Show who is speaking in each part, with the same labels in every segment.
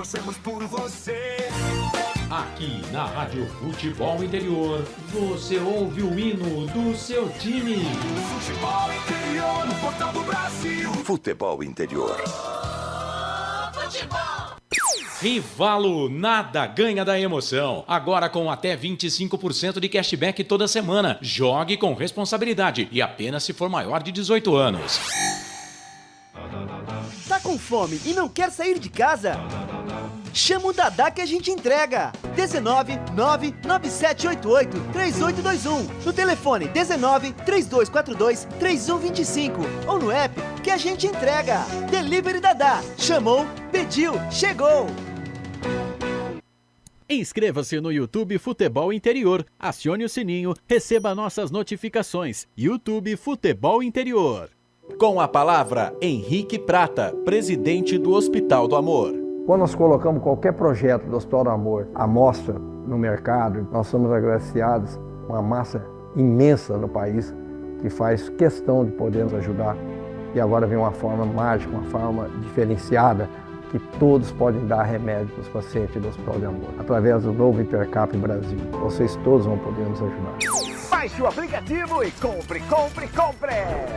Speaker 1: torcemos por você.
Speaker 2: Aqui na Rádio Futebol Interior, você ouve o hino do seu time.
Speaker 1: Futebol Interior no Portal do Brasil.
Speaker 3: Futebol Interior.
Speaker 2: Rivalo, nada ganha da emoção. Agora com até 25% de cashback toda semana. Jogue com responsabilidade e apenas se for maior de 18 anos.
Speaker 4: Tá com fome e não quer sair de casa? Chama o Dadá que a gente entrega. 19 99788 3821. No telefone 19 3242 3125. Ou no app que a gente entrega. Delivery Dadá. Chamou, pediu, chegou.
Speaker 5: Inscreva-se no YouTube Futebol Interior. Acione o sininho, receba nossas notificações. YouTube Futebol Interior. Com a palavra, Henrique Prata, presidente do Hospital do Amor.
Speaker 6: Quando nós colocamos qualquer projeto do Hospital do Amor à mostra no mercado, nós somos agraciados com uma massa imensa no país que faz questão de poder nos ajudar. E agora vem uma forma mágica, uma forma diferenciada, que todos podem dar remédio para os pacientes do Hospital do Amor. Através do novo Hipercap Brasil, vocês todos vão poder nos ajudar.
Speaker 7: Baixe o aplicativo e compre!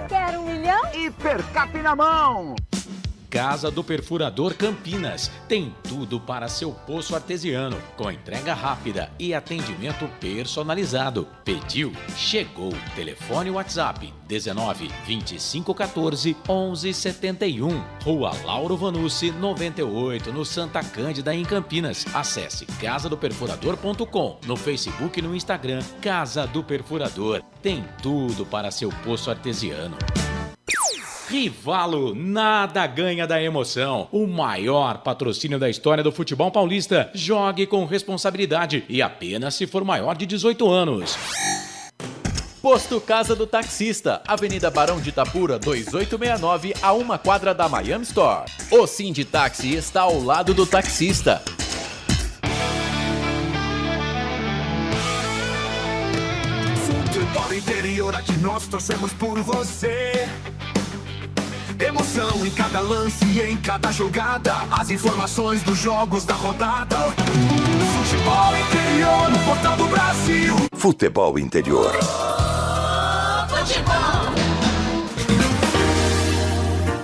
Speaker 8: Quer 1 milhão?
Speaker 7: Hipercap na mão!
Speaker 2: Casa do Perfurador Campinas. Tem tudo para seu poço artesiano, com entrega rápida e atendimento personalizado. Pediu? Chegou. Telefone WhatsApp 19 25 14 11 71. Rua Lauro Vanucci 98, no Santa Cândida, em Campinas. Acesse casadoperfurador.com. No Facebook e no Instagram, Casa do Perfurador. Tem tudo para seu poço artesiano. Rivalo, nada ganha da emoção. O maior patrocínio da história do futebol paulista. Jogue com responsabilidade e apenas se for maior de 18 anos.
Speaker 5: Posto Casa do Taxista, Avenida Barão de Itapura, 2869, a 1 quadra da Miami Store. O Sinditaxi está ao lado do taxista.
Speaker 1: Futebol Interior, aqui nós torcemos por você. Emoção em cada lance e em cada jogada. As informações dos jogos da rodada. Futebol Interior no Portal do Brasil.
Speaker 3: Futebol Interior.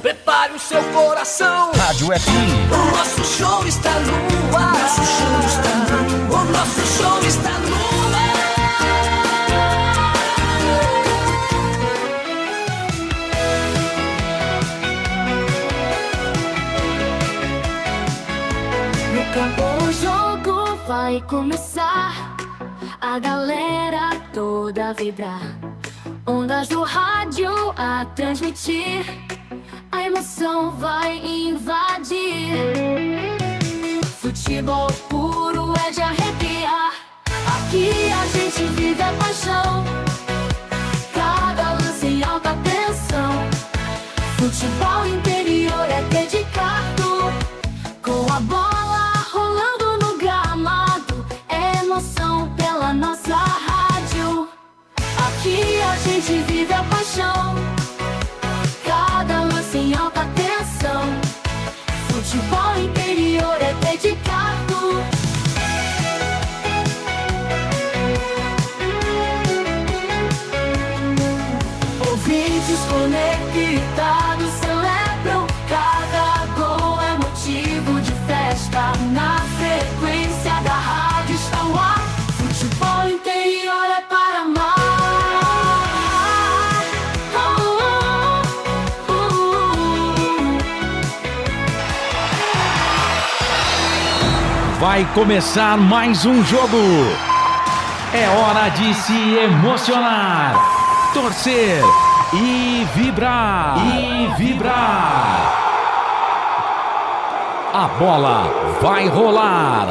Speaker 1: Prepare o seu coração.
Speaker 7: Rádio FM.
Speaker 1: O nosso show está no ar. O nosso show está no ar.
Speaker 9: O jogo vai começar, a galera toda vibrar, ondas do rádio a transmitir, a emoção vai invadir. Futebol puro é de arrepiar, aqui a gente vive a paixão, cada lance em alta tensão. Futebol Interior é dedicado, com a bola rolando no gramado, emoção pela nossa rádio. Aqui a gente vive a paixão, cada lance em alta tensão. Futebol Interior é dedicado. Ouvintes conectados celebram, cada gol é motivo de festa. Na frequência da rádio está o ar. Futebol Interior é para amar.
Speaker 2: Vai começar mais um jogo. É hora de se emocionar, torcer e vibrar. A bola vai rolar.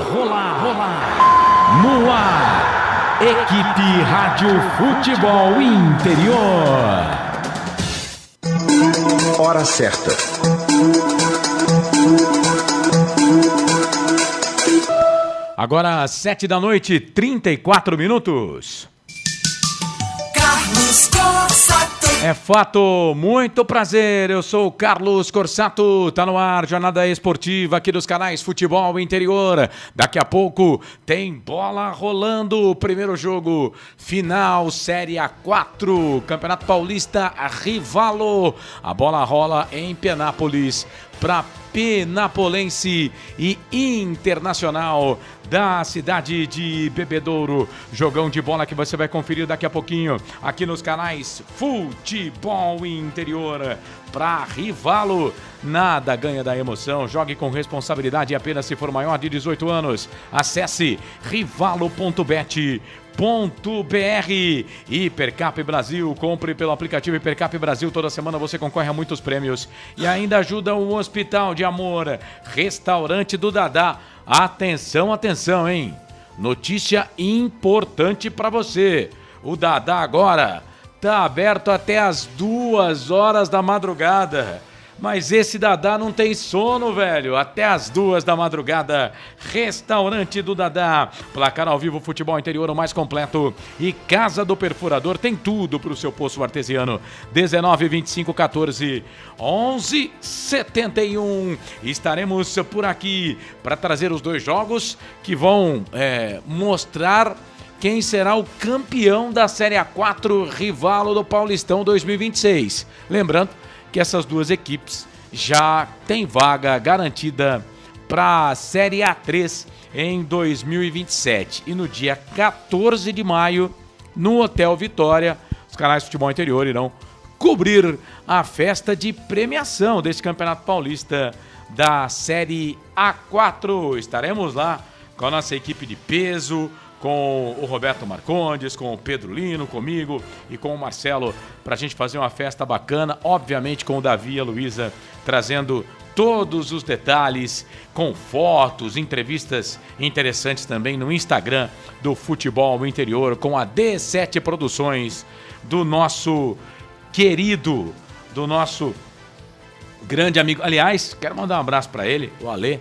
Speaker 2: No ar, Equipe Rádio Futebol Interior.
Speaker 3: Hora certa.
Speaker 2: Agora, 7h34.
Speaker 1: Carlos Cossa tem
Speaker 2: É fato, muito prazer, eu sou o Carlos Corsato, tá no ar, jornada esportiva aqui dos canais Futebol Interior. Daqui a pouco tem bola rolando, primeiro jogo, final, Série A4, Campeonato Paulista Rivalo. A bola rola em Penápolis para Penapolense e Internacional da cidade de Bebedouro. Jogão de bola que você vai conferir daqui a pouquinho aqui nos canais Futebol Interior. Para Rivalo, nada ganha da emoção. Jogue com responsabilidade apenas se for maior de 18 anos. Acesse rivalo.bet.br. Hipercap Brasil, compre pelo aplicativo Hipercap Brasil, toda semana você concorre a muitos prêmios e ainda ajuda o Hospital de Amor, Restaurante do Dadá. Atenção, atenção, hein? Notícia importante para você. O Dadá agora tá aberto até as 2 horas da madrugada. Mas esse Dadá não tem sono, velho. Até as 2 da madrugada. Restaurante do Dadá. Placar ao vivo, futebol interior o mais completo. E Casa do Perfurador tem tudo pro seu poço artesiano. 19 25 14 11 71. Estaremos por aqui para trazer os 2 jogos que vão mostrar quem será o campeão da Série A4 Rivalo do Paulistão 2026. Lembrando que essas 2 equipes já têm vaga garantida para a Série A3 em 2027. E no dia 14 de maio, no Hotel Vitória, os canais Futebol Interior irão cobrir a festa de premiação desse Campeonato Paulista da Série A4. Estaremos lá com a nossa equipe de peso, com o Roberto Marcondes, com o Pedro Lino, comigo e com o Marcelo, para a gente fazer uma festa bacana, obviamente com o Davi e a Luísa, trazendo todos os detalhes, com fotos, entrevistas interessantes também no Instagram do Futebol Interior, com a D7 Produções, do nosso querido, do nosso grande amigo. Aliás, quero mandar um abraço para ele, o Alê.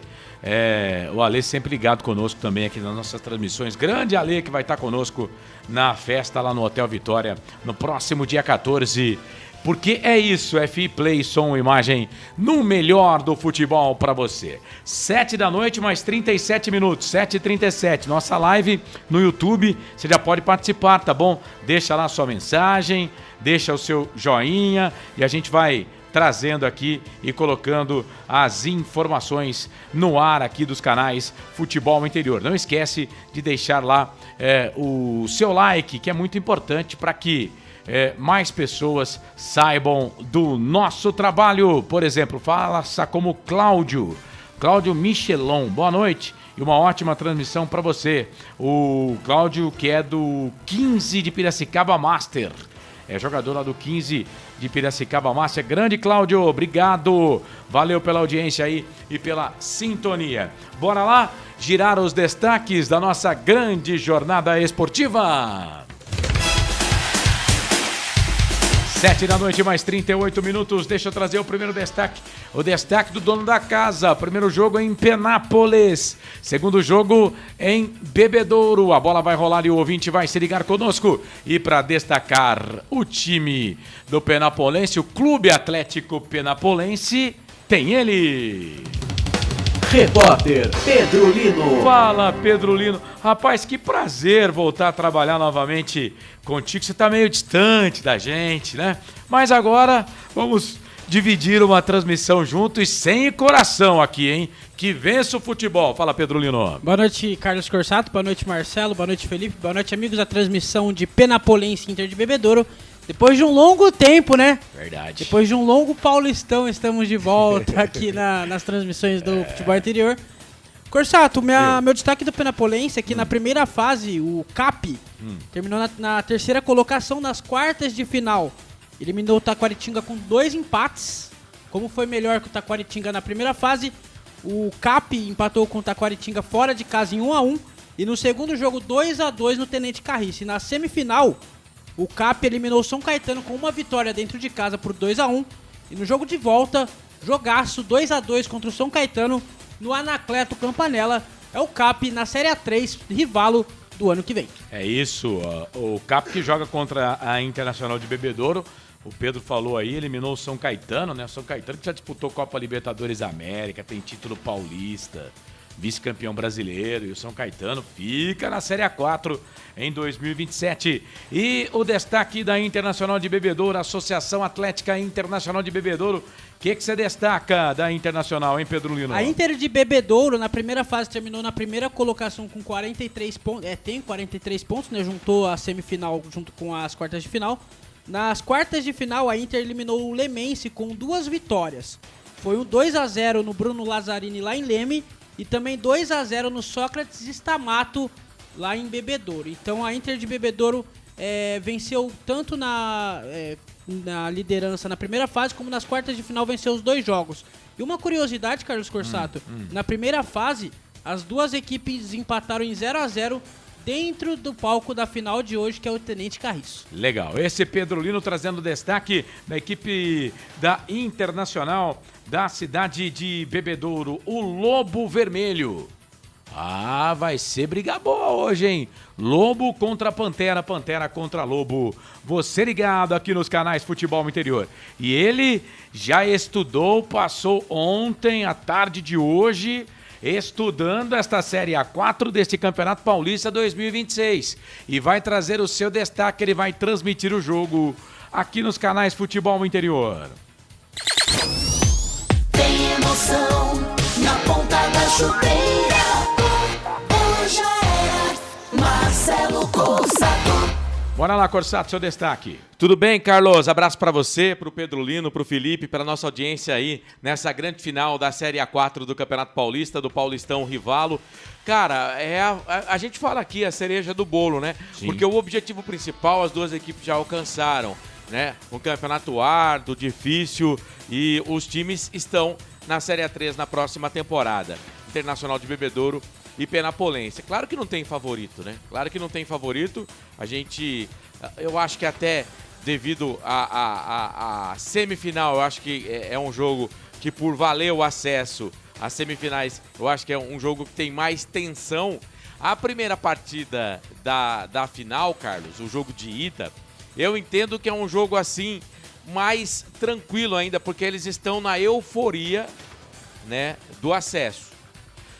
Speaker 2: O Alê sempre ligado conosco também aqui nas nossas transmissões. Grande Alê que vai estar conosco na festa lá no Hotel Vitória no próximo dia 14. Porque é isso, FI Play, som e imagem no melhor do futebol para você. 7 da noite, mais 37 minutos, 7h37. Nossa live no YouTube, você já pode participar, tá bom? Deixa lá sua mensagem, deixa o seu joinha e a gente vai trazendo aqui e colocando as informações no ar aqui dos canais Futebol Interior. Não esquece de deixar lá o seu like, que é muito importante para que mais pessoas saibam do nosso trabalho. Por exemplo, faça como Cláudio Michelon. Boa noite e uma ótima transmissão para você. O Cláudio, que é do 15 de Piracicaba Master. É jogador lá do 15 de Piracicaba Master. Grande Cláudio, obrigado. Valeu pela audiência aí e pela sintonia. Bora lá girar os destaques da nossa grande jornada esportiva. 7 da noite, mais 38 minutos. Deixa eu trazer o primeiro destaque. O destaque do dono da casa. Primeiro jogo em Penápolis. Segundo jogo em Bebedouro. A bola vai rolar e o ouvinte vai se ligar conosco. E para destacar o time do Penapolense, o Clube Atlético Penapolense, tem ele.
Speaker 5: Repórter Pedro Lino.
Speaker 2: Fala, Pedro Lino. Rapaz, que prazer voltar a trabalhar novamente contigo. Você tá meio distante da gente, né? Mas agora vamos dividir uma transmissão junto e sem coração aqui, hein? Que vença o futebol. Fala, Pedro Lino.
Speaker 10: Boa noite, Carlos Corsato. Boa noite, Marcelo. Boa noite, Felipe. Boa noite, amigos da transmissão de Penapolense Inter de Bebedouro. Depois de um longo tempo, né?
Speaker 2: Verdade.
Speaker 10: Depois de um longo Paulistão, estamos de volta aqui nas transmissões do Futebol Interior. Corsato, meu destaque do Penapolense é que na primeira fase, o CAP terminou na terceira colocação nas quartas de final. Eliminou o Taquaritinga com 2 empates. Como foi melhor que o Taquaritinga na primeira fase, o CAP empatou com o Taquaritinga fora de casa em 1-1. E no segundo jogo, 2-2 no Tenente Carriço. E na semifinal, o CAP eliminou o São Caetano com uma vitória dentro de casa por 2-1. E no jogo de volta, jogaço 2-2 contra o São Caetano no Anacleto Campanella. É o CAP na Série A3, Rivalo do ano que vem.
Speaker 2: É isso, o CAP que joga contra a Internacional de Bebedouro.
Speaker 11: o Pedro falou aí, eliminou o São Caetano, né? O São Caetano que já disputou Copa Libertadores da América, tem título paulista, vice-campeão brasileiro, e o São Caetano fica na Série A4 em 2027. E o destaque da Internacional de Bebedouro, Associação Atlética Internacional de Bebedouro. O que você destaca da Internacional, hein, Pedro Lino?
Speaker 10: A Inter de Bebedouro, na primeira fase, terminou na primeira colocação com 43 pontos. Tem 43 pontos, né? Juntou a semifinal junto com as quartas de final. Nas quartas de final, a Inter eliminou o Lemense com 2 vitórias. Foi um 2-0 no Bruno Lazzarini lá em Leme e também 2-0 no Sócrates Stamato lá em Bebedouro. Então a Inter de Bebedouro venceu tanto na liderança na primeira fase, como nas quartas de final venceu os 2 jogos. E uma curiosidade, Carlos Corsato, na primeira fase, as 2 equipes empataram em 0-0 dentro do palco da final de hoje, que é o Tenente Carriço.
Speaker 11: Legal, esse Pedro Lino trazendo destaque da equipe da Internacional da cidade de Bebedouro, o Lobo Vermelho. Ah, vai ser briga boa hoje, hein? Lobo contra Pantera, Pantera contra Lobo. Você ligado aqui nos canais Futebol Interior. E ele já estudou, passou ontem, à tarde de hoje, estudando esta Série A4 deste Campeonato Paulista 2026. E vai trazer o seu destaque, ele vai transmitir o jogo aqui nos canais Futebol Interior.
Speaker 9: Tem emoção na ponta da chuteira. Hoje é Marcelo Corsato.
Speaker 11: Bora lá, Corsato, seu destaque.
Speaker 12: Tudo bem, Carlos? Abraço pra você, pro Pedro Lino, pro Felipe, pra nossa audiência aí nessa grande final da Série A4 do Campeonato Paulista, do Paulistão Rivalo. Cara, a gente fala aqui a cereja do bolo, né?
Speaker 11: Sim.
Speaker 12: Porque o objetivo principal as 2 equipes já alcançaram, né? Um campeonato árduo, difícil, e os times estão na Série A3 na próxima temporada. Internacional de Bebedouro e Penapolense. Claro que não tem favorito, né? Claro que não tem favorito. Eu acho que até devido à semifinal, eu acho que é um jogo que, por valer o acesso às semifinais, eu acho que é um jogo que tem mais tensão. A primeira partida da final, Carlos, o jogo de ida, eu entendo que é um jogo assim mais tranquilo ainda, porque eles estão na euforia, né, do acesso.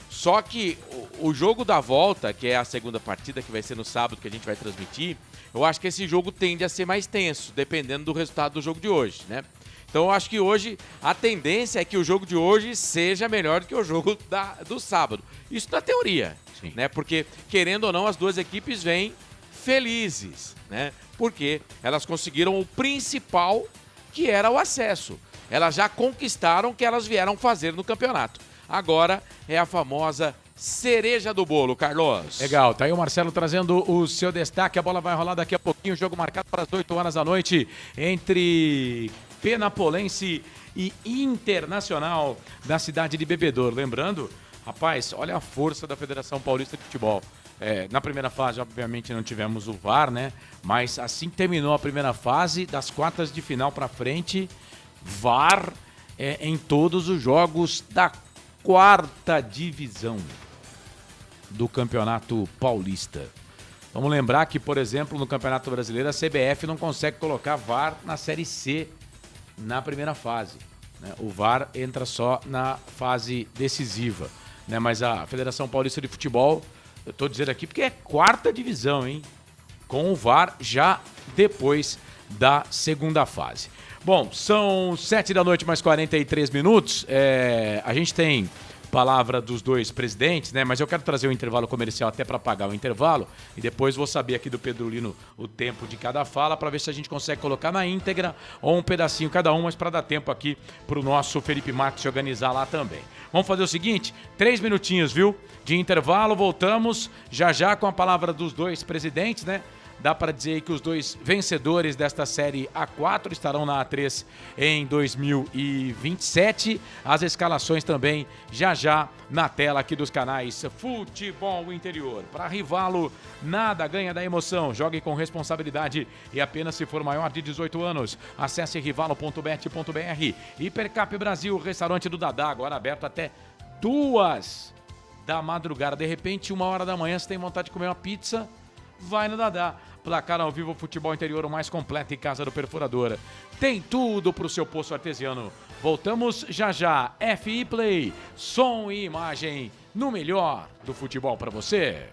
Speaker 12: Só que o jogo da volta, que é a segunda partida, que vai ser no sábado, que a gente vai transmitir, eu acho que esse jogo tende a ser mais tenso, dependendo do resultado do jogo de hoje, né? Então eu acho que hoje a tendência é que o jogo de hoje seja melhor do que o jogo do sábado. Isso na teoria, né? Porque, querendo ou não, as 2 equipes vêm felizes, né? Porque elas conseguiram o principal, que era o acesso. Elas já conquistaram o que elas vieram fazer no campeonato. Agora é a famosa cereja do bolo, Carlos.
Speaker 11: Legal, tá aí o Marcelo trazendo o seu destaque. A bola vai rolar daqui a pouquinho. O jogo marcado para as 8 horas da noite entre Penapolense e Internacional da cidade de Bebedouro. Lembrando, rapaz, olha a força da Federação Paulista de Futebol. Na primeira fase, obviamente, não tivemos o VAR, né? Mas assim que terminou a primeira fase, das quartas de final para frente, VAR em todos os jogos da 4ª divisão do Campeonato Paulista. Vamos lembrar que, por exemplo, no Campeonato Brasileiro, a CBF não consegue colocar VAR na Série C na primeira fase, né? O VAR entra só na fase decisiva, né? Mas a Federação Paulista de Futebol, eu estou dizendo aqui porque é 4ª divisão, hein? Com o VAR já depois da segunda fase. Bom, são 7 da noite mais 43 minutos. A gente tem palavra dos 2 presidentes, né? Mas eu quero trazer o intervalo comercial até para pagar o intervalo e depois vou saber aqui do Pedro Lino o tempo de cada fala para ver se a gente consegue colocar na íntegra ou um pedacinho cada um, mas para dar tempo aqui para o nosso Felipe Marques se organizar lá também. Vamos fazer o seguinte, 3 minutinhos, viu? De intervalo, voltamos já com a palavra dos 2 presidentes, né? Dá para dizer que os 2 vencedores desta Série A4 estarão na A3 em 2027. As escalações também já na tela aqui dos canais Futebol Interior. Para Rivalo, nada ganha da emoção. Jogue com responsabilidade e apenas se for maior de 18 anos. Acesse rivalo.bet.br. Hipercap Brasil, restaurante do Dadá, agora aberto até 2 da madrugada. De repente, 1 hora da manhã, você tem vontade de comer uma pizza, vai no Dadá. Placar ao Vivo Futebol Interior, o mais completo em Casa do Perfurador. Tem tudo pro seu poço artesiano. Voltamos já já. FI Play, som e imagem no melhor do futebol para você.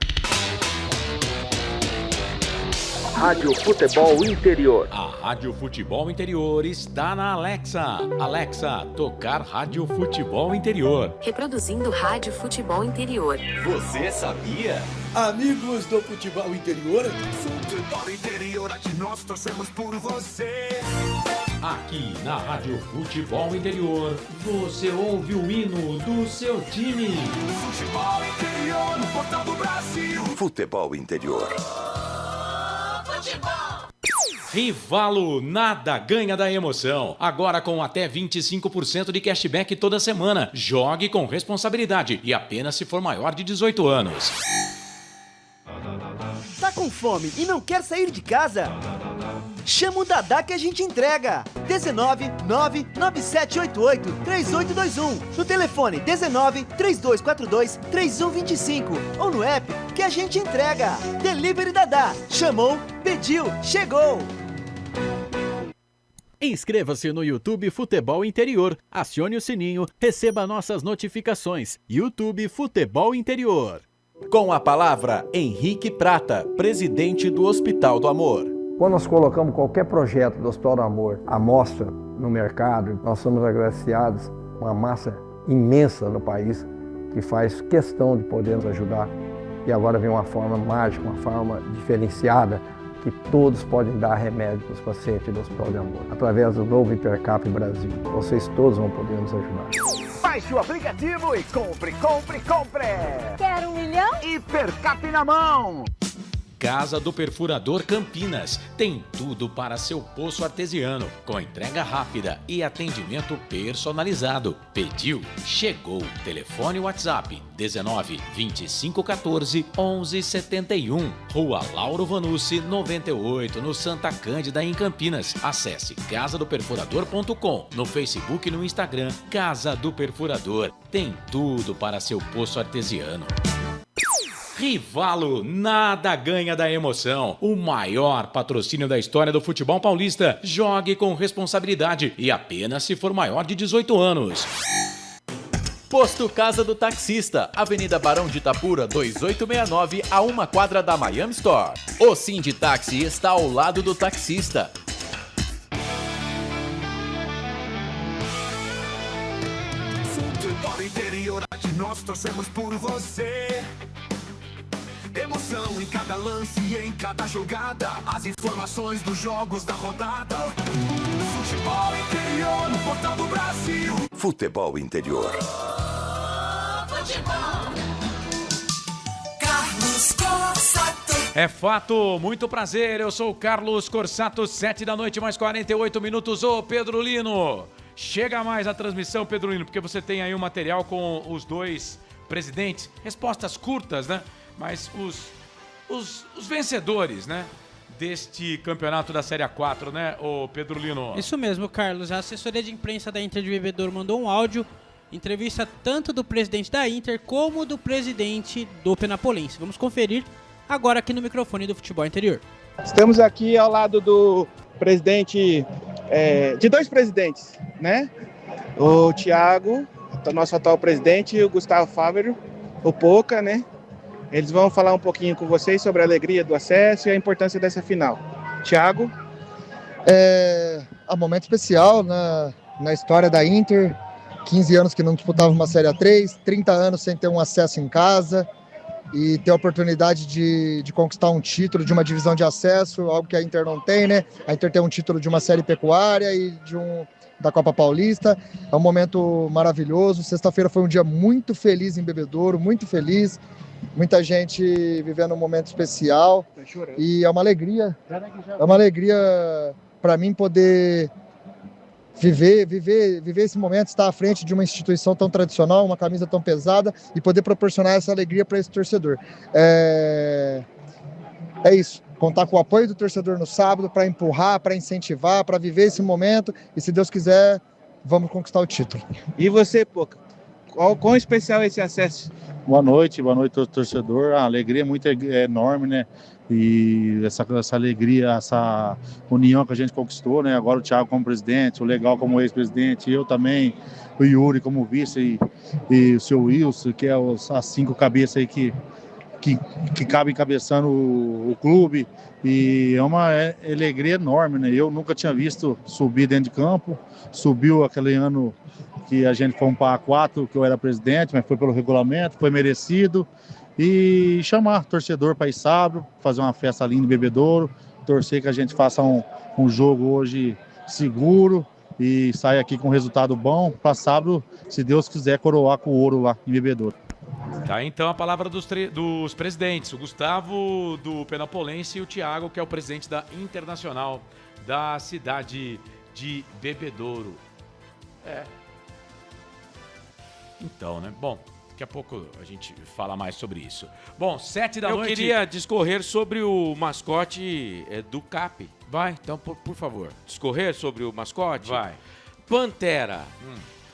Speaker 13: Rádio Futebol Interior.
Speaker 2: A Rádio Futebol Interior está na Alexa. Alexa, tocar Rádio Futebol Interior.
Speaker 14: Reproduzindo Rádio Futebol Interior.
Speaker 1: Você sabia?
Speaker 15: Amigos do Futebol Interior.
Speaker 1: Futebol Interior, aqui nós torcemos por você.
Speaker 2: Aqui na Rádio Futebol Interior, você ouve o hino do seu time.
Speaker 1: Futebol Interior, no portal do Brasil.
Speaker 3: Futebol Interior.
Speaker 2: Rivalo, nada ganha da emoção. Agora com até 25% de cashback toda semana. Jogue com responsabilidade e apenas se for maior de 18 anos.
Speaker 4: Tá com fome e não quer sair de casa? Chama o Dadá que a gente entrega. 19 99788 3821. No telefone 19 3242 3125. Ou no app que a gente entrega. Delivery Dadá. Chamou, pediu, chegou.
Speaker 5: Inscreva-se no YouTube Futebol Interior, acione o sininho, receba nossas notificações. YouTube Futebol Interior. Com a palavra, Henrique Prata, presidente do Hospital do Amor.
Speaker 6: Quando nós colocamos qualquer projeto do Hospital do Amor à mostra no mercado, nós somos agraciados com uma massa imensa no país que faz questão de poder nos ajudar. E agora vem uma forma mágica, uma forma diferenciada, que todos podem dar remédio para os pacientes do Hospital do Amor. Através do novo Hipercap Brasil, vocês todos vão poder nos ajudar.
Speaker 7: Baixe o aplicativo e compre.
Speaker 8: Quero 1 milhão?
Speaker 7: Hipercap na mão.
Speaker 2: Casa do Perfurador Campinas. Tem tudo para seu poço artesiano, com entrega rápida e atendimento personalizado. Pediu, chegou. Telefone WhatsApp 19 25 14 11 71. Rua Lauro Vanucci 98, no Santa Cândida, em Campinas. Acesse casadoperfurador.com. No Facebook e no Instagram, Casa do Perfurador. Tem tudo para seu poço artesiano. Rivalo, nada ganha da emoção. O maior patrocínio da história do futebol paulista. Jogue com responsabilidade e apenas se for maior de 18 anos.
Speaker 5: Posto Casa do Taxista, Avenida Barão de Itapura, 2869, a 1 quadra da Miami Store. O Sim de Táxi está ao lado do taxista.
Speaker 1: Futebol Interior, aqui nós torcemos por você. Emoção em cada lance e em cada jogada. As informações dos jogos da rodada. Futebol Interior, no portal do Brasil.
Speaker 3: Futebol Interior.
Speaker 9: Carlos Corsato.
Speaker 11: É fato, muito prazer, eu sou o Carlos Corsato, 7 da noite, mais 48 minutos. Ô Pedro Lino, chega mais a transmissão, Pedro Lino, porque você tem aí um material com os dois presidentes. Respostas curtas, né? Mas os vencedores, né, deste campeonato da Série A4, né, ô Pedro Lino?
Speaker 10: Isso mesmo, Carlos. A assessoria de imprensa da Inter de Bebedouro mandou um áudio, entrevista tanto do presidente da Inter como do presidente do Penapolense. Vamos conferir agora aqui no microfone do Futebol Interior.
Speaker 16: Estamos aqui ao lado do presidente, de dois presidentes, né? O Thiago, o nosso atual presidente, e o Gustavo Fávero, o Poca, né? Eles vão falar um pouquinho com vocês sobre a alegria do acesso e a importância dessa final. Thiago?
Speaker 17: É um momento especial na história da Inter. 15 anos que não disputava uma Série A3, 30 anos sem ter um acesso em casa e ter a oportunidade de conquistar um título de uma divisão de acesso, algo que a Inter não tem, né? A Inter tem um título de uma Série Pecuária e da Copa Paulista. É um momento maravilhoso. Sexta-feira foi um dia muito feliz em Bebedouro, muito feliz. Muita gente vivendo um momento especial e é uma alegria para mim poder viver esse momento, estar à frente de uma instituição tão tradicional, uma camisa tão pesada e poder proporcionar essa alegria para esse torcedor. É isso, contar com o apoio do torcedor no sábado para empurrar, para incentivar, para viver esse momento e, se Deus quiser, vamos conquistar o título.
Speaker 16: E você, Poca? quão especial é esse acesso.
Speaker 18: Boa noite torcedor. A alegria é muito enorme, né? E essa alegria, essa união que a gente conquistou, né? Agora o Thiago como presidente, o Legal como ex-presidente, eu também, o Yuri como vice e o seu Wilson, que é as 5 cabeças aí que cabe encabeçando o clube. E é uma alegria enorme, né? Eu nunca tinha visto subir dentro de campo. Subiu aquele ano que a gente foi para A4, que eu era presidente, mas foi pelo regulamento, foi merecido. E chamar torcedor para ir sábado, fazer uma festa linda em Bebedouro, torcer que a gente faça um jogo hoje seguro e saia aqui com um resultado bom para sábado, se Deus quiser, coroar com o ouro lá em Bebedouro.
Speaker 11: Tá, então a palavra dos presidentes, o Gustavo do Penapolense e o Thiago, que é o presidente da Internacional da cidade de Bebedouro. Então, né? Bom, daqui a pouco a gente fala mais sobre isso. Bom, 7 da noite...
Speaker 12: Eu queria discorrer sobre o mascote do CAP.
Speaker 11: Vai, então, por favor.
Speaker 12: Discorrer sobre o mascote?
Speaker 11: Vai.
Speaker 12: Pantera.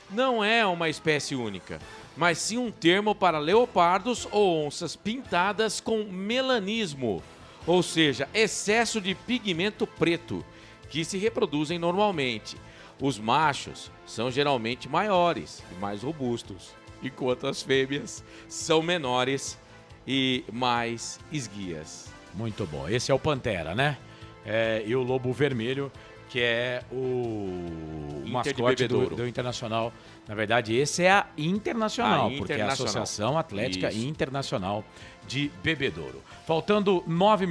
Speaker 12: Não é uma espécie única, mas sim um termo para leopardos ou onças pintadas com melanismo, ou seja, excesso de pigmento preto, que se reproduzem normalmente. Os machos são geralmente maiores e mais robustos, enquanto as fêmeas são menores e mais esguias.
Speaker 11: Muito bom. Esse é o Pantera, né? E o Lobo Vermelho, que é o mascote do Internacional. Na verdade, esse é a Internacional, porque é a Associação Atlética Internacional de Bebedouro. Faltando 9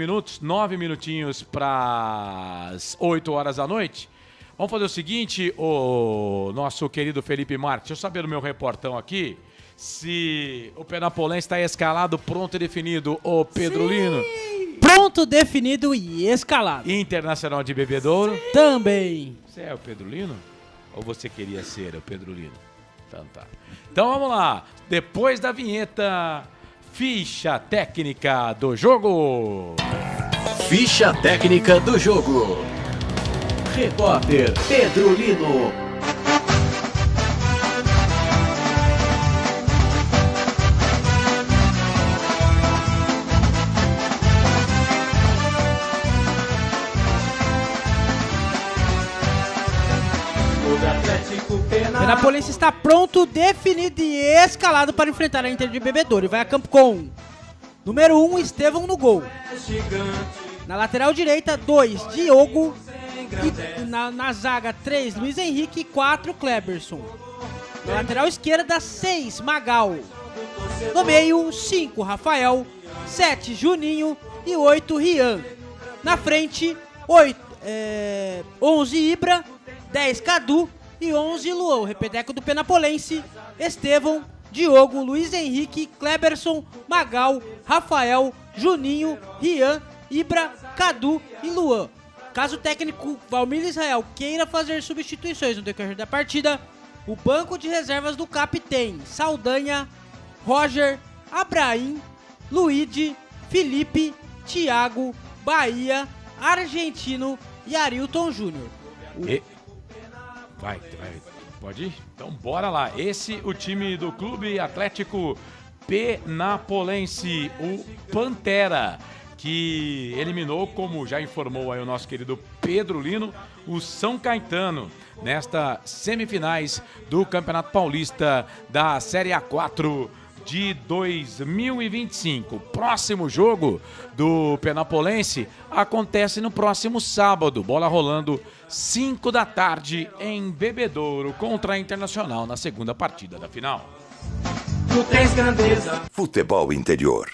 Speaker 11: minutinhos para as 8 horas da noite. Vamos fazer o seguinte, o nosso querido Felipe Marques, deixa eu saber do meu reportão aqui, se o Penapolense está escalado, pronto e definido, o Pedrolino.
Speaker 10: Pronto, definido e escalado.
Speaker 11: Internacional de Bebedouro.
Speaker 10: Sim. Também.
Speaker 11: Você é o Pedrolino? Ou você queria ser o Pedrolino? Então tá. Então vamos lá, depois da vinheta, ficha técnica do jogo.
Speaker 5: Ficha técnica do jogo. Repórter Pedrolino.
Speaker 10: O Penapolense está pronto, definido e escalado para enfrentar a Inter de Bebedouro. E vai a campo com número 1, Estevão no gol. Na lateral direita, 2, Diogo. E na zaga, 3, Luiz Henrique e 4, Kleberson. Na lateral esquerda, 6, Magal. No meio, 5, Rafael. 7, Juninho e 8, Rian. Na frente, 11, Ibra. 10, Cadu e 11, Luan. O repeteco do Penapolense, Estevão, Diogo, Luiz Henrique, Kleberson, Magal, Rafael, Juninho, Rian, Ibra, Cadu e Luan. Caso o técnico Valmir Israel queira fazer substituições no decorrer da partida, o banco de reservas do CAP tem Saldanha, Roger, Abraim, Luigi, Felipe, Thiago, Bahia, Argentino e Arilton Júnior.
Speaker 11: Vai, pode ir? Então bora lá. Esse o time do Clube Atlético Penapolense, o Pantera, que eliminou, como já informou aí o nosso querido Pedrolino, o São Caetano, nestas semifinais do Campeonato Paulista da Série A4 de 2025. Próximo jogo do Penapolense acontece no próximo sábado, bola rolando 5 da tarde em Bebedouro contra a Internacional na segunda partida da final.
Speaker 3: Futebol interior.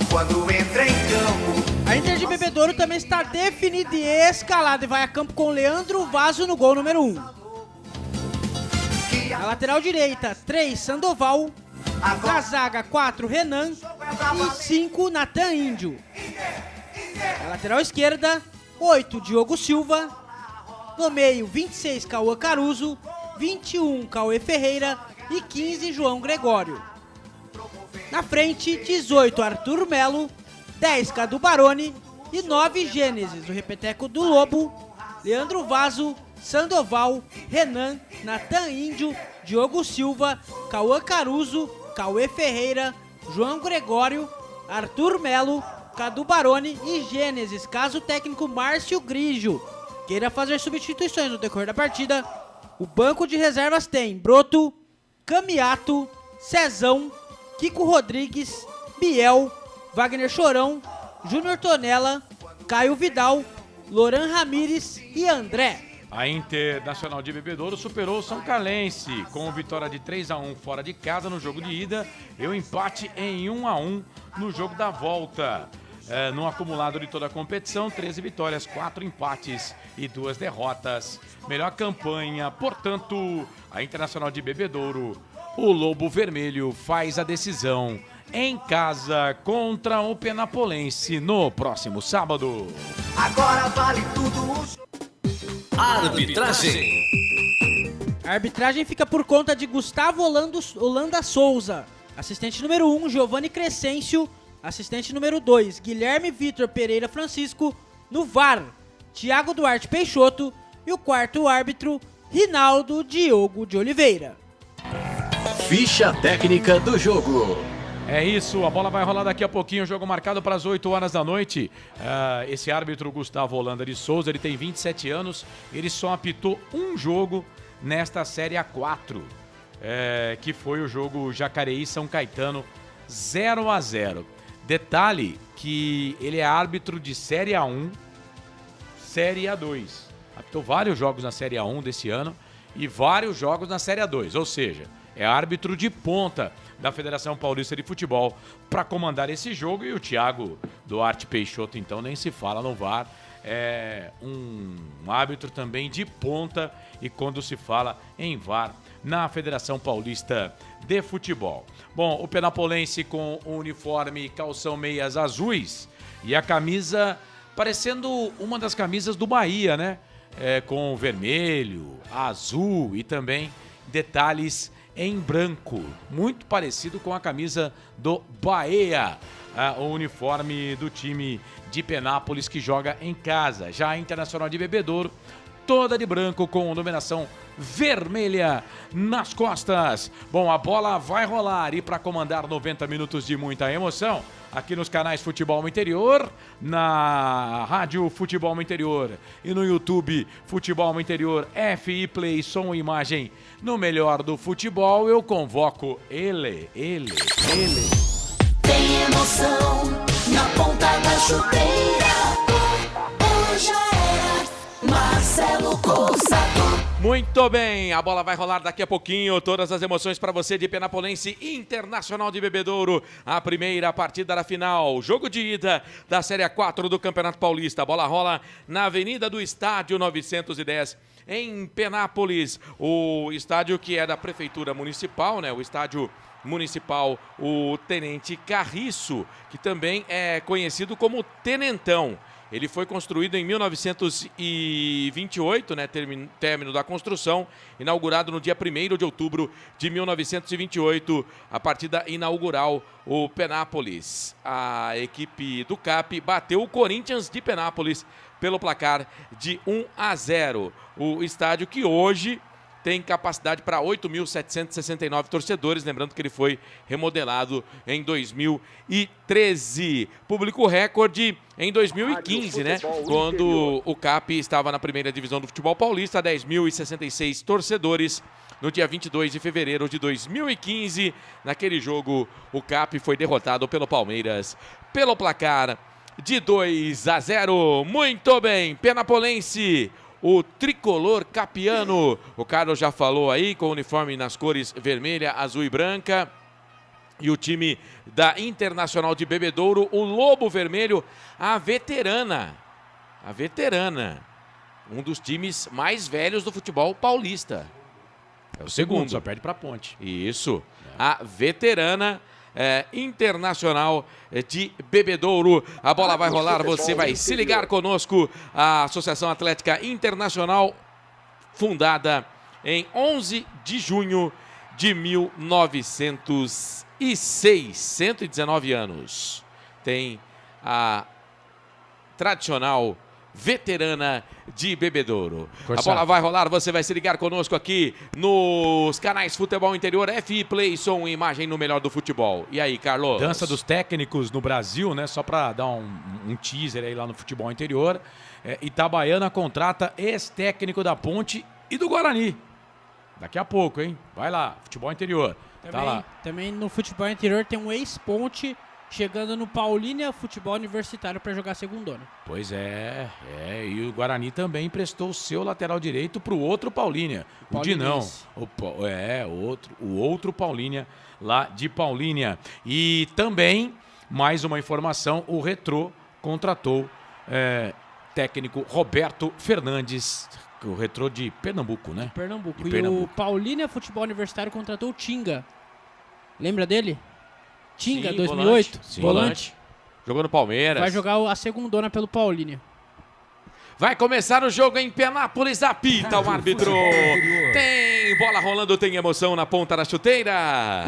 Speaker 1: Quando entra em campo,
Speaker 10: a Inter de Bebedouro também está definida e escalada e vai a campo com Leandro Vaso no gol número 1. Na lateral direita, 3, Sandoval. Na zaga, 4, Renan. E 5, Natan Índio. Na lateral esquerda, 8, Diogo Silva. No meio, 26, Cauã Caruso. 21, Cauê Ferreira. E 15, João Gregório. Na frente, 18, Arthur Melo. 10, Cadu Baroni. E 9 Gênesis, o repeteco do Lobo, Leandro Vaso, Sandoval, Renan, Natan Índio, Diogo Silva, Cauã Caruso, Cauê Ferreira, João Gregório, Arthur Melo, Cadu Baroni e Gênesis, caso o técnico Márcio Grigio queira fazer substituições no decorrer da partida. O banco de reservas tem Broto, Camiato, Cezão, Kiko Rodrigues, Biel, Wagner Chorão, Júnior Tonella, Caio Vidal, Loran Ramírez e André.
Speaker 11: A Internacional de Bebedouro superou o São Carlense com vitória de 3-1 fora de casa no jogo de ida e o empate em 1-1 no jogo da volta. No acumulado de toda a competição, 13 vitórias, 4 empates e 2 derrotas. Melhor campanha, portanto, a Internacional de Bebedouro. O Lobo Vermelho faz a decisão em casa contra o Penapolense no próximo sábado.
Speaker 1: Agora vale tudo.
Speaker 2: Arbitragem.
Speaker 10: A arbitragem fica por conta de Gustavo Holanda Souza. Assistente número 1, Giovanni Crescêncio. Assistente número 2, Guilherme Vitor Pereira Francisco. No VAR, Thiago Duarte Peixoto. E o quarto árbitro, Rinaldo Diogo de Oliveira.
Speaker 2: Ficha técnica do jogo.
Speaker 11: É isso, a bola vai rolar daqui a pouquinho, o jogo marcado para as 8 horas da noite. Esse árbitro Gustavo Holanda de Souza, ele tem 27 anos, ele só apitou um jogo nesta Série A4, que foi o jogo Jacareí-São Caetano 0-0. Detalhe que ele é árbitro de Série A1, Série A2. Apitou vários jogos na Série A1 desse ano e vários jogos na Série A2, ou seja, é árbitro de ponta da Federação Paulista de Futebol para comandar esse jogo. E o Thiago Duarte Peixoto, então, nem se fala no VAR. É um árbitro também de ponta e quando se fala em VAR na Federação Paulista de Futebol. Bom, o Penapolense com o uniforme calção meias azuis e a camisa parecendo uma das camisas do Bahia, né? Com vermelho, azul e também detalhes em branco, muito parecido com a camisa do Bahia, o uniforme do time de Penápolis que joga em casa. Já a Internacional de Bebedouro, toda de branco com numeração vermelha nas costas. Bom, a bola vai rolar e para comandar 90 minutos de muita emoção, aqui nos canais Futebol Interior, na Rádio Futebol Interior e no YouTube Futebol Interior, FI Play, som e imagem. No melhor do futebol, eu convoco ele.
Speaker 9: Tem emoção na ponta da chuteira. Hoje é Marcelo Cossato.
Speaker 12: Muito bem, a bola vai rolar daqui a pouquinho. Todas as emoções para você de Penapolense Internacional de Bebedouro. A primeira partida da final, jogo de ida da Série A4 do Campeonato Paulista. A bola rola na Avenida do Estádio 910, em Penápolis. O estádio que é da Prefeitura Municipal, né? O estádio municipal, o Tenente Carriço, que também é conhecido como Tenentão. Ele foi construído em 1928, né, término da construção, inaugurado no dia 1º de outubro de 1928, a partida inaugural, o Penápolis. A equipe do CAP bateu o Corinthians de Penápolis pelo placar de 1-0. O estádio que hoje tem capacidade para 8.769 torcedores, lembrando que ele foi remodelado em 2013. Público recorde em 2015, né? Quando o CAP estava na primeira divisão do futebol paulista, 10.066 torcedores. No dia 22 de fevereiro de 2015, naquele jogo, o CAP foi derrotado pelo Palmeiras pelo placar de 2-0. Muito bem, Penapolense, o tricolor capiano. O Carlos já falou aí, com o uniforme nas cores vermelha, azul e branca. E o time da Internacional de Bebedouro, o Lobo Vermelho, a veterana. Um dos times mais velhos do futebol paulista.
Speaker 11: É o segundo, só perde para a Ponte.
Speaker 12: Isso, a veterana Internacional de Bebedouro. A bola vai rolar, você vai se ligar conosco. A Associação Atlética Internacional, fundada em 11 de junho de 1906, 119 anos. Tem a tradicional veterana de Bebedouro.
Speaker 11: Corsato.
Speaker 12: A bola vai rolar, você vai se ligar conosco aqui nos canais Futebol Interior, FI Play, som e imagem no melhor do futebol. E aí, Carlos?
Speaker 11: Dança dos técnicos no Brasil, né? Só para dar um teaser aí lá no Futebol Interior. Itabaiana contrata ex-técnico da Ponte e do Guarani. Daqui a pouco, hein? Vai lá, Futebol Interior. Tá lá.
Speaker 10: Também no Futebol Interior tem um ex-Ponte chegando no Paulínia Futebol Universitário para jogar segundona.
Speaker 11: Pois é, e o Guarani também emprestou o seu lateral direito pro outro Paulínia, o Dinão. O outro Paulínia, lá de Paulínia. E também, mais uma informação, o Retrô contratou técnico Roberto Fernandes, o Retrô de Pernambuco, né?
Speaker 10: Pernambuco.
Speaker 11: De Pernambuco.
Speaker 10: E o Paulínia Futebol Universitário contratou o Tinga. Lembra dele? Tinga, 2008.
Speaker 12: Volante. Jogou no Palmeiras.
Speaker 10: Vai jogar a segundona pelo Paulínia.
Speaker 12: Vai começar o jogo em Penápolis, apita o árbitro. Tem bola rolando, tem emoção na ponta da chuteira.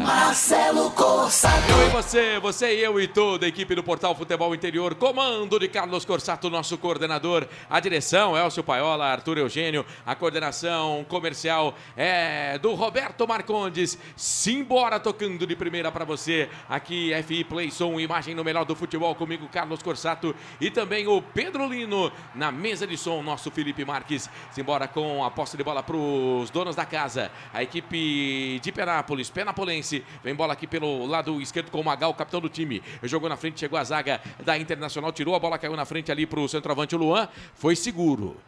Speaker 9: Marcelo Corsato.
Speaker 12: Eu e você e eu e toda a equipe do Portal Futebol Interior. Comando de Carlos Corsato, nosso coordenador. A direção, Elcio Paiola, Arthur Eugênio. A coordenação comercial é do Roberto Marcondes. Simbora tocando de primeira para você. Aqui, FI Play, som, imagem no melhor do futebol. Comigo, Carlos Corsato. E também o Pedro Lino na mesa de som, nosso Felipe Marques. Simbora com a posse de bola para os donos da casa. A equipe de Penápolis, Penapolense. Vem bola aqui pelo lado esquerdo com o Magal, capitão do time. Jogou na frente, chegou a zaga da Internacional, tirou a bola, caiu na frente ali para o centroavante, o Luan. Foi seguro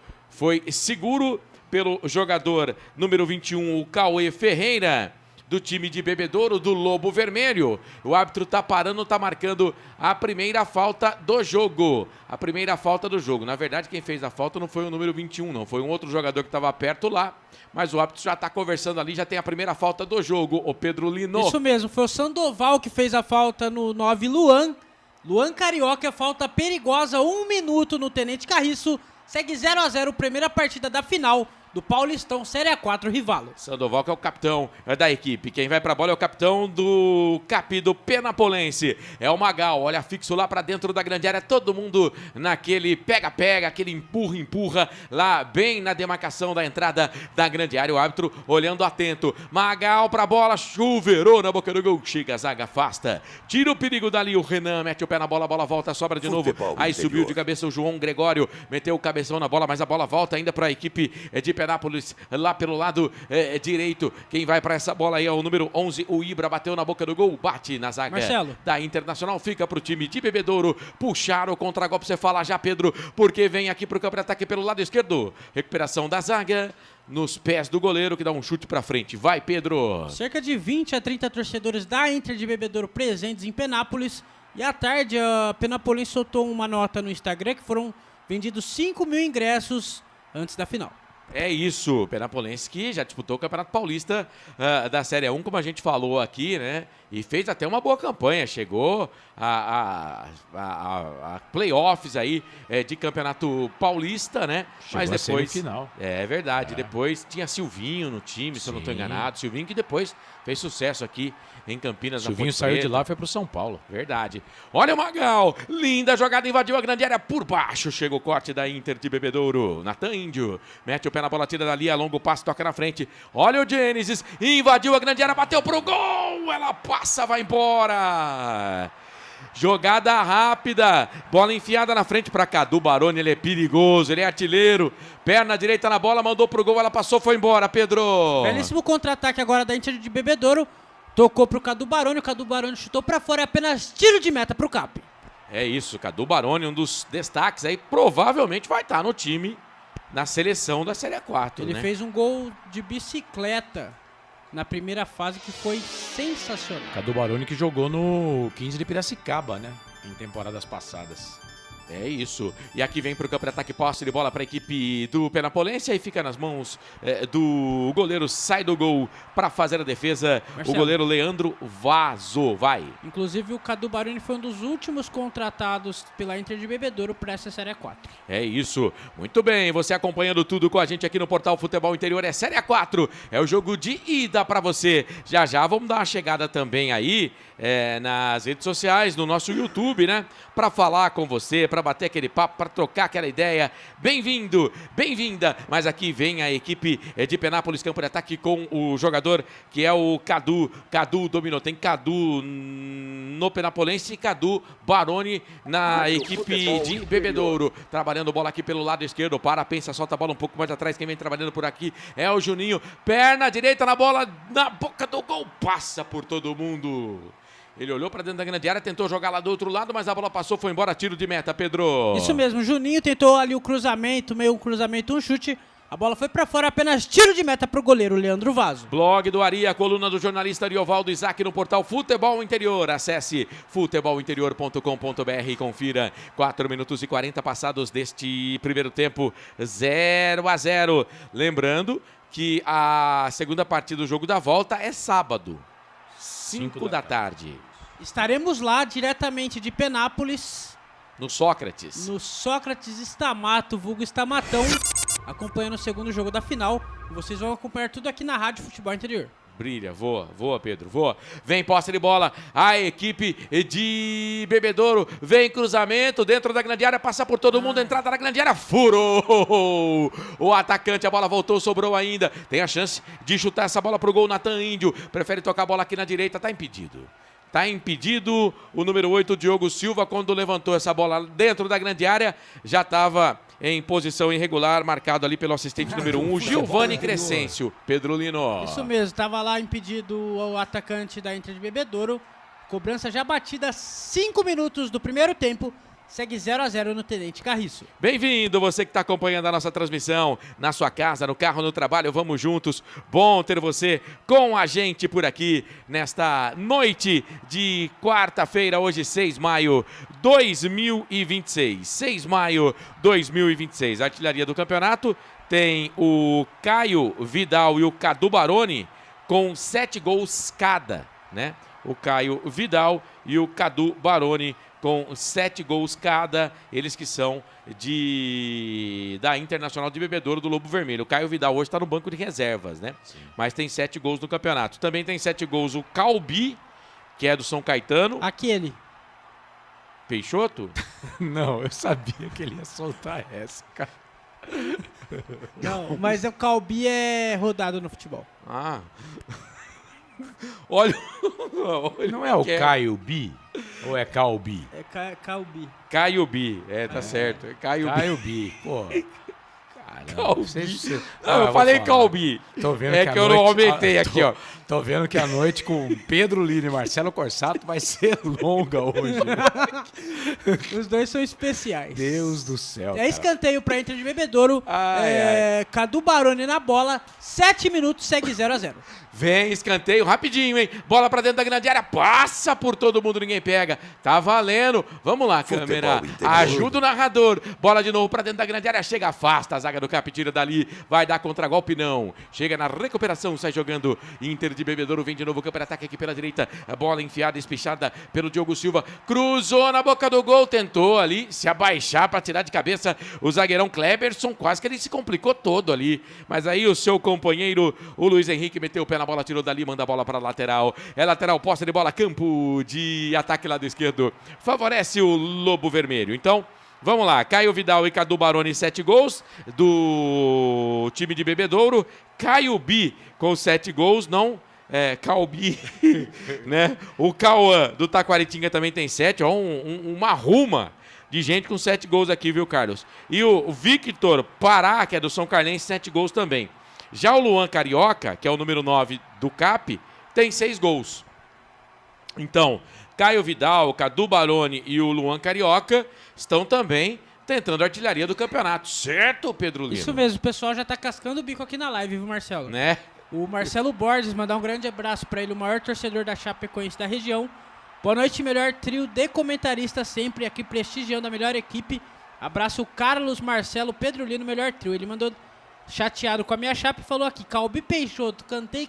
Speaker 12: pelo jogador número 21, o Cauê Ferreira, do time de Bebedouro, do Lobo Vermelho. O árbitro tá parando, tá marcando a primeira falta do jogo. A primeira falta do jogo. Na verdade, quem fez a falta não foi o número 21, não. Foi um outro jogador que estava perto lá. Mas o árbitro já tá conversando ali, já tem a primeira falta do jogo, o Pedro Lino.
Speaker 10: Isso mesmo, foi o Sandoval que fez a falta no 9, Luan. Luan Carioca, falta perigosa, 1 minuto no Tenente Carriço. Segue 0-0, primeira partida da final do Paulistão Série A4 Rivalo.
Speaker 12: Sandoval, que é o capitão da equipe. Quem vai pra bola é o capitão do CAP do Penapolense. É o Magal, olha fixo lá pra dentro da grande área. Todo mundo naquele pega-pega, aquele empurra-empurra lá bem na demarcação da entrada da grande área. O árbitro olhando atento. Magal pra bola, chuveirou na boca do gol. Chega, a zaga afasta. Tira o perigo dali, o Renan mete o pé na bola, a bola volta, sobra de novo. Aí subiu de cabeça o João Gregório, meteu o cabeção na bola, mas a bola volta ainda pra equipe de Penápolis, lá pelo lado direito. Quem vai para essa bola aí é o número 11, o Ibra, bateu na boca do gol, bate na zaga
Speaker 10: Marcelo.
Speaker 12: da Internacional, fica pro time de Bebedouro. Puxaram o contra-golpe, você fala já, Pedro, porque vem aqui pro campo de ataque pelo lado esquerdo. Recuperação da zaga nos pés do goleiro, que dá um chute pra frente. Vai, Pedro.
Speaker 10: Cerca de 20 a 30 torcedores da Inter de Bebedouro presentes em Penápolis. E à tarde, a Penapolense soltou uma nota no Instagram que foram vendidos 5 mil ingressos antes da final.
Speaker 12: É isso, Penapolense que já disputou o Campeonato Paulista da Série 1, como a gente falou aqui, né? E fez até uma boa campanha, chegou a playoffs aí de Campeonato Paulista, né?
Speaker 11: Chegou
Speaker 12: mas depois,
Speaker 11: a semifinal.
Speaker 12: É verdade, depois tinha Silvinho no time, se eu não estou enganado. Silvinho que depois fez sucesso aqui em Campinas.
Speaker 11: Silvinho saiu de lá e foi pro São Paulo.
Speaker 12: Verdade. Olha o Magal, linda jogada, invadiu a grande área por baixo, chega o corte da Inter de Bebedouro. Natan Índio, mete o pé na bola, tira dali, a longo passo, toca na frente. Olha o Gênesis, invadiu a grande área, bateu pro gol, ela passa, vai embora. Jogada rápida, bola enfiada na frente para Cadu Baroni, ele é perigoso, ele é artilheiro. Perna direita na bola, mandou pro gol, ela passou, foi embora, Pedro.
Speaker 10: Belíssimo contra-ataque agora da Inter de Bebedouro. Tocou pro Cadu Baroni, o Cadu Baroni chutou pra fora, é apenas tiro de meta pro CAP.
Speaker 12: É isso, Cadu Baroni, um dos destaques aí, provavelmente vai estar no time, na seleção da Série A4.
Speaker 10: Ele fez um gol de bicicleta na primeira fase que foi sensacional.
Speaker 11: Cadu Baroni que jogou no 15 de Piracicaba, né? Em temporadas passadas.
Speaker 12: É isso. E aqui vem para o campo de ataque, posse de bola para a equipe do Penapolense. Aí fica nas mãos do goleiro, sai do gol para fazer a defesa.
Speaker 10: Marcelo.
Speaker 12: O goleiro Leandro vazou. Vai.
Speaker 10: Inclusive o Cadu Baroni foi um dos últimos contratados pela Inter de Bebedouro para essa Série A4.
Speaker 12: É isso. Muito bem. Você acompanhando tudo com a gente aqui no Portal Futebol Interior. É Série A4. É o jogo de ida para você. Já já vamos dar uma chegada também aí nas redes sociais, no nosso YouTube, né? Para falar com você, para para bater aquele papo, para trocar aquela ideia. Bem-vindo, bem-vinda. Mas aqui vem a equipe de Penápolis, campo de ataque com o jogador que é o Cadu. Cadu dominou, tem Cadu no Penapolense e Cadu Baroni na equipe de Bebedouro. Trabalhando bola aqui pelo lado esquerdo, pensa, solta a bola um pouco mais atrás. Quem vem trabalhando por aqui é o Juninho. Perna direita na bola, na boca do gol, passa por todo mundo. Ele olhou para dentro da grande área, tentou jogar lá do outro lado, mas a bola passou, foi embora, tiro de meta, Pedro.
Speaker 10: Isso mesmo, Juninho tentou ali o cruzamento, meio cruzamento, um chute. A bola foi para fora, apenas tiro de meta para o goleiro Leandro Vaso.
Speaker 12: Blog do Ari, a coluna do jornalista Ariovaldo Isaac no portal Futebol Interior. Acesse futebolinterior.com.br e confira. 4 minutos e 40 passados deste primeiro tempo, 0-0. Lembrando que a segunda partida do jogo da volta é sábado. 5 da tarde.
Speaker 10: Estaremos lá diretamente de Penápolis.
Speaker 12: No Sócrates.
Speaker 10: No Sócrates Estamato, vulgo Estamatão, acompanhando o segundo jogo da final. E vocês vão acompanhar tudo aqui na Rádio Futebol Interior.
Speaker 12: Brilha, voa, Pedro, voa. Vem posse de bola, a equipe de Bebedouro. Vem cruzamento dentro da grande área, passa por todo mundo, entrada na grande área, furou. O atacante, a bola voltou, sobrou ainda. Tem a chance de chutar essa bola pro gol, Natan Índio. Prefere tocar a bola aqui na direita, tá impedido. Tá impedido o número 8, Diogo Silva, quando levantou essa bola dentro da grande área, já estava em posição irregular, marcado ali pelo assistente número 1, Giovanni Crescêncio. Pedro Lino.
Speaker 10: Isso mesmo, estava lá impedido o atacante da Inter de Bebedouro. Cobrança já batida, 5 minutos do primeiro tempo. Segue 0-0 no Tenente Carriço.
Speaker 12: Bem-vindo, você que está acompanhando a nossa transmissão na sua casa, no carro, no trabalho. Vamos juntos. Bom ter você com a gente por aqui nesta noite de quarta-feira, hoje 6 de maio 2026. 6 de maio 2026. A artilharia do campeonato tem o Caio Vidal e o Cadu Baroni com 7 gols cada, né? O Caio Vidal e o Cadu Baroni com 7 gols cada, eles que são da Internacional de Bebedouro do Lobo Vermelho. O Caio Vidal hoje está no banco de reservas, né? Sim. Mas tem 7 gols no campeonato. Também tem 7 gols o Calbi, que é do São Caetano.
Speaker 10: Aquele.
Speaker 12: Peixoto?
Speaker 11: Não, eu sabia que ele ia soltar essa, cara.
Speaker 10: Não, mas o Calbi é rodado no futebol.
Speaker 12: Ah. Olha,
Speaker 11: não é o Caio Bi? Ou é Calbi?
Speaker 10: É Calbi.
Speaker 12: Caio Bi, tá certo. É Caio
Speaker 11: Bi, pô.
Speaker 12: Calbi. Eu falei Calbi.
Speaker 11: Tô vendo
Speaker 12: que eu não aumentei aqui, ó.
Speaker 11: Tô vendo que a noite com Pedro Lino e Marcelo Corsato vai ser longa hoje.
Speaker 10: Os dois são especiais.
Speaker 11: Deus do céu.
Speaker 10: É escanteio pra Inter de Bebedouro. Cadu Baroni na bola. 7 minutos, segue 0-0.
Speaker 12: Vem, escanteio, rapidinho, hein? Bola pra dentro da grande área, passa por todo mundo, ninguém pega. Tá valendo. Vamos lá, câmera. Ajuda o narrador. Bola de novo pra dentro da grande área, chega, afasta a zaga do Cap, tira dali. Vai dar contragolpe, não. Chega na recuperação, sai jogando. Inter de Bebedouro, vem de novo, campo de ataque aqui pela direita. A bola enfiada, espichada pelo Diogo Silva. Cruzou na boca do gol, tentou ali se abaixar pra tirar de cabeça o zagueirão Kleberson. Quase que ele se complicou todo ali. Mas aí o seu companheiro, o Luiz Henrique, meteu o pé na bola, tirou dali, manda a bola para a lateral. É lateral, posse de bola, campo de ataque lado esquerdo. Favorece o Lobo Vermelho. Então, vamos lá. Caio Vidal e Cadu Baroni, 7 gols do time de Bebedouro. Caio Bi com 7 gols, não... Calbi, né? O Cauã do Taquaritinga também tem 7, ó, uma ruma de gente com 7 gols aqui, viu, Carlos? E o Victor Pará, que é do São Carlense, 7 gols também. Já o Luan Carioca, que é o número 9 do CAP, tem 6 gols. Então, Caio Vidal, Cadu Baroni e o Luan Carioca estão também tentando a artilharia do campeonato. Certo, Pedro Lino?
Speaker 10: Isso mesmo, o pessoal já tá cascando o bico aqui na live, viu, Marcelo?
Speaker 12: Né?
Speaker 10: O Marcelo Borges, mandar um grande abraço para ele, o maior torcedor da Chapecoense da região. Boa noite, melhor trio de comentaristas sempre aqui prestigiando a melhor equipe. Abraço Carlos, Marcelo, Pedro Lino, melhor trio. Ele mandou chateado com a minha chapa e falou aqui, Calbi Peixoto, cantei.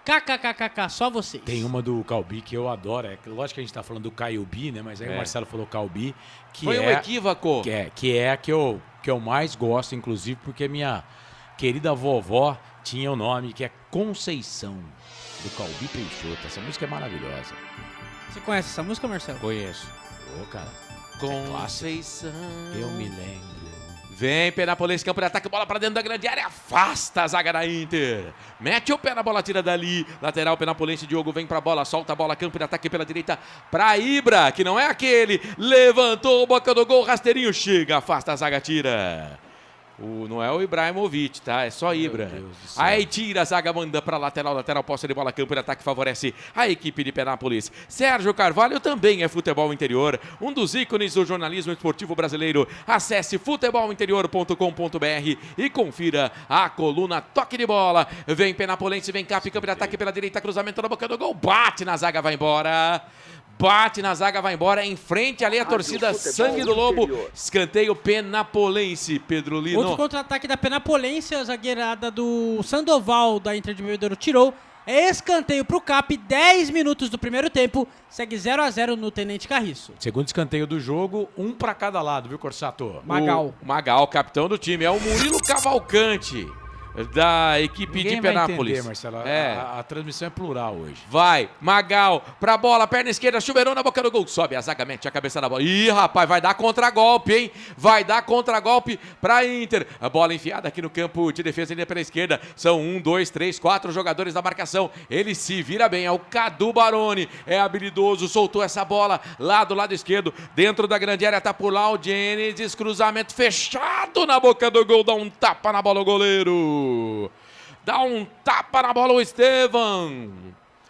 Speaker 10: KKKKK, só vocês.
Speaker 11: Tem uma do Calbi que eu adoro. Lógico que a gente tá falando do Caio Bi, né? Mas aí o Marcelo falou Calbi. Que
Speaker 12: foi um equívoco.
Speaker 11: Que é a que eu mais gosto, inclusive, porque minha querida vovó tinha o nome que é Conceição, do Calbi Peixoto. Essa música é maravilhosa.
Speaker 10: Você conhece essa música, Marcelo?
Speaker 12: Conheço.
Speaker 11: Ô, cara.
Speaker 12: Conceição.
Speaker 11: Eu me lembro.
Speaker 12: Vem Penapolense, campo de ataque, bola pra dentro da grande área, afasta a zaga da Inter. Mete o pé na bola, tira dali. Lateral, Penapolense, Diogo vem pra bola, solta a bola, campo de ataque pela direita pra Ibra, que não é aquele. Levantou, boca do gol, rasteirinho, chega, afasta a zaga, tira. Não é o Ibrahimovic, tá? É só Ibra. Aí tira a zaga, manda pra lateral, posse de bola, campo de ataque favorece a equipe de Penápolis. Sérgio Carvalho também é futebol interior, um dos ícones do jornalismo esportivo brasileiro. Acesse futebolinterior.com.br e confira a coluna Toque de Bola. Vem Penapolense, vem Cap, campo de ataque pela direita, cruzamento na boca do gol, bate na zaga, vai embora. Bate na zaga, vai embora, em frente ali a torcida Sangue do Lobo. Escanteio Penapolense, Pedro Lino.
Speaker 10: Outro contra-ataque da Penapolense, a zagueirada do Sandoval da Inter de Bebedouro tirou. É escanteio pro Cap, 10 minutos do primeiro tempo, segue 0-0 no Tenente Carriço.
Speaker 11: Segundo escanteio do jogo, um pra cada lado, viu, Corsato?
Speaker 10: Magal.
Speaker 12: O Magal, capitão do time, é o Murilo Cavalcante, da equipe
Speaker 11: Ninguém
Speaker 12: de
Speaker 11: vai
Speaker 12: Penápolis.
Speaker 11: entender, Marcelo.
Speaker 12: É.
Speaker 11: A transmissão é plural hoje.
Speaker 12: Vai, Magal, pra bola, perna esquerda, chuveirou na boca do gol. Sobe a zaga, mete a cabeça na bola. Ih, rapaz, vai dar contragolpe, hein? Vai dar contragolpe pra Inter. A bola enfiada aqui no campo de defesa ainda pela esquerda. São 1, 2, 3, 4 jogadores da marcação. Ele se vira bem, é o Cadu Baroni. É habilidoso, soltou essa bola lá do lado esquerdo. Dentro da grande área, tá por lá o Gênesis. Cruzamento fechado na boca do gol. Dá um tapa na bola o goleiro. Dá um tapa na bola o Estevam.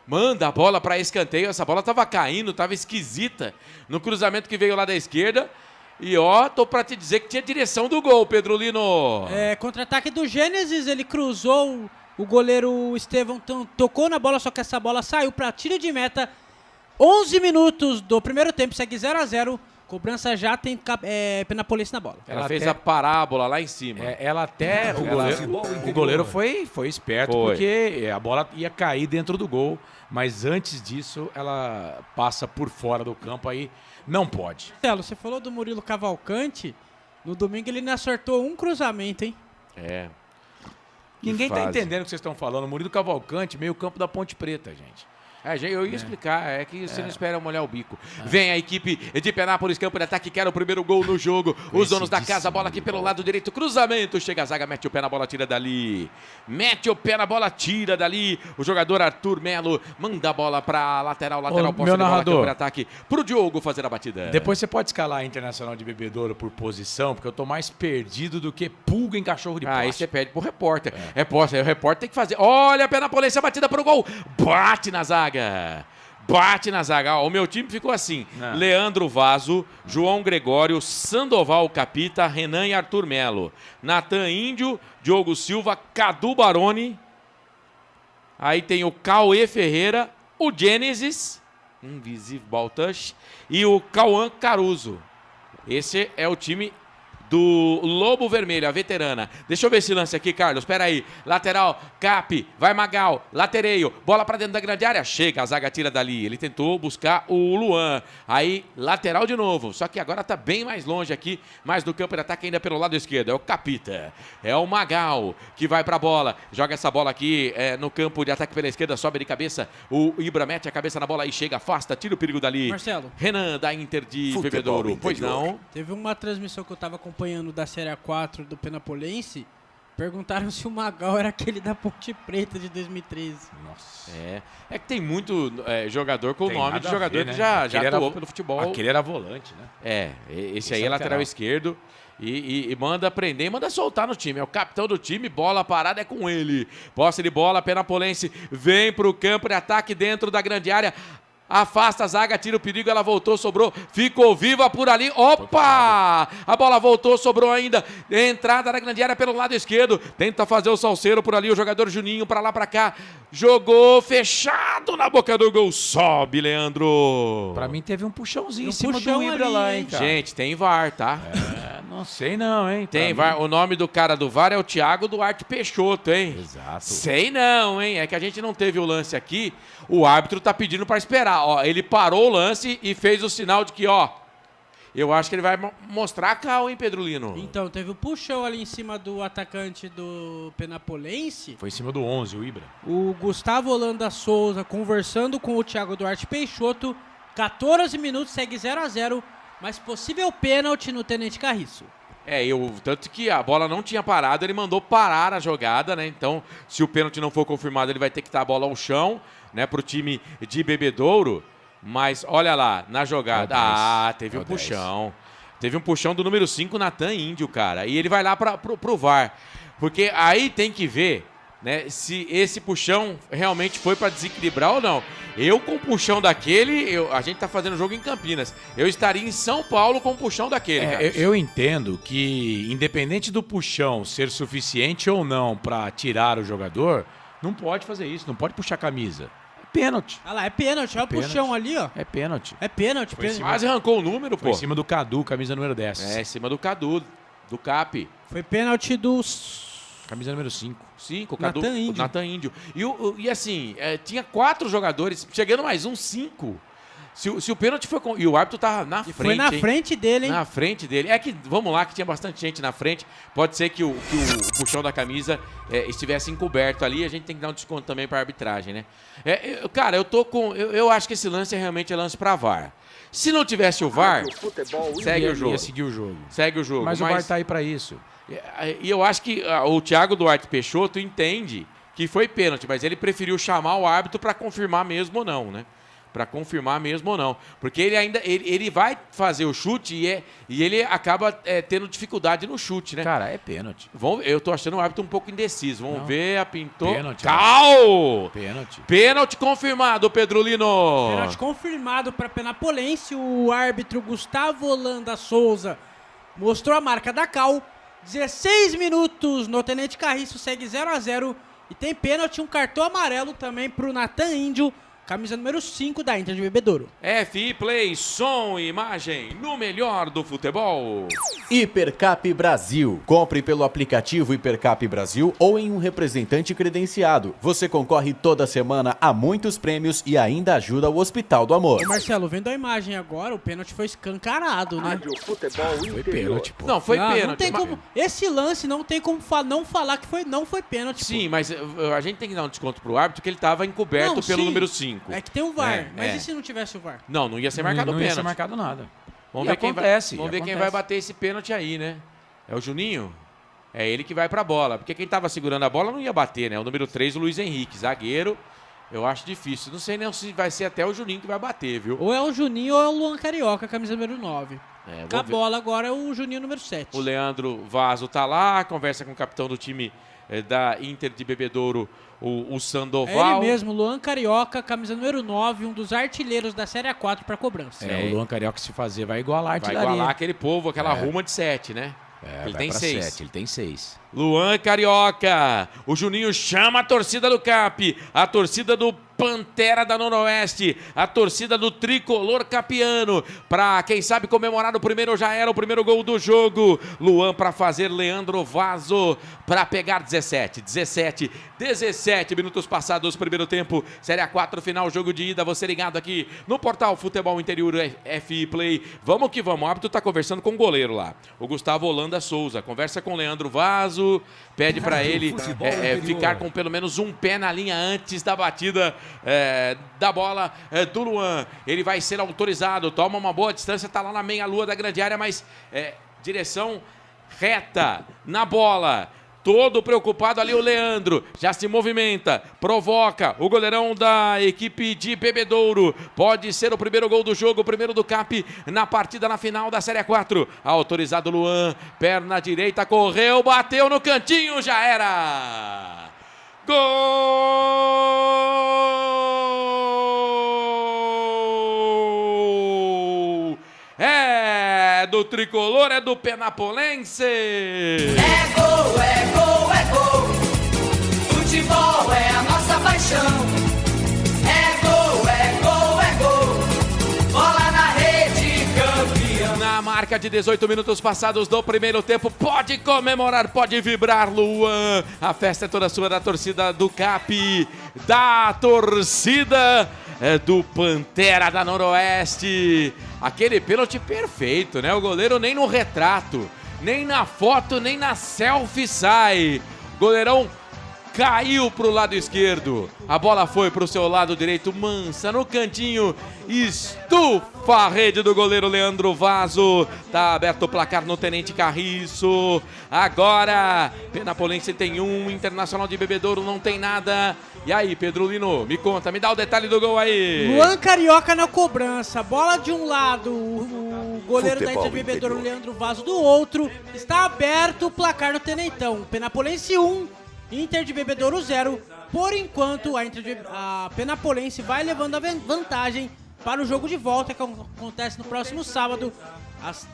Speaker 12: Manda a bola para escanteio. Essa bola tava caindo, tava esquisita no cruzamento que veio lá da esquerda. E ó, tô pra te dizer que tinha direção do gol, Pedro Lino.
Speaker 10: É, contra-ataque do Gênesis, ele cruzou, o goleiro Estevam tocou na bola, só que essa bola saiu para tiro de meta. 11 minutos do primeiro tempo, segue 0-0. Cobrança já tem Penapolense na bola.
Speaker 12: Ela fez a parábola lá em cima.
Speaker 11: O goleiro foi esperto, porque a bola ia cair dentro do gol. Mas antes disso, ela passa por fora do campo, aí não pode.
Speaker 10: Marcelo, você falou do Murilo Cavalcante. No domingo ele não acertou um cruzamento, hein?
Speaker 12: É.
Speaker 11: Ninguém tá entendendo o que vocês estão falando. Murilo Cavalcante, meio campo da Ponte Preta, gente.
Speaker 12: Eu ia explicar, é que você não espera molhar o bico. Vem a equipe de Penápolis, campo de ataque, quer o primeiro gol no jogo. Os donos da casa, bola aqui pelo lado direito, cruzamento, chega a zaga, mete o pé na bola, tira dali. Mete o pé na bola, tira dali. O jogador Arthur Melo manda a bola pra lateral, posse de bola, campo de ataque, pro Diogo fazer a batida.
Speaker 11: Depois você pode escalar a Internacional de Bebedouro por posição, porque eu tô mais perdido do que pulga em cachorro de plástico.
Speaker 12: Aí você pede pro repórter. O repórter tem que fazer. Olha a Penapolense, a batida pro gol. Bate na zaga. Bate na zaga. O meu time ficou assim. Leandro Vaso, João Gregório, Sandoval Capita, Renan e Arthur Melo. Natan Índio, Diogo Silva, Cadu Baroni. Aí tem o Cauê Ferreira, o Gênesis, Invisible Ball Touch, e o Cauã Caruso. Esse é o time do Lobo Vermelho, a veterana. Deixa eu ver esse lance aqui, Carlos. Espera aí. Lateral, Cap, vai Magal, latereio, bola pra dentro da grande área. Chega, a zaga tira dali. Ele tentou buscar o Luan. Aí, lateral de novo. Só que agora tá bem mais longe aqui, mais do campo de ataque ainda pelo lado esquerdo. É o Capita. É o Magal que vai pra bola. Joga essa bola aqui no campo de ataque pela esquerda, sobe de cabeça. O Ibra mete a cabeça na bola e chega, afasta, tira o perigo dali.
Speaker 10: Marcelo.
Speaker 12: Renan da Inter de Bebedouro. Pois não.
Speaker 10: Teve uma transmissão que eu tava acompanhando da Série A4 do Penapolense, perguntaram se o Magal era aquele da Ponte Preta de 2013.
Speaker 12: Nossa. É que tem muito jogador com o nome de jogador que já atuou pelo futebol.
Speaker 11: Aquele era volante, né?
Speaker 12: Esse aí é lateral esquerdo. E manda prender, manda soltar no time. É o capitão do time, bola parada é com ele. Posse de bola, Penapolense vem pro campo de ataque dentro da grande área. Afasta a zaga, tira o perigo, ela voltou, sobrou, ficou viva por ali, opa! A bola voltou, sobrou ainda, entrada na grande área pelo lado esquerdo, tenta fazer o salseiro por ali, o jogador Juninho pra lá, pra cá, jogou fechado na boca do gol, sobe, Leandro!
Speaker 11: Pra mim teve um puxãozinho em cima do Ibra lá, hein, cara?
Speaker 12: Gente, tem VAR, tá?
Speaker 11: Não sei não, hein?
Speaker 12: Tem VAR, o nome do cara do VAR é o Thiago Duarte Peixoto, hein?
Speaker 11: Exato.
Speaker 12: Sei não, hein? É que a gente não teve o lance aqui, o árbitro tá pedindo pra esperar. Ó, ele parou o lance e fez o sinal de que, eu acho que ele vai mostrar a cal, hein, Pedro Lino?
Speaker 10: Então, teve o puxão ali em cima do atacante do Penapolense.
Speaker 11: Foi em cima do 11, o Ibra.
Speaker 10: O Gustavo Holanda Souza conversando com o Thiago Duarte Peixoto. 14 minutos, segue 0-0. mas possível pênalti no Tenente Carriço.
Speaker 12: Tanto que a bola não tinha parado, ele mandou parar a jogada, né? Então, se o pênalti não for confirmado, ele vai ter que dar a bola ao chão, né? Pro time de Bebedouro. Mas, olha lá, na jogada. Teve um puxão. Teve um puxão do número 5, Natan Índio, cara. E ele vai lá pro VAR. Porque aí tem que ver, né, se esse puxão realmente foi para desequilibrar ou não. Eu com o puxão daquele, a gente tá fazendo jogo em Campinas. Eu estaria em São Paulo com o puxão daquele, cara.
Speaker 11: Eu entendo que, independente do puxão ser suficiente ou não para tirar o jogador, não pode fazer isso, não pode puxar a camisa. Pênalti.
Speaker 10: Olha lá, é pênalti. Olha o puxão ali, ó.
Speaker 11: É pênalti.
Speaker 10: É pênalti.
Speaker 12: Quase arrancou o número, pô.
Speaker 11: Foi em cima do Cadu, camisa número 10.
Speaker 12: Em cima do Cadu, do Cap.
Speaker 10: Foi pênalti dos...
Speaker 11: Camisa número 5.
Speaker 12: 5,
Speaker 10: Natan
Speaker 12: Índio. E assim, tinha 4 jogadores, chegando mais 5. Se o pênalti foi com... E o árbitro tava na frente.
Speaker 10: Foi na frente dele, hein?
Speaker 12: Na frente dele. É que, vamos lá, que tinha bastante gente na frente. Pode ser que o puxão da camisa estivesse encoberto ali. A gente tem que dar um desconto também pra arbitragem, né? Cara, eu tô com... Eu acho que esse lance realmente é lance pra VAR. Se não tivesse o VAR, segue o jogo.
Speaker 11: Ia seguir o jogo.
Speaker 12: Segue o jogo.
Speaker 11: Mas o VAR tá aí pra isso.
Speaker 12: E eu acho que o Thiago Duarte Peixoto entende que foi pênalti, mas ele preferiu chamar o árbitro pra confirmar mesmo ou não, né? Pra confirmar mesmo ou não. Porque ele ainda ele vai fazer o chute e ele acaba tendo dificuldade no chute, né?
Speaker 11: Cara, é pênalti.
Speaker 12: Eu tô achando o árbitro um pouco indeciso. Vamos ver, apintou.
Speaker 11: Pênalti.
Speaker 12: Pênalti. Pênalti confirmado, Pedro Lino.
Speaker 10: Pênalti confirmado para Penapolense. O árbitro Gustavo Holanda Souza mostrou a marca da Cal. 16 minutos no Tenente Carriço, segue 0-0. E tem pênalti, um cartão amarelo também pro Natan Índio. Camisa número 5 da Inter de Bebedouro.
Speaker 12: FI Play, som e imagem no melhor do futebol.
Speaker 5: Hipercap Brasil. Compre pelo aplicativo Hipercap Brasil ou em um representante credenciado. Você concorre toda semana a muitos prêmios e ainda ajuda o Hospital do Amor.
Speaker 10: Ô Marcelo, vendo a imagem agora, o pênalti foi escancarado, né?
Speaker 13: Rádio Futebol
Speaker 11: Foi pênalti, pô.
Speaker 12: Não, foi pênalti.
Speaker 10: Não tem como, esse lance não tem como não falar que não foi pênalti.
Speaker 12: Sim, mas a gente tem que dar um desconto pro árbitro, porque ele estava encoberto pelo número 5.
Speaker 10: É que tem o VAR, mas e se não tivesse o VAR?
Speaker 12: Não ia ser marcado pênalti.
Speaker 11: Não ia ser marcado nada.
Speaker 12: Vamos ver quem vai bater esse pênalti aí, né? É o Juninho? É ele que vai pra bola. Porque quem tava segurando a bola não ia bater, né? O número 3, o Luiz Henrique, zagueiro. Eu acho difícil. Não sei nem se vai ser até o Juninho que vai bater, viu?
Speaker 10: Ou é o Juninho ou é o Luan Carioca, camisa número 9. A bola agora é o Juninho número 7.
Speaker 12: O Leandro Vaso tá lá, conversa com o capitão do time da Inter de Bebedouro, o Sandoval.
Speaker 10: É ele mesmo, Luan Carioca, camisa número 9, um dos artilheiros da Série A4 para cobrança.
Speaker 11: O Luan Carioca, se fazer, vai igualar a artilharia.
Speaker 12: Vai igualar aquele povo, aquela ruma de 7, né?
Speaker 11: Ele tem 6. Ele tem 6.
Speaker 12: Luan Carioca. O Juninho chama a torcida do CAP, a torcida do Pantera da Noroeste, a torcida do Tricolor Capiano, pra, quem sabe, comemorar o primeiro, já era o primeiro gol do jogo. Luan pra fazer, Leandro Vaso pra pegar 17 minutos passados, primeiro tempo, Série A4, final, jogo de ida, você ligado aqui no portal Futebol Interior FI Play. Vamos que vamos, o árbitro tá conversando com o goleiro lá, o Gustavo Holanda Souza, conversa com o Leandro Vaso, pede pra ele ficar com pelo menos um pé na linha antes da batida da bola do Luan. Ele vai ser autorizado, toma uma boa distância, tá lá na meia-lua da grande área, mas direção reta na bola. Todo preocupado ali o Leandro, já se movimenta, provoca o goleirão da equipe de Bebedouro. Pode ser o primeiro gol do jogo, o primeiro do CAP na partida, na final da Série 4. Autorizado Luan, perna direita, correu, bateu no cantinho, já era! Gol! É do Tricolor, é do Penapolense!
Speaker 9: É gol, é gol, é gol. Futebol é a nossa paixão. É gol, é gol, é gol. Bola na rede, campeão.
Speaker 12: Na marca de 18 minutos passados do primeiro tempo, pode comemorar, pode vibrar, Luan. A festa é toda sua, da torcida do CAP, da torcida do Pantera da Noroeste. Aquele pênalti perfeito, né? O goleiro nem no retrato, nem na foto, nem na selfie sai. Goleirão caiu pro lado esquerdo. A bola foi pro seu lado direito, mansa no cantinho, estufa a rede do goleiro Leandro Vaso. Tá aberto o placar no Tenente Carriço. Agora, Penapolense tem 1, Internacional de Bebedouro não tem nada. E aí, Pedro Lino, me conta, me dá o detalhe do gol aí.
Speaker 10: Luan Carioca na cobrança, bola de um lado, o goleiro da Inter de Bebedouro, Leandro Vaso, do outro. Está aberto o placar no Tenentão. Penapolense 1, Inter de Bebedouro 0. Por enquanto, a Penapolense vai levando a vantagem para o jogo de volta, que acontece no próximo sábado, às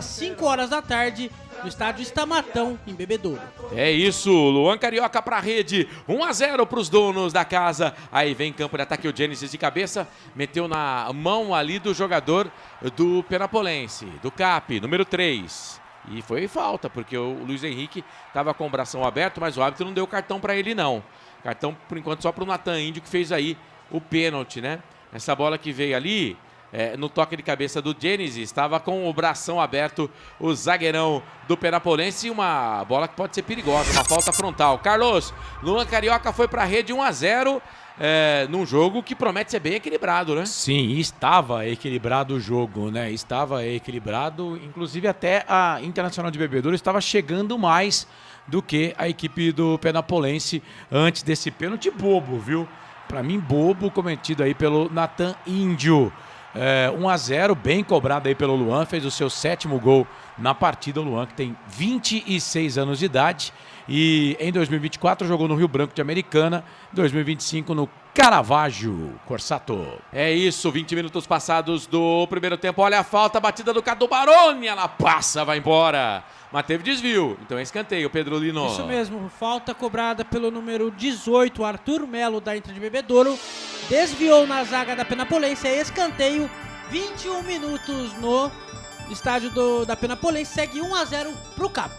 Speaker 10: 5 horas da tarde, no estádio Estamatão, em Bebedouro.
Speaker 12: É isso, Luan Carioca pra rede, 1-0 pros donos da casa. Aí vem campo de ataque, o Genesis de cabeça, meteu na mão ali do jogador do Penapolense, do Cap, número 3. E foi falta, porque o Luiz Henrique estava com o bração aberto, mas o árbitro não deu cartão para ele, não. Cartão, por enquanto, só para o Nathan Índio, que fez aí o pênalti, né? Essa bola que veio ali, no toque de cabeça do Genesis, estava com o bração aberto, o zagueirão do Penapolense, e uma bola que pode ser perigosa, uma falta frontal. Carlos, Luan Carioca foi para a rede 1-0. Num jogo que promete ser bem equilibrado, né?
Speaker 11: Sim, estava equilibrado o jogo, né? Estava equilibrado, inclusive até a Internacional de Bebedouro estava chegando mais do que a equipe do Penapolense antes desse pênalti bobo, viu? Para mim, bobo, cometido aí pelo Nathan Índio. 1-0, bem cobrado aí pelo Luan, fez o seu 7º gol na partida. O Luan, que tem 26 anos de idade e em 2024 jogou no Rio Branco de Americana, 2025 no Caravaggio, Corsato.
Speaker 12: É isso, 20 minutos passados do primeiro tempo. Olha a falta, batida do Cadu Baroni, ela passa, vai embora. Mas teve desvio, então é escanteio, Pedro Lino.
Speaker 10: Isso mesmo, falta cobrada pelo número 18, Arthur Melo, da Inter de Bebedouro. Desviou na zaga da Penapolense, é escanteio, 21 minutos no estádio da Penapolense, segue 1-0 pro Cap.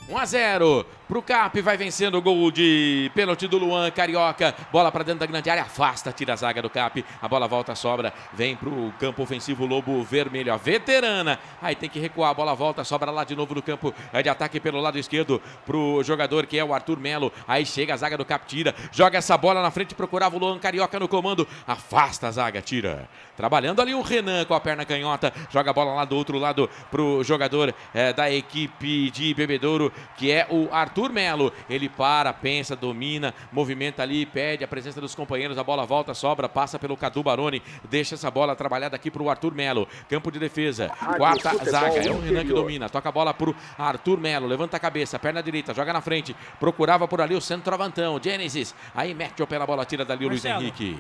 Speaker 12: 1-0 pro Cap, vai vencendo o gol de pênalti do Luan Carioca. Bola pra dentro da grande área, afasta, tira a zaga do Cap. A bola volta, sobra, vem pro campo ofensivo Lobo Vermelho, a veterana. Aí tem que recuar, a bola volta, sobra lá de novo no campo de ataque pelo lado esquerdo pro jogador que é o Arthur Melo. Aí chega a zaga do Cap, tira, joga essa bola na frente, procurava o Luan Carioca no comando. Afasta a zaga, tira. Trabalhando ali o Renan com a perna canhota, joga a bola lá do outro lado pro jogador da equipe de Bebedouro, que é o Arthur Melo. Ele para, pensa, domina, movimenta ali, pede a presença dos companheiros, a bola volta, sobra, passa pelo Cadu Baroni, deixa essa bola trabalhada aqui pro Arthur Melo. Campo de defesa, quarta zaga, é o Renan que domina, toca a bola pro Arthur Melo, levanta a cabeça, perna direita, joga na frente, procurava por ali o centroavantão, Genesis, aí mete o pé na bola, tira dali o Luiz Henrique.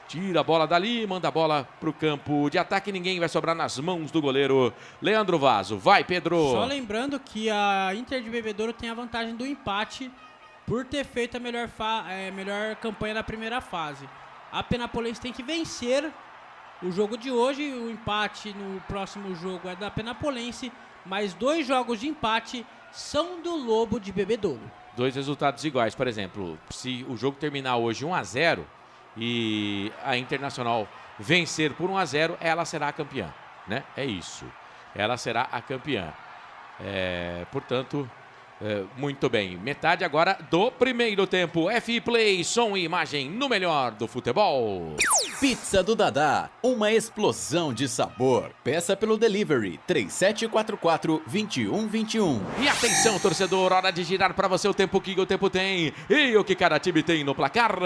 Speaker 12: Tira a bola dali, manda a bola pro campo de ataque. Ninguém vai sobrar nas mãos do goleiro Leandro Vaso. Vai, Pedro!
Speaker 10: Só lembrando que a Inter de Bebedouro tem a vantagem do empate por ter feito a melhor campanha da primeira fase. A Penapolense tem que vencer o jogo de hoje. O empate no próximo jogo é da Penapolense, mas 2 jogos de empate são do Lobo de Bebedouro.
Speaker 12: 2 resultados iguais, por exemplo, se o jogo terminar hoje 1-0 e a Internacional vencer por 1-0, ela será a campeã, né? É isso. Ela será a campeã. Portanto, muito bem. Metade agora do primeiro tempo. FI Play, som e imagem no melhor do futebol.
Speaker 5: Pizza do Dadá, uma explosão de sabor. Peça pelo delivery 3744-2121.
Speaker 12: E atenção, torcedor, hora de girar para você o tempo que o tempo tem e o que cada time tem no placar.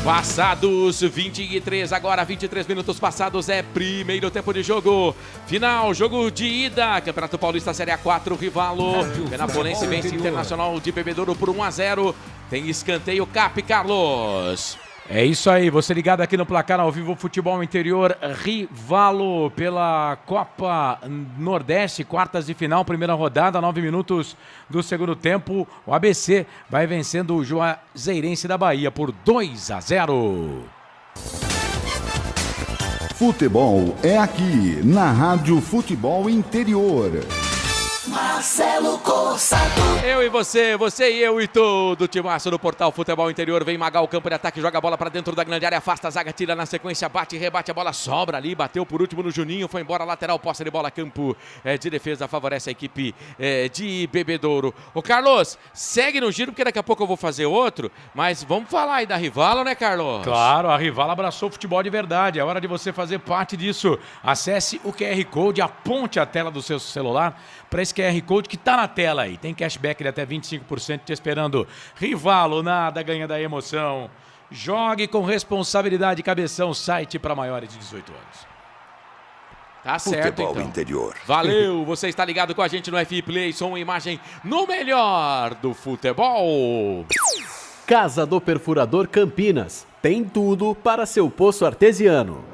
Speaker 12: Passados 23, agora 23 minutos passados, é primeiro tempo de jogo. Final, jogo de ida, Campeonato Paulista Série A4, Rivalo. Penapolense vence Internacional de Bebedouro por 1-0. Tem escanteio, Cap, Carlos.
Speaker 11: É isso aí, você ligado aqui no Placar ao Vivo Futebol Interior, Rivalo pela Copa Nordeste, quartas de final, primeira rodada, 9 minutos do segundo tempo. O ABC vai vencendo o Juazeirense da Bahia por 2-0.
Speaker 19: Futebol é aqui, na Rádio Futebol Interior.
Speaker 9: Marcelo Corsato.
Speaker 12: Eu e você e eu e todo o timaço do Portal Futebol Interior. Vem Magal, o campo de ataque, joga a bola pra dentro da grande área, afasta a zaga, tira na sequência, bate e rebate, a bola sobra ali, bateu por último no Juninho, foi embora, lateral, posse de bola, campo de defesa, favorece a equipe de Bebedouro. Ô Carlos, segue no giro, porque daqui a pouco eu vou fazer outro, mas vamos falar aí da Rivala, né, Carlos?
Speaker 11: Claro, a Rivala abraçou o futebol de verdade, é hora de você fazer parte disso. Acesse o QR Code, aponte a tela do seu celular para esse QR Code que tá na tela aí. Tem cashback de até 25% te esperando. Rivalo, nada ganha da emoção. Jogue com responsabilidade, cabeção, site para maiores de 18 anos.
Speaker 12: Tá certo,
Speaker 3: Futebol
Speaker 12: então.
Speaker 3: Interior.
Speaker 12: Valeu, você está ligado com a gente no FI Play, som e imagem no melhor do futebol.
Speaker 5: Casa do Perfurador Campinas. Tem tudo para seu poço artesiano.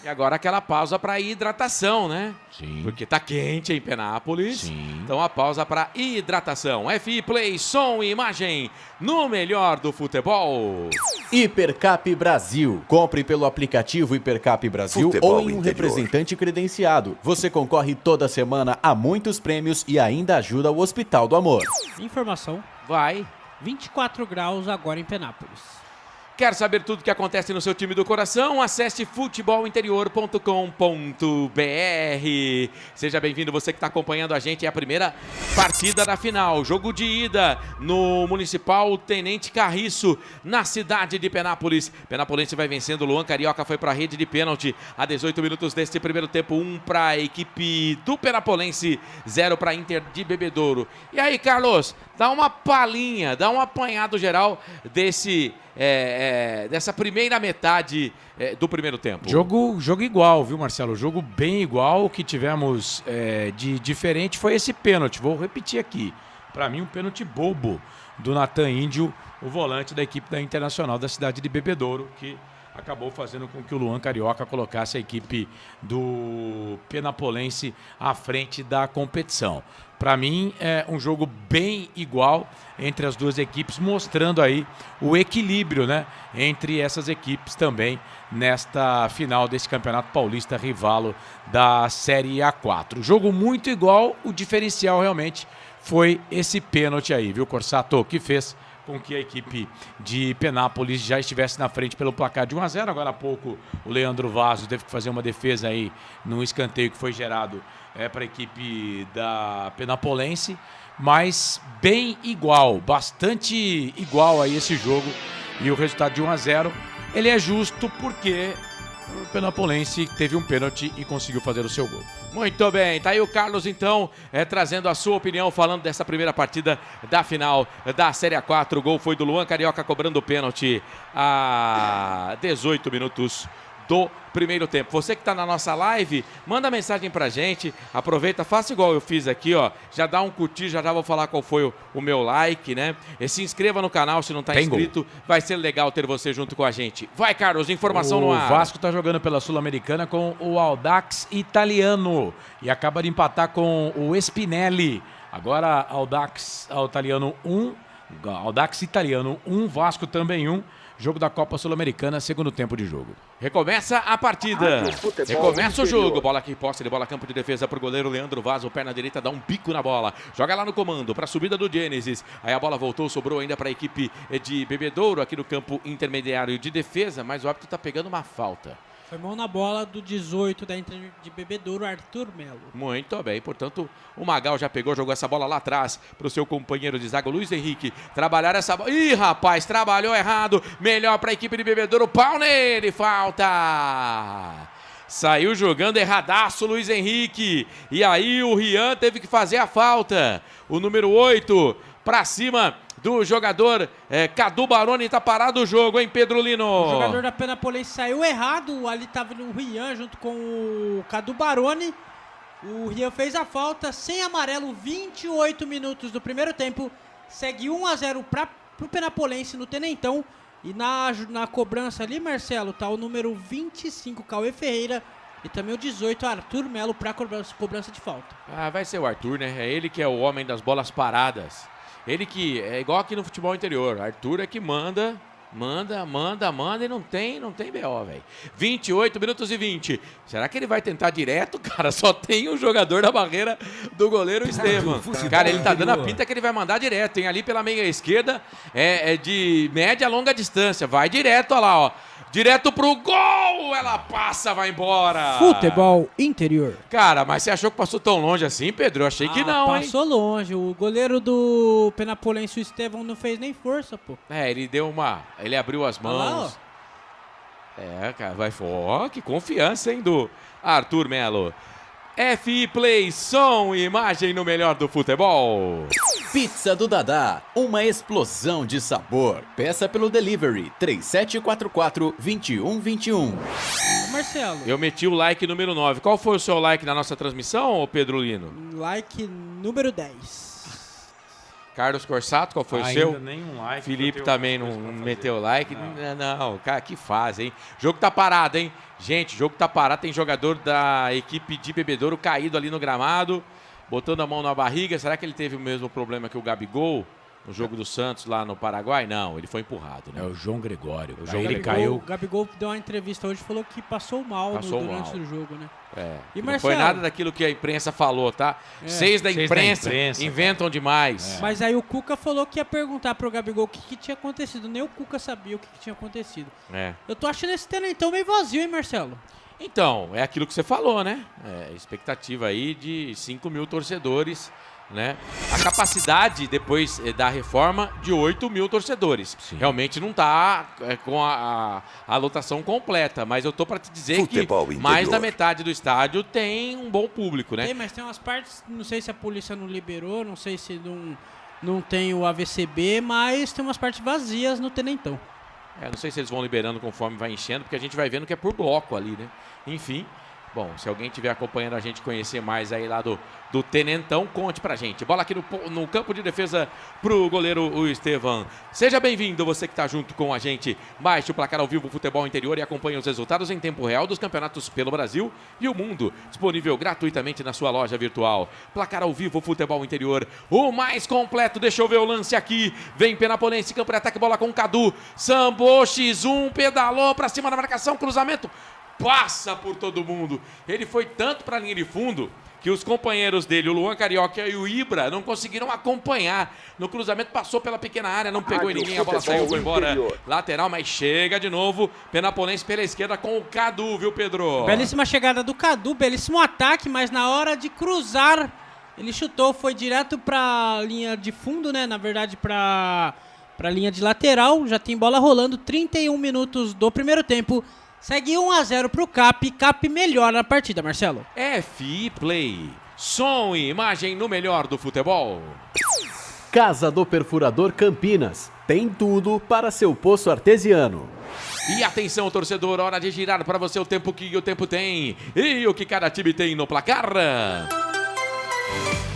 Speaker 12: E agora aquela pausa para hidratação, né?
Speaker 11: Sim.
Speaker 12: Porque tá quente em Penápolis.
Speaker 11: Sim.
Speaker 12: Então a pausa para hidratação. FI Play, som e imagem no melhor do futebol.
Speaker 5: Hipercap Brasil. Compre pelo aplicativo Hipercap Brasil
Speaker 3: Futebol
Speaker 5: ou em um
Speaker 3: Interior.
Speaker 5: representante credenciado. Você concorre toda semana a muitos prêmios e ainda ajuda o Hospital do Amor.
Speaker 10: Informação.
Speaker 12: Vai.
Speaker 10: 24 graus agora em Penápolis.
Speaker 12: Quer saber tudo o que acontece no seu time do coração? Acesse futebolinterior.com.br. Seja bem-vindo, você que está acompanhando a gente. É a primeira partida da final. Jogo de ida no Municipal Tenente Carriço, na cidade de Penápolis. Penapolense vai vencendo. Luan Carioca foi para a rede de pênalti a 18 minutos deste primeiro tempo. 1 para a equipe do Penapolense, 0 para a Inter de Bebedouro. E aí, Carlos, dá uma palhinha, dá um apanhado geral dessa primeira metade do primeiro tempo.
Speaker 11: Jogo igual, viu, Marcelo? Jogo bem igual. O que tivemos de diferente foi esse pênalti. Vou repetir aqui. Para mim, um pênalti bobo do Natan Índio, o volante da equipe da Internacional da cidade de Bebedouro, que acabou fazendo com que o Luan Carioca colocasse a equipe do Penapolense à frente da competição. Para mim, é um jogo bem igual entre as duas equipes, mostrando aí o equilíbrio, né, entre essas equipes também nesta final desse Campeonato Paulista Rivalo da Série A4. Jogo muito igual, o diferencial realmente foi esse pênalti aí, viu, Corsato, que fez com que a equipe de Penápolis já estivesse na frente pelo placar de 1-0. Agora há pouco o Leandro Vazos teve que fazer uma defesa aí no escanteio que foi gerado para a equipe da Penapolense, mas bem igual, bastante igual a esse jogo, e o resultado de 1-0, ele é justo porque o Penapolense teve um pênalti e conseguiu fazer o seu gol.
Speaker 12: Muito bem, tá aí o Carlos então trazendo a sua opinião, falando dessa primeira partida da final da Série A4. O gol foi do Luan Carioca cobrando o pênalti a 18 minutos do primeiro tempo. Você que está na nossa live, manda mensagem pra gente, aproveita, faça igual eu fiz aqui, ó, já dá um curtir, já vou falar qual foi o meu like, né? E se inscreva no canal se não está inscrito, vai ser legal ter você junto com a gente. Vai, Carlos, informação no ar.
Speaker 11: O Vasco está jogando pela Sul-Americana com o Audax Italiano e acaba de empatar com o Spinelli. Agora Audax Italiano 1, Vasco também 1. Jogo da Copa Sul-Americana, segundo tempo de jogo.
Speaker 12: Recomeça a partida. Recomeça o jogo. Bola aqui, posse de bola, campo de defesa pro goleiro Leandro Vaz. O perna direita dá um bico na bola. Joga lá no comando para a subida do Gênesis. Aí a bola voltou, sobrou ainda para a equipe de Bebedouro aqui no campo intermediário de defesa. Mas o árbitro tá pegando uma falta.
Speaker 10: Foi mão na bola do 18 da Inter de Bebedouro, Arthur Melo.
Speaker 12: Muito bem, portanto, o Magal já pegou, jogou essa bola lá atrás para o seu companheiro de zaga, Luiz Henrique. Trabalhar essa bola. Ih, rapaz, trabalhou errado. Melhor para a equipe de Bebedouro, pau nele, falta. Saiu jogando erradaço Luiz Henrique. E aí o Rian teve que fazer a falta. O número 8 para cima do jogador Cadu Baroni. Tá parado o jogo, hein, Pedro Lino?
Speaker 10: O jogador da Penapolense saiu errado. Ali tava o Rian junto com o Cadu Baroni. O Rian fez a falta sem amarelo, 28 minutos do primeiro tempo. Segue 1-0 pro Penapolense no Tenentão. E na cobrança ali, Marcelo, tá o número 25, Cauê Ferreira. E também o 18, Arthur Melo, pra cobrança de falta.
Speaker 12: Ah, vai ser o Arthur, né? É ele que é o homem das bolas paradas. Ele que é igual aqui no futebol interior. Arthur é que manda Manda e não tem BO, velho. 28 minutos e 20. Será que ele vai tentar direto, cara? Só tem um jogador da barreira do goleiro Estevam. Cara, ele tá dando a pinta que ele vai mandar direto, hein? Ali pela meia esquerda, é de média a longa distância. Vai direto, olha lá, ó. Direto pro gol! Ela passa, vai embora.
Speaker 10: Futebol interior.
Speaker 12: Cara, mas você achou que passou tão longe assim, Pedro? Eu achei que não, hein?
Speaker 10: Passou longe. O goleiro do Penapolense, o Estevam, não fez nem força, pô.
Speaker 12: Ele deu uma... Ele abriu as mãos. Lá, cara, vai... Ó, que confiança, hein, do Arthur Melo. FI Play, som e imagem no melhor do futebol.
Speaker 5: Pizza do Dadá, uma explosão de sabor. Peça pelo delivery 3744-2121.
Speaker 10: Marcelo.
Speaker 12: Eu meti o like número 9. Qual foi o seu like na nossa transmissão, Pedro Lino?
Speaker 10: Like número 10.
Speaker 12: Carlos Corsato, qual foi o seu?
Speaker 11: Nenhum like.
Speaker 12: Felipe também não meteu like. Não, cara, que fase, hein? O jogo tá parado, hein? Gente, o jogo tá parado. Tem jogador da equipe de Bebedouro caído ali no gramado, botando a mão na barriga. Será que ele teve o mesmo problema que o Gabigol no jogo do Santos lá no Paraguai? Não, ele foi empurrado, né?
Speaker 11: É o João Gregório.
Speaker 12: Ele caiu.
Speaker 10: O Gabigol deu uma entrevista hoje e falou que passou mal durante o jogo, né?
Speaker 12: E não foi nada daquilo que a imprensa falou, tá? Seis da imprensa inventam demais.
Speaker 10: Mas aí o Cuca falou que ia perguntar pro Gabigol o que tinha acontecido. Nem o Cuca sabia o que tinha acontecido. Eu tô achando esse Tenentão meio vazio, hein, Marcelo?
Speaker 12: Então, é aquilo que você falou, né? Expectativa aí de 5 mil torcedores, né? A capacidade, depois da reforma, de 8 mil torcedores. Sim. Realmente não está com a lotação completa, mas eu tô para te dizer
Speaker 3: Futebol
Speaker 12: que
Speaker 3: interior.
Speaker 12: mais da metade do estádio tem um bom público, né?
Speaker 10: Tem, mas tem umas partes, não sei se a polícia não liberou, não sei se não tem o AVCB, mas tem umas partes vazias no Tenentão.
Speaker 12: Não sei se eles vão liberando conforme vai enchendo, porque a gente vai vendo que é por bloco ali, né? Enfim... Bom, se alguém estiver acompanhando a gente, conhecer mais aí lá do Tenentão, conte pra gente. Bola aqui no campo de defesa pro goleiro o Estevam. Seja bem-vindo, você que tá junto com a gente. Baixe o placar ao vivo Futebol Interior e acompanhe os resultados em tempo real dos campeonatos pelo Brasil e o mundo. Disponível gratuitamente na sua loja virtual. Placar ao vivo Futebol Interior, o mais completo. Deixa eu ver o lance aqui. Vem Penapolense, campo de ataque, bola com o Cadu. Sambou, X1, pedalou pra cima da marcação, cruzamento. Passa por todo mundo. Ele foi tanto para a linha de fundo que os companheiros dele, o Luan Carioca e o Ibra, não conseguiram acompanhar. No cruzamento passou pela pequena área, não pegou em ninguém, a bola saiu, foi embora. Lateral, mas chega de novo. Penapolense pela esquerda com o Cadu, viu, Pedro?
Speaker 10: Belíssima chegada do Cadu, belíssimo ataque, mas na hora de cruzar, ele chutou, foi direto para a linha de fundo, né? Na verdade, para a linha de lateral. Já tem bola rolando, 31 minutos do primeiro tempo. Segue 1-0 pro Cap. Cap melhora a partida, Marcelo.
Speaker 12: FI Play. Som e imagem no melhor do futebol.
Speaker 5: Casa do Perfurador Campinas. Tem tudo para seu poço artesiano.
Speaker 12: E atenção, torcedor, hora de girar para você o tempo que o tempo tem. E o que cada time tem no placar.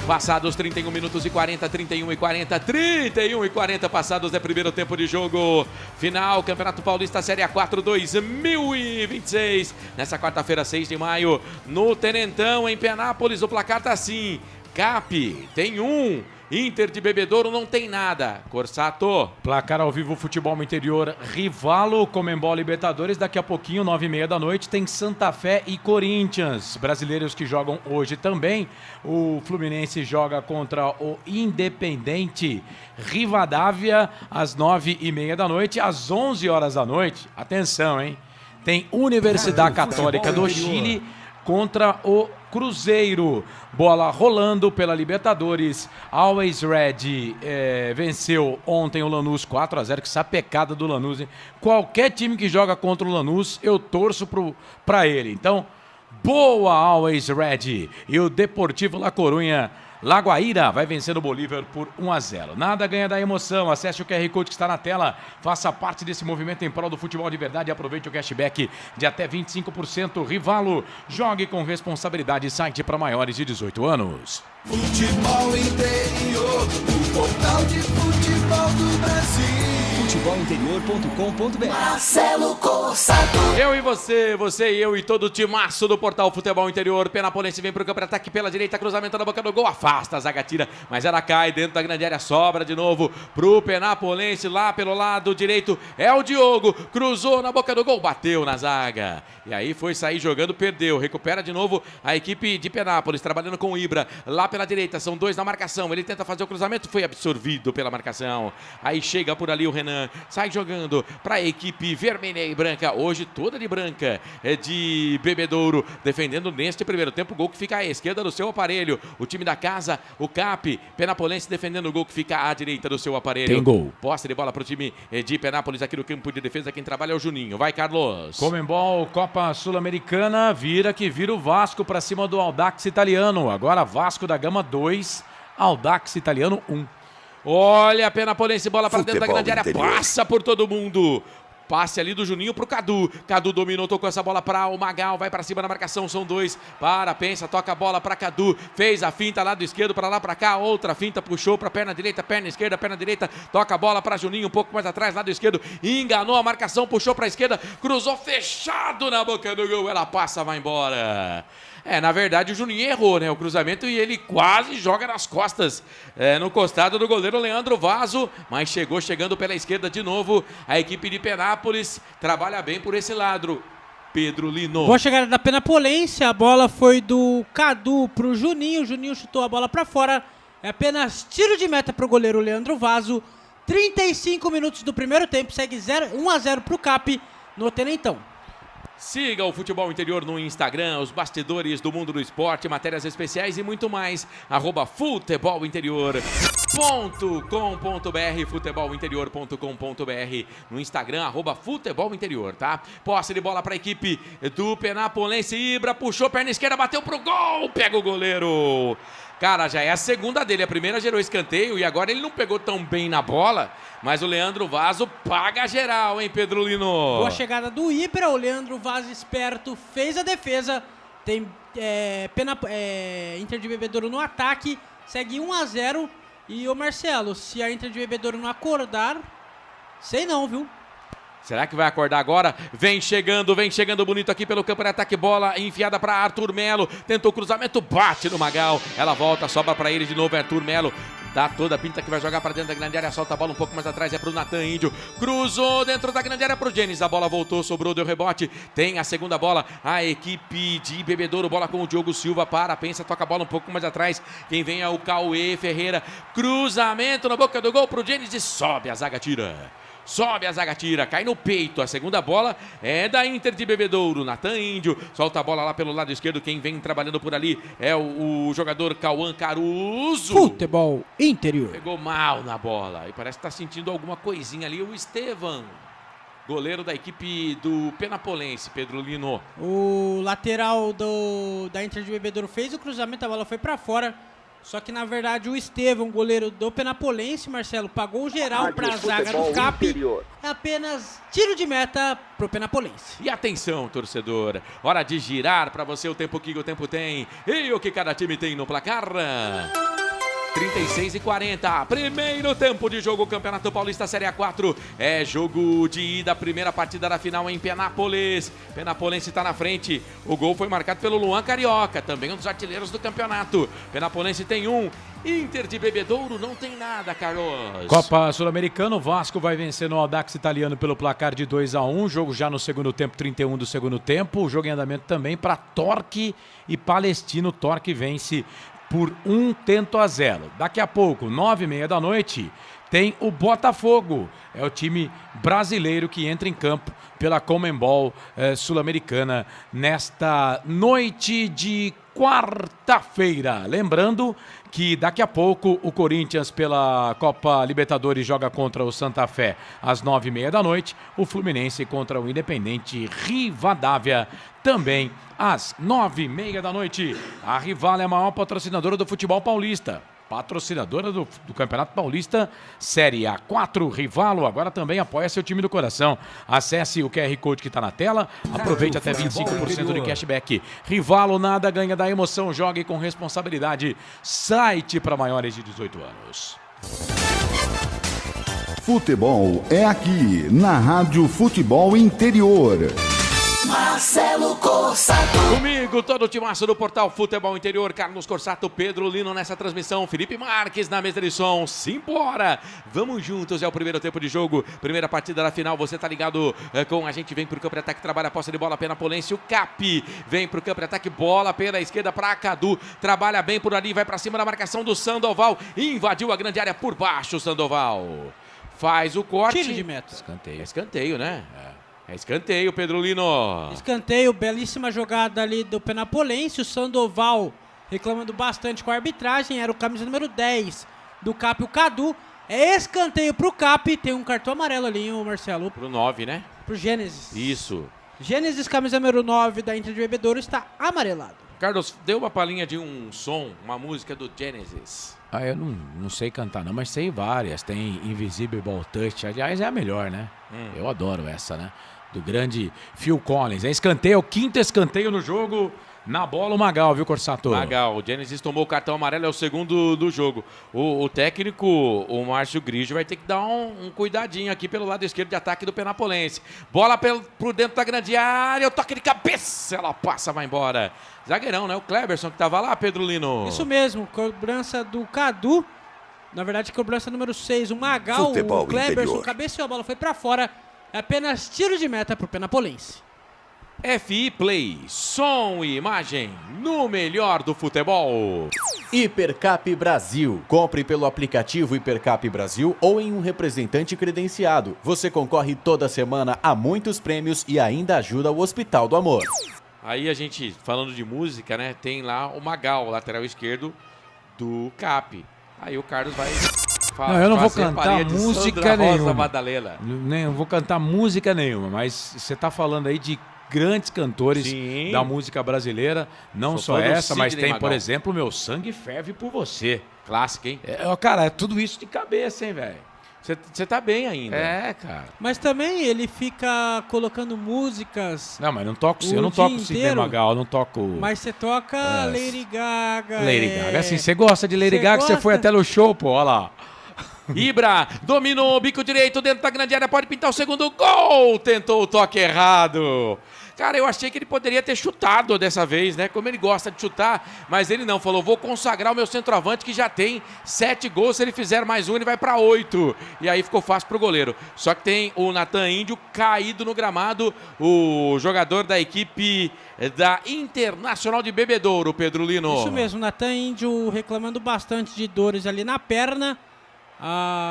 Speaker 12: Passados 31 minutos e 40, 31 e 40, 31 e 40 passados é primeiro tempo de jogo. Final, Campeonato Paulista Série A4 2026. Nessa quarta-feira, 6 de maio, no Tenentão, em Penápolis, o placar tá assim. Cap tem 1, Inter de Bebedouro não tem nada. Corsato.
Speaker 11: Placar ao vivo, Futebol Interior, Rivalo, Comembol Libertadores. Daqui a pouquinho, 9h30 da noite, tem Santa Fé e Corinthians. Brasileiros que jogam hoje também. O Fluminense joga contra o Independente Rivadavia, às 9h30 da noite. Às 11 horas da noite, atenção, hein? Tem Universidade Católica do Chile contra o Cruzeiro. Bola rolando pela Libertadores. Always Red venceu ontem o Lanús 4-0. Que sapecada do Lanús, hein? Qualquer time que joga contra o Lanús, eu torço pra ele. Então, boa Always Red. E o Deportivo La Coruña, La Guaira, vai vencendo o Bolívar por 1-0. Nada ganha da emoção. Acesse o QR Code que está na tela. Faça parte desse movimento em prol do futebol de verdade e aproveite o cashback de até 25%. Rivalo, jogue com responsabilidade. Site para maiores de 18 anos.
Speaker 1: Futebol Interior, o portal de futebol do Brasil. futebolinterior.com.br.
Speaker 9: Marcelo Corsato.
Speaker 12: Eu e você e eu e todo o timaço do Portal Futebol Interior. Penapolense vem pro campo de ataque pela direita, cruzamento na boca do gol, afasta a zaga, tira, mas ela cai dentro da grande área, sobra de novo pro Penapolense lá pelo lado direito. É o Diogo, cruzou na boca do gol, bateu na zaga. E aí foi sair jogando, perdeu. Recupera de novo a equipe de Penápolis, trabalhando com o Ibra lá pela direita. São dois na marcação. Ele tenta fazer o cruzamento, foi absorvido pela marcação. Aí chega por ali o Renan, sai jogando para a equipe vermelha e branca. Hoje toda de branca, de Bebedouro, defendendo neste primeiro tempo. O gol que fica à esquerda do seu aparelho. O time da casa, o CAP, Penapolense defendendo o gol que fica à direita do seu aparelho.
Speaker 11: Tem gol.
Speaker 12: Posse de bola para o time de Penápolis aqui no campo de defesa. Quem trabalha é o Juninho. Vai, Carlos.
Speaker 11: Comembol, Copa Sul-Americana, vira o Vasco para cima do Audax Italiano. Agora Vasco da Gama 2, Audax Italiano 1.
Speaker 12: Olha a Penapolense, bola para dentro da
Speaker 3: Futebol
Speaker 12: grande área,
Speaker 3: Interior.
Speaker 12: passa por todo mundo. Passe ali do Juninho pro Cadu. Cadu dominou, tocou essa bola para o Magal. Vai para cima na marcação, são dois. Pensa, toca a bola para Cadu. Fez a finta lado esquerdo para lá para cá. Outra finta, puxou para perna direita, perna esquerda, perna direita. Toca a bola para Juninho, um pouco mais atrás, lado esquerdo. Enganou a marcação, puxou para a esquerda. Cruzou fechado na boca do gol. Ela passa, vai embora. Na verdade o Juninho errou, né? O cruzamento e ele quase joga nas costas, no costado do goleiro Leandro Vaso, mas chegando pela esquerda de novo. A equipe de Penápolis trabalha bem por esse lado. Pedro Lino.
Speaker 10: Boa chegada da Penapolense, a bola foi do Cadu pro Juninho. O Juninho chutou a bola pra fora. É apenas tiro de meta pro goleiro Leandro Vaso. 35 minutos do primeiro tempo, segue 1-0 pro CAP no Tenentão.
Speaker 12: Siga o Futebol Interior no Instagram, os bastidores do mundo do esporte, matérias especiais e muito mais. @futebolinterior.com.br, futebolinterior.com.br, no Instagram, @futebolinterior, tá? Posse de bola para a equipe do Penapolense. Ibra puxou, perna esquerda, bateu pro gol, pega o goleiro. Cara, já é a segunda dele. A primeira gerou escanteio e agora ele não pegou tão bem na bola, mas o Leandro Vaso paga geral, hein, Pedro Lino?
Speaker 10: Boa chegada do Ibra, o Leandro Vaso esperto, fez a defesa. Tem Inter de Bebedouro no ataque, segue 1-0. E o Marcelo, se a Inter de Bebedouro não acordar, sei não, viu?
Speaker 12: Será que vai acordar agora? Vem chegando bonito aqui pelo campo de ataque. Bola enfiada para Arthur Melo. Tentou o cruzamento, bate no Magal. Ela volta, sobra para ele de novo, Arthur Melo. Dá toda a pinta que vai jogar para dentro da grande área. Solta a bola um pouco mais atrás, é pro Natan Índio. Cruzou dentro da grande área pro Jenis. A bola voltou, sobrou, deu rebote. Tem a segunda bola, a equipe de Bebedouro. Bola com o Diogo Silva, pensa, toca a bola um pouco mais atrás. Quem vem é o Cauê Ferreira. Cruzamento na boca do gol pro Jenis e sobe a zaga, tira. Sobe a zaga, tira, cai no peito. A segunda bola é da Inter de Bebedouro. Natan Índio solta a bola lá pelo lado esquerdo. Quem vem trabalhando por ali é o jogador Cauã Caruso.
Speaker 10: Futebol Interior.
Speaker 12: Pegou mal na bola e parece que tá sentindo alguma coisinha ali. O Estevam, goleiro da equipe do Penapolense, Pedro Lino.
Speaker 10: O lateral da Inter de Bebedouro fez o cruzamento, a bola foi pra fora. Só que, na verdade, o Estevam, goleiro do Penapolense, Marcelo, pagou o geral para a zaga do CAP. É apenas tiro de meta pro Penapolense.
Speaker 12: E atenção, torcedor. Hora de girar para você o tempo que o tempo tem. E o que cada time tem no placar. 36:40, primeiro tempo de jogo, Campeonato Paulista Série A4, é jogo de ida, primeira partida da final em Penápolis. Penapolense está na frente, o gol foi marcado pelo Luan Carioca, também um dos artilheiros do campeonato. Penapolense tem 1, Inter de Bebedouro não tem nada, Carlos.
Speaker 11: Copa Sul-Americana, o Vasco vai vencer no Audax Italiano pelo placar de 2-1, jogo já no segundo tempo, 31 do segundo tempo, o jogo em andamento também para Torque e Palestino. Torque vence por 1-0. Daqui a pouco, 9h30 da noite, tem o Botafogo. É o time brasileiro que entra em campo pela Comembol Sul-Americana nesta noite de quarta-feira. Lembrando que daqui a pouco o Corinthians pela Copa Libertadores joga contra o Santa Fé às 9h30 da noite. O Fluminense contra o Independente Rivadavia também às 9h30 da noite. A Rival é a maior patrocinadora do futebol paulista. Patrocinadora do Campeonato Paulista Série A4, Rivalo, agora também apoia seu time do coração. Acesse o QR Code que está na tela, aproveite até 25% de cashback. Rivalo, nada ganha da emoção, jogue com responsabilidade. Site para maiores de 18 anos.
Speaker 19: Futebol é aqui, na Rádio Futebol Interior.
Speaker 9: Marcelo Corsato.
Speaker 12: Comigo, todo o timaço do Portal Futebol Interior, Carlos Corsato, Pedro Lino nessa transmissão, Felipe Marques na mesa de som. Simbora! Vamos juntos, é o primeiro tempo de jogo, primeira partida da final, você tá ligado com a gente, vem pro campo de ataque, trabalha a posse de bola, Penapolense, o Cap vem pro campo de ataque, bola pela esquerda pra Cadu, trabalha bem por ali, vai pra cima da marcação do Sandoval, invadiu a grande área por baixo, Sandoval. Faz o corte.
Speaker 10: Tiro de meta.
Speaker 12: Escanteio, né? É escanteio, Pedro Lino.
Speaker 10: Escanteio, belíssima jogada ali do Penapolense. O Sandoval reclamando bastante com a arbitragem. Era o camisa número 10 do Cap, o Cadu. É escanteio pro Cap. Tem um cartão amarelo ali, o Marcelo.
Speaker 12: Pro 9, né?
Speaker 10: Pro Gênesis.
Speaker 12: Isso.
Speaker 10: Gênesis, camisa número 9 da Inter de Bebedouro, está amarelado.
Speaker 12: Carlos, deu uma palhinha de um som, uma música do Genesis.
Speaker 11: Eu não sei cantar não, mas tem várias. Tem Invisible Ball Touch, aliás é a melhor, né? Eu adoro essa, né? Do grande Phil Collins. É escanteio, é o quinto escanteio no jogo. Na bola o Magal, viu, Corsato?
Speaker 12: Magal, o Genesis tomou o cartão amarelo, é o segundo do jogo. O técnico, o Márcio Grigio, vai ter que dar um cuidadinho aqui pelo lado esquerdo de ataque do Penapolense. Bola por dentro da grande área, o toque de cabeça, ela passa, vai embora. Zagueirão, né? O Kleberson que tava lá, Pedro Lino.
Speaker 10: Isso mesmo, cobrança do Cadu. Na verdade, cobrança número 6, o Magal,
Speaker 3: Futebol
Speaker 10: o Kleberson
Speaker 3: Interior.
Speaker 10: cabeceou, a bola foi pra fora. É apenas tiro de meta pro Penapolense.
Speaker 12: FI Play, som e imagem no melhor do futebol.
Speaker 5: Hipercap Brasil. Compre pelo aplicativo Hipercap Brasil ou em um representante credenciado. Você concorre toda semana a muitos prêmios e ainda ajuda o Hospital do Amor.
Speaker 12: Aí a gente, falando de música, né? Tem lá o Magal, lateral esquerdo do Cap. Aí o Carlos vai...
Speaker 11: Não, eu não vou cantar música nenhuma.
Speaker 12: Madalena.
Speaker 11: Nem vou cantar música nenhuma, mas você tá falando aí de grandes cantores da música brasileira, não só essa, mas tem, por exemplo, Meu Sangue Ferve por Você.
Speaker 12: Clássico, hein?
Speaker 11: Cara, é tudo isso de cabeça, hein, velho?
Speaker 12: Você tá bem ainda.
Speaker 11: É, cara.
Speaker 10: Mas também ele fica colocando músicas.
Speaker 11: Não, mas não toco, eu não toco Sidney Magal, eu não toco.
Speaker 10: Mas você toca Lady Gaga.
Speaker 11: Lady Gaga, assim, você gosta de Lady Gaga, você foi até no show, pô, olha lá.
Speaker 12: Ibra dominou, bico direito dentro da grande área, pode pintar o segundo gol. Tentou o toque errado. Cara, eu achei que ele poderia ter chutado dessa vez, né? Como ele gosta de chutar, mas ele não. Falou, vou consagrar o meu centroavante que já tem 7 gols. Se ele fizer mais um, ele vai para 8. E aí ficou fácil pro goleiro. Só que tem o Natan Índio caído no gramado. O jogador da equipe da Internacional de Bebedouro, Pedro Lino.
Speaker 10: Isso mesmo, Natan Índio reclamando bastante de dores ali na perna.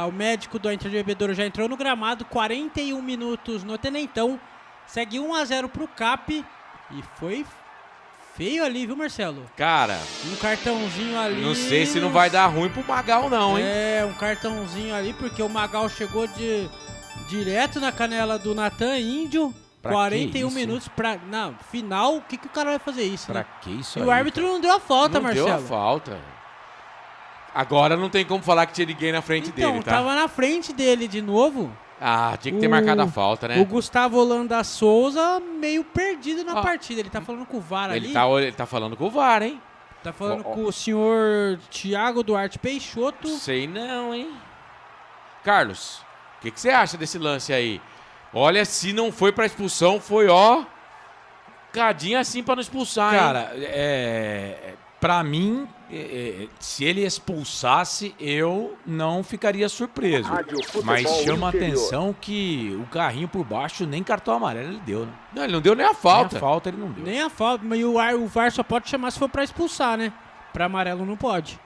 Speaker 10: O médico do Inter de Bebedouro já entrou no gramado, 41 minutos no Tenentão, segue 1-0 pro Cap e foi feio ali, viu, Marcelo?
Speaker 12: Cara,
Speaker 10: um cartãozinho ali.
Speaker 12: Não sei se não vai dar ruim pro Magal não, hein?
Speaker 10: É, um cartãozinho ali, porque o Magal chegou direto na canela do Natan Índio.
Speaker 11: Pra
Speaker 10: 41 minutos pra... Não, final, o que o cara vai fazer isso,
Speaker 11: pra
Speaker 10: né?
Speaker 11: que isso
Speaker 10: E
Speaker 11: aí,
Speaker 10: o árbitro não deu a falta, Marcelo.
Speaker 12: Não deu a falta. Agora não tem como falar que tinha ninguém na frente dele, tá?
Speaker 10: Tava na frente dele de novo.
Speaker 12: Tinha que ter marcado a falta, né?
Speaker 10: O Gustavo Holanda Souza meio perdido na partida. Ele tá falando com o VAR ali.
Speaker 12: Ele tá falando com o VAR, hein?
Speaker 10: Tá falando com o senhor Thiago Duarte Peixoto.
Speaker 12: Sei não, hein? Carlos, o que você acha desse lance aí? Olha, se não foi pra expulsão, foi cadinho assim pra não expulsar,
Speaker 11: cara,
Speaker 12: hein?
Speaker 11: Pra mim, se ele expulsasse, eu não ficaria surpreso. Mas chama a atenção que o carrinho por baixo, nem cartão amarelo ele deu, né?
Speaker 12: Não, ele não deu nem a falta.
Speaker 11: Nem a falta ele não deu.
Speaker 10: Nem a falta, mas o VAR só pode chamar se for pra expulsar, né? Pra amarelo não pode.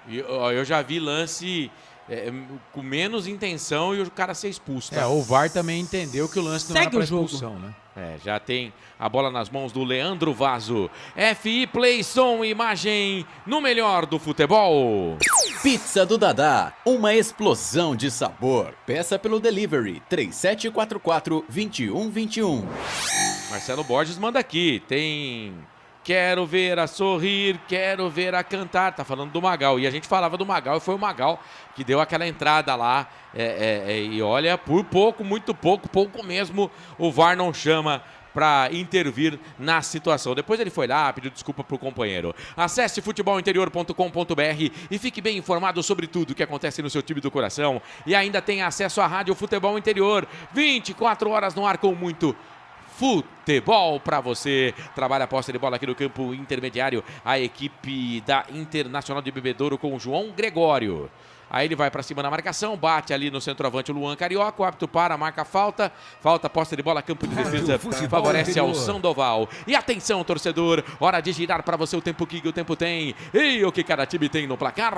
Speaker 12: Eu já vi lance com menos intenção e o cara ser expulso. Tá?
Speaker 11: O VAR também entendeu que o lance não era pra expulsão, né?
Speaker 12: Já tem a bola nas mãos do Leandro Vaso. FI Play, som e imagem no melhor do futebol.
Speaker 5: Pizza do Dadá, uma explosão de sabor. Peça pelo delivery 3744-2121.
Speaker 12: Marcelo Borges manda aqui, tem... Quero ver a sorrir, quero ver a cantar. Tá falando do Magal. E a gente falava do Magal e foi o Magal que deu aquela entrada lá. E olha, por pouco, muito pouco, pouco mesmo, o VAR não chama para intervir na situação. Depois ele foi lá, pediu desculpa pro companheiro. Acesse futebolinterior.com.br e fique bem informado sobre tudo que acontece no seu time do coração. E ainda tem acesso à Rádio Futebol Interior, 24 horas no ar com muito futebol para você. Trabalha a posse de bola aqui no campo intermediário a equipe da Internacional de Bebedouro com o João Gregório. Aí ele vai para cima na marcação, bate ali no centroavante o Luan Carioca, o árbitro para, marca falta. Falta, posse de bola, campo de defesa, favorece ao Sandoval. E atenção, torcedor, hora de girar para você o tempo que o tempo tem e o que cada time tem no placar.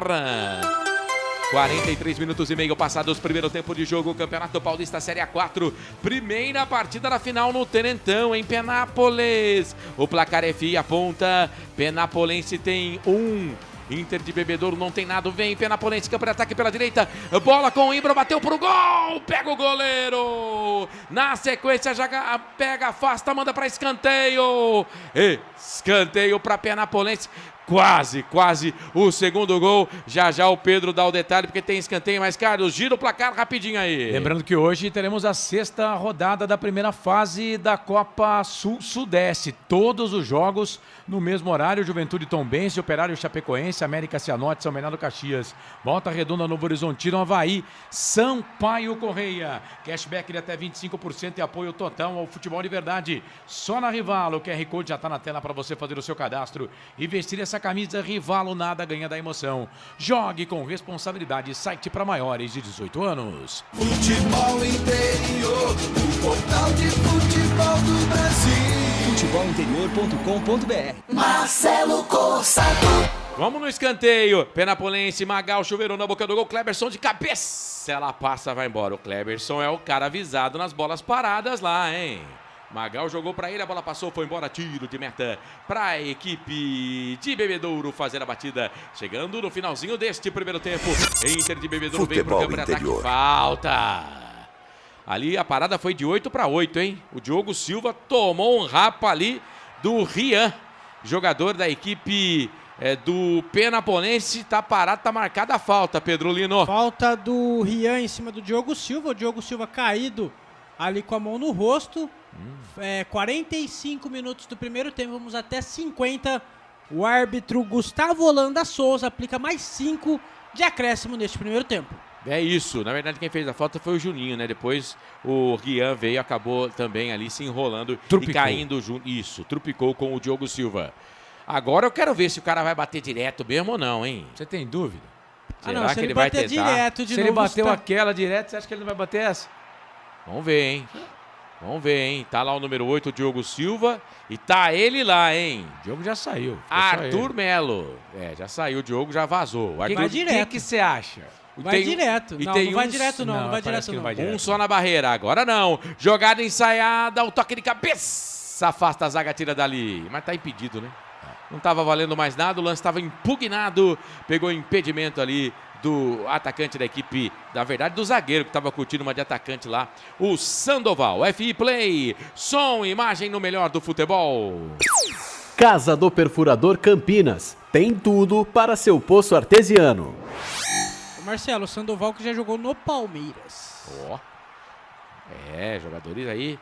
Speaker 12: 43 minutos e meio passados, primeiro tempo de jogo, Campeonato Paulista Série A4, primeira partida da final no Tenentão, em Penápolis. O placar FI aponta, Penapolense tem 1. Inter de Bebedouro não tem nada, vem Penapolense, campo de ataque pela direita, bola com o Ibra, bateu pro gol, pega o goleiro, na sequência já pega, afasta, manda para escanteio, escanteio para Penapolense. Quase o segundo gol. Já o Pedro dá o detalhe porque tem escanteio. Mas, Carlos, gira o placar rapidinho aí.
Speaker 11: Lembrando que hoje teremos a 6ª rodada da primeira fase da Copa Sul-Sudeste. Todos os jogos no mesmo horário. Juventude Tombense, Operário Chapecoense, América Cianorte, São Bernardo Caxias, Volta Redonda, Novo Horizontino, Avaí, Sampaio Correia. Cashback de até 25% e apoio total ao futebol de verdade. Só na Rivalo. O QR Code já está na tela para você fazer o seu cadastro e vestir essa camisa Rivalo, nada ganha da emoção. Jogue com responsabilidade. Site para maiores de 18 anos.
Speaker 1: Futebol Interior, o portal de futebol do Brasil.
Speaker 4: Futebolinterior.com.br.
Speaker 1: Marcelo Corsato.
Speaker 12: Vamos no escanteio. Penapolense, Magal, chuveirou na boca do gol. Cleberson de cabeça. Ela passa, vai embora. O Cleberson é o cara avisado nas bolas paradas lá, hein? Magal jogou para ele, a bola passou, foi embora, tiro de meta para a equipe de Bebedouro fazer a batida. Chegando no finalzinho deste primeiro tempo, Inter de Bebedouro vem pro campo de ataque, falta. Ali a parada foi de 8-8, hein? O Diogo Silva tomou um rapa ali do Rian, jogador da equipe do Penapolense, tá parado, tá marcada a falta, Pedro Lino.
Speaker 10: Falta do Rian em cima do Diogo Silva, o Diogo Silva caído ali com a mão no rosto. 45 minutos do primeiro tempo, vamos até 50. O árbitro Gustavo Holanda Souza aplica mais 5 de acréscimo neste primeiro tempo.
Speaker 12: É isso, na verdade quem fez a falta foi o Juninho, né? Depois o Rian veio, acabou também ali se enrolando e caindo junto. Isso, trupicou com o Diogo Silva. Agora eu quero ver se o cara vai bater direto mesmo ou não, hein?
Speaker 11: Você tem dúvida?
Speaker 12: Será que ele vai tentar?
Speaker 10: Direto de
Speaker 11: se
Speaker 10: novo,
Speaker 11: ele bateu aquela direto, você acha que ele não vai bater essa?
Speaker 12: Vamos ver, hein? Vamos ver, hein? Tá lá o número 8, o Diogo Silva. E tá ele lá, hein?
Speaker 11: O Diogo já saiu.
Speaker 12: Arthur Melo. Já saiu, o Diogo já vazou.
Speaker 10: Arthur, vai direto.
Speaker 11: O que você acha?
Speaker 10: Vai direto. Não, não vai direto não. Não vai direto não.
Speaker 12: Um só na barreira. Agora não. Jogada ensaiada. O toque de cabeça. Afasta a zaga, tira dali. Mas tá impedido, né? Não tava valendo mais nada. O lance estava impugnado. Pegou impedimento ali do atacante da equipe, na verdade do zagueiro que estava curtindo uma de atacante lá, o Sandoval. FI Play, som e imagem no melhor do futebol.
Speaker 5: Casa do Perfurador Campinas, tem tudo para seu poço artesiano.
Speaker 10: Marcelo, o Sandoval que já jogou no Palmeiras.
Speaker 12: Jogadores aí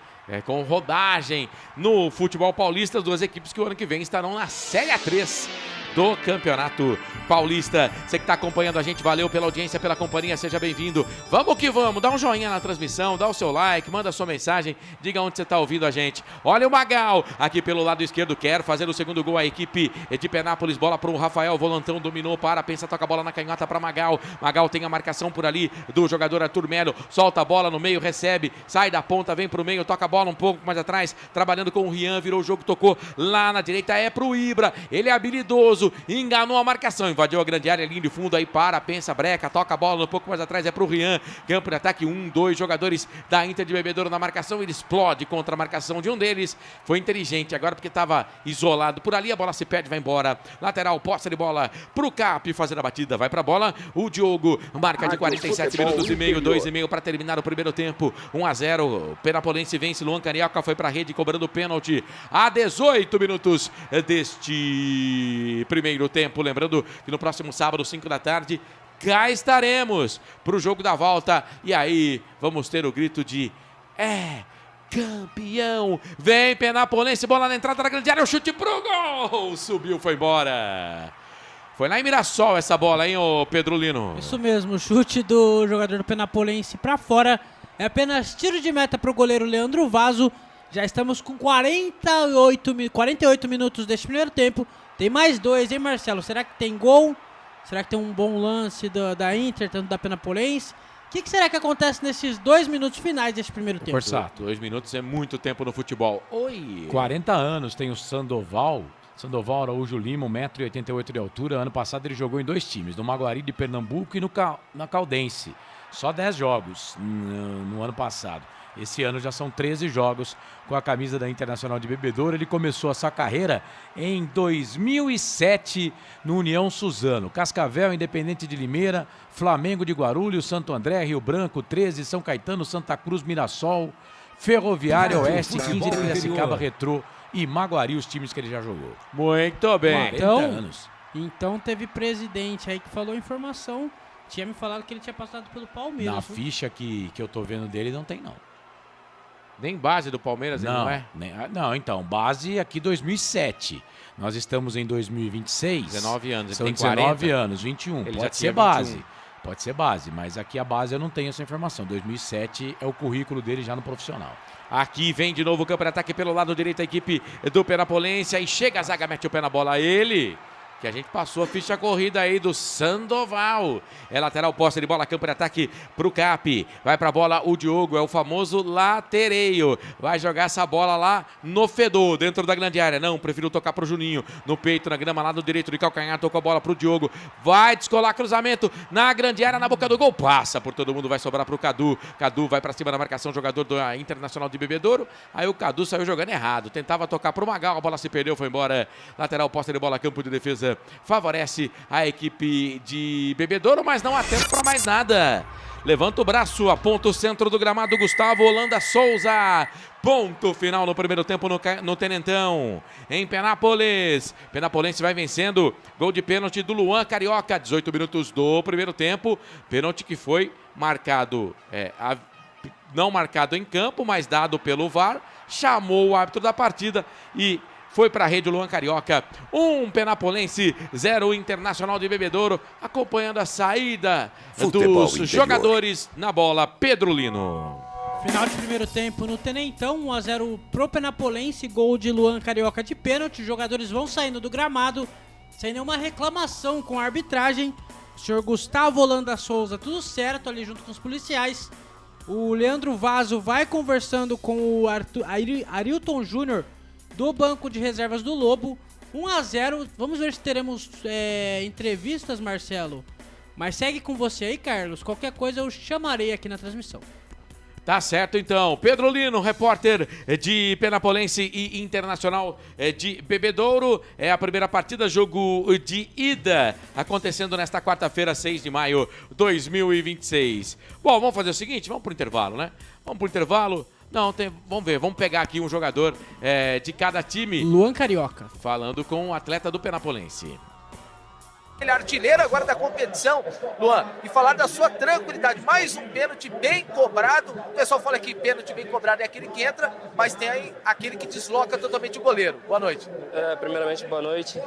Speaker 12: com rodagem no futebol paulista, as duas equipes que o ano que vem estarão na Série A3 do Campeonato Paulista. Você que está acompanhando a gente, valeu pela audiência, pela companhia, seja bem-vindo. Vamos que vamos, dá um joinha na transmissão, dá o seu like, manda a sua mensagem, diga onde você está ouvindo a gente. Olha o Magal, aqui pelo lado esquerdo, quer fazer o segundo gol a equipe de Penápolis, bola para o Rafael, volantão, dominou, pensa, toca a bola na canhota para Magal. Magal tem a marcação por ali do jogador Arthur Melo, solta a bola no meio, recebe, sai da ponta, vem para o meio, toca a bola um pouco mais atrás, trabalhando com o Rian, virou o jogo, tocou lá na direita, para o Ibra, ele é habilidoso, enganou a marcação, invadiu a grande área, linha de fundo, aí pensa, breca, toca a bola um pouco mais atrás, para o Rian, campo de ataque, 2 jogadores da Inter de Bebedouro na marcação, ele explode contra a marcação de um deles, foi inteligente agora porque estava isolado por ali, a bola se perde, vai embora, lateral, posse de bola pro Cap, fazendo a batida, vai pra bola, o Diogo, marca de 47 minutos e meio, 2,5 para terminar o primeiro tempo, 1-0, Penapolense vence, Luan Carioca foi pra rede, cobrando pênalti, a 18 minutos deste primeiro tempo, lembrando que no próximo sábado, 5 da tarde, cá estaremos pro jogo da volta, e aí vamos ter o grito de campeão. Vem Penapolense, bola na entrada da grande área, o chute pro gol. Subiu, foi embora. Foi lá em Mirassol essa bola, hein, ô Pedro Lino?
Speaker 10: Isso mesmo, o chute do jogador do Penapolense pra fora. É apenas tiro de meta pro goleiro Leandro Vaso. Já estamos com 48 minutos deste primeiro tempo. Tem mais 2, hein, Marcelo? Será que tem gol? Será que tem um bom lance da Inter, tanto da Penapolense? O que será que acontece nesses 2 minutos finais deste primeiro tempo?
Speaker 12: Forçato, 2 minutos é muito tempo no futebol. Oi!
Speaker 11: 40 anos tem o Sandoval Araújo Lima, 1,88 m de altura. Ano passado ele jogou em 2 times, no Maguari de Pernambuco e na Caldense. Só 10 jogos no ano passado. Esse ano já são 13 jogos com a camisa da Internacional de Bebedouro. Ele começou a sua carreira em 2007 no União Suzano. Cascavel, Independente de Limeira, Flamengo de Guarulhos, Santo André, Rio Branco, 13, São Caetano, Santa Cruz, Mirassol, Ferroviária Oeste, 15 de Piracicaba, Retrô e Maguari, os times que ele já jogou.
Speaker 12: Muito bem.
Speaker 11: 40 anos.
Speaker 10: Então teve presidente aí que falou a informação. Tinha me falado que ele tinha passado pelo Palmeiras.
Speaker 11: Na ficha que eu tô vendo dele não tem, não.
Speaker 12: Nem base do Palmeiras, ele não é?
Speaker 11: Não, então, base aqui 2007. Nós estamos em 2026.
Speaker 12: 19 anos, ele
Speaker 11: são
Speaker 12: tem
Speaker 11: 19
Speaker 12: 40.
Speaker 11: anos, 21.
Speaker 12: Ele já
Speaker 11: Pode
Speaker 12: tinha
Speaker 11: ser base.
Speaker 12: 21.
Speaker 11: Pode ser base, mas aqui a base eu não tenho essa informação. 2007 é o currículo dele já no profissional.
Speaker 12: Aqui vem de novo o campo de ataque pelo lado direito a equipe do Penapolense. Aí chega a zaga, mete o pé na bola. Ele, que a gente passou a ficha corrida aí do Sandoval. É lateral, posse de bola, campo de ataque pro Cap. Vai pra bola o Diogo, é o famoso latereio. Vai jogar essa bola lá no fedor, dentro da grande área. Não, prefiro tocar pro Juninho. No peito, na grama, lado direito de calcanhar, tocou a bola pro Diogo. Vai descolar cruzamento na grande área, na boca do gol. Passa por todo mundo, vai sobrar pro Cadu. Cadu vai pra cima da marcação, jogador do Internacional de Bebedouro. Aí o Cadu saiu jogando errado. Tentava tocar pro Magal, a bola se perdeu, foi embora. Lateral, posse de bola, campo de defesa. Favorece a equipe de Bebedouro, mas não há tempo para mais nada. Levanta o braço, aponta o centro do gramado, Gustavo Holanda Souza. Ponto final no primeiro tempo no Tenentão, em Penápolis. Penapolense vai vencendo. Gol de pênalti do Luan Carioca, 18 minutos do primeiro tempo. Pênalti que foi marcado, não marcado em campo, mas dado pelo VAR. Chamou o árbitro da partida e foi para a rede o Luan Carioca. 1 Penapolense, 0 Internacional de Bebedouro. Acompanhando a saída dos jogadores na bola, Pedro Lino.
Speaker 10: Final de primeiro tempo no Tenentão, 1-0 pro Penapolense, gol de Luan Carioca de pênalti. Os jogadores vão saindo do gramado, sem nenhuma reclamação com a arbitragem. O senhor Gustavo Holanda Souza, tudo certo ali junto com os policiais. O Leandro Vaso vai conversando com o Arilton Júnior, do banco de reservas do Lobo. 1-0, vamos ver se teremos entrevistas, Marcelo. Mas segue com você aí, Carlos. Qualquer coisa eu chamarei aqui na transmissão.
Speaker 12: Tá certo, então. Pedro Lino, repórter de Penapolense e Internacional de Bebedouro. É a primeira partida, jogo de ida, acontecendo nesta quarta-feira, 6 de maio de 2026. Bom, vamos fazer o seguinte, vamos pro intervalo, né? Vamos pro intervalo. Não, vamos ver, vamos pegar aqui um jogador de cada time.
Speaker 10: Luan Carioca.
Speaker 12: Falando com o atleta do Penapolense.
Speaker 20: Ele é artilheiro agora da competição, Luan, e falar da sua tranquilidade. Mais um pênalti bem cobrado. O pessoal fala que pênalti bem cobrado é aquele que entra, mas tem aí aquele que desloca totalmente o goleiro. Boa noite.
Speaker 21: Primeiramente, boa noite.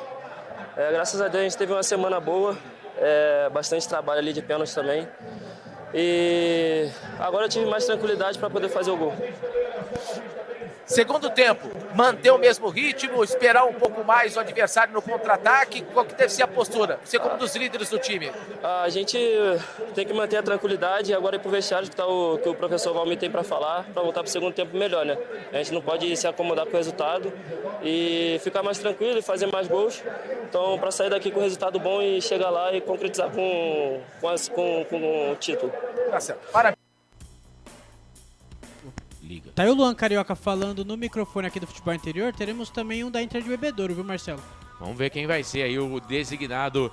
Speaker 21: Graças a Deus a gente teve uma semana boa, bastante trabalho ali de pênalti também. E agora eu tive mais tranquilidade para poder fazer o gol.
Speaker 20: Segundo tempo, manter o mesmo ritmo, esperar um pouco mais o adversário no contra-ataque. Qual que deve ser a postura? Você como um dos líderes do time.
Speaker 21: A gente tem que manter a tranquilidade e agora ir pro vestiário escutar o que o professor Valmir tem para falar, para voltar pro segundo tempo melhor, né? A gente não pode se acomodar com o resultado e ficar mais tranquilo e fazer mais gols. Então, para sair daqui com resultado bom e chegar lá e concretizar com o título.
Speaker 20: Tá certo. Parabéns.
Speaker 11: Liga.
Speaker 10: Tá aí o Luan Carioca falando no microfone aqui do Futebol Interior. Teremos também um da Inter de Bebedouro, viu, Marcelo?
Speaker 12: Vamos ver quem vai ser aí o designado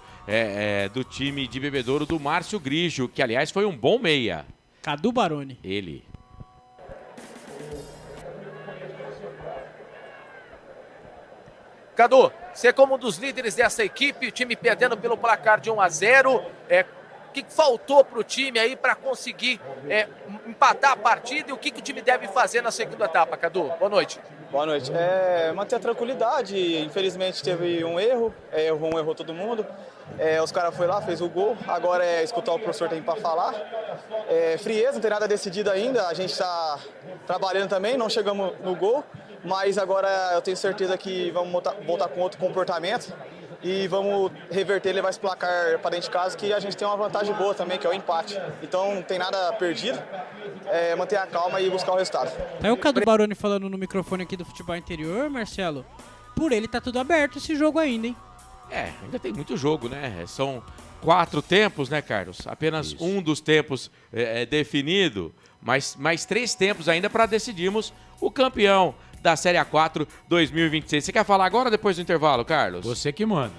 Speaker 12: do time de Bebedouro, do Márcio Grigio, que aliás foi um bom meia.
Speaker 10: Cadu Baroni.
Speaker 12: Ele.
Speaker 20: Cadu, você como um dos líderes dessa equipe, o time perdendo pelo placar de 1-0, O que faltou para o time aí para conseguir empatar a partida e o que o time deve fazer na segunda etapa, Cadu? Boa noite.
Speaker 14: Boa noite. Manter a tranquilidade. Infelizmente teve um erro. Um errou todo mundo. Os caras foram lá, fez o gol. Agora é escutar o professor tem para falar. Frieza, não tem nada decidido ainda. A gente está trabalhando também, não chegamos no gol. Mas agora eu tenho certeza que vamos voltar com outro comportamento. E vamos reverter, levar esse placar para dentro de casa, que a gente tem uma vantagem boa também, que é o empate. Então não tem nada perdido, manter a calma e buscar o resultado.
Speaker 10: Aí o Cadu Baroni falando no microfone aqui do Futebol Interior, Marcelo, por ele tá tudo aberto esse jogo ainda, hein?
Speaker 12: Ainda tem muito jogo, né? São 4 tempos, né, Carlos? Apenas um dos tempos é definido, mas mais 3 tempos ainda para decidirmos o campeão da Série A4 2026. Você quer falar agora ou depois do intervalo, Carlos?
Speaker 11: Você que manda.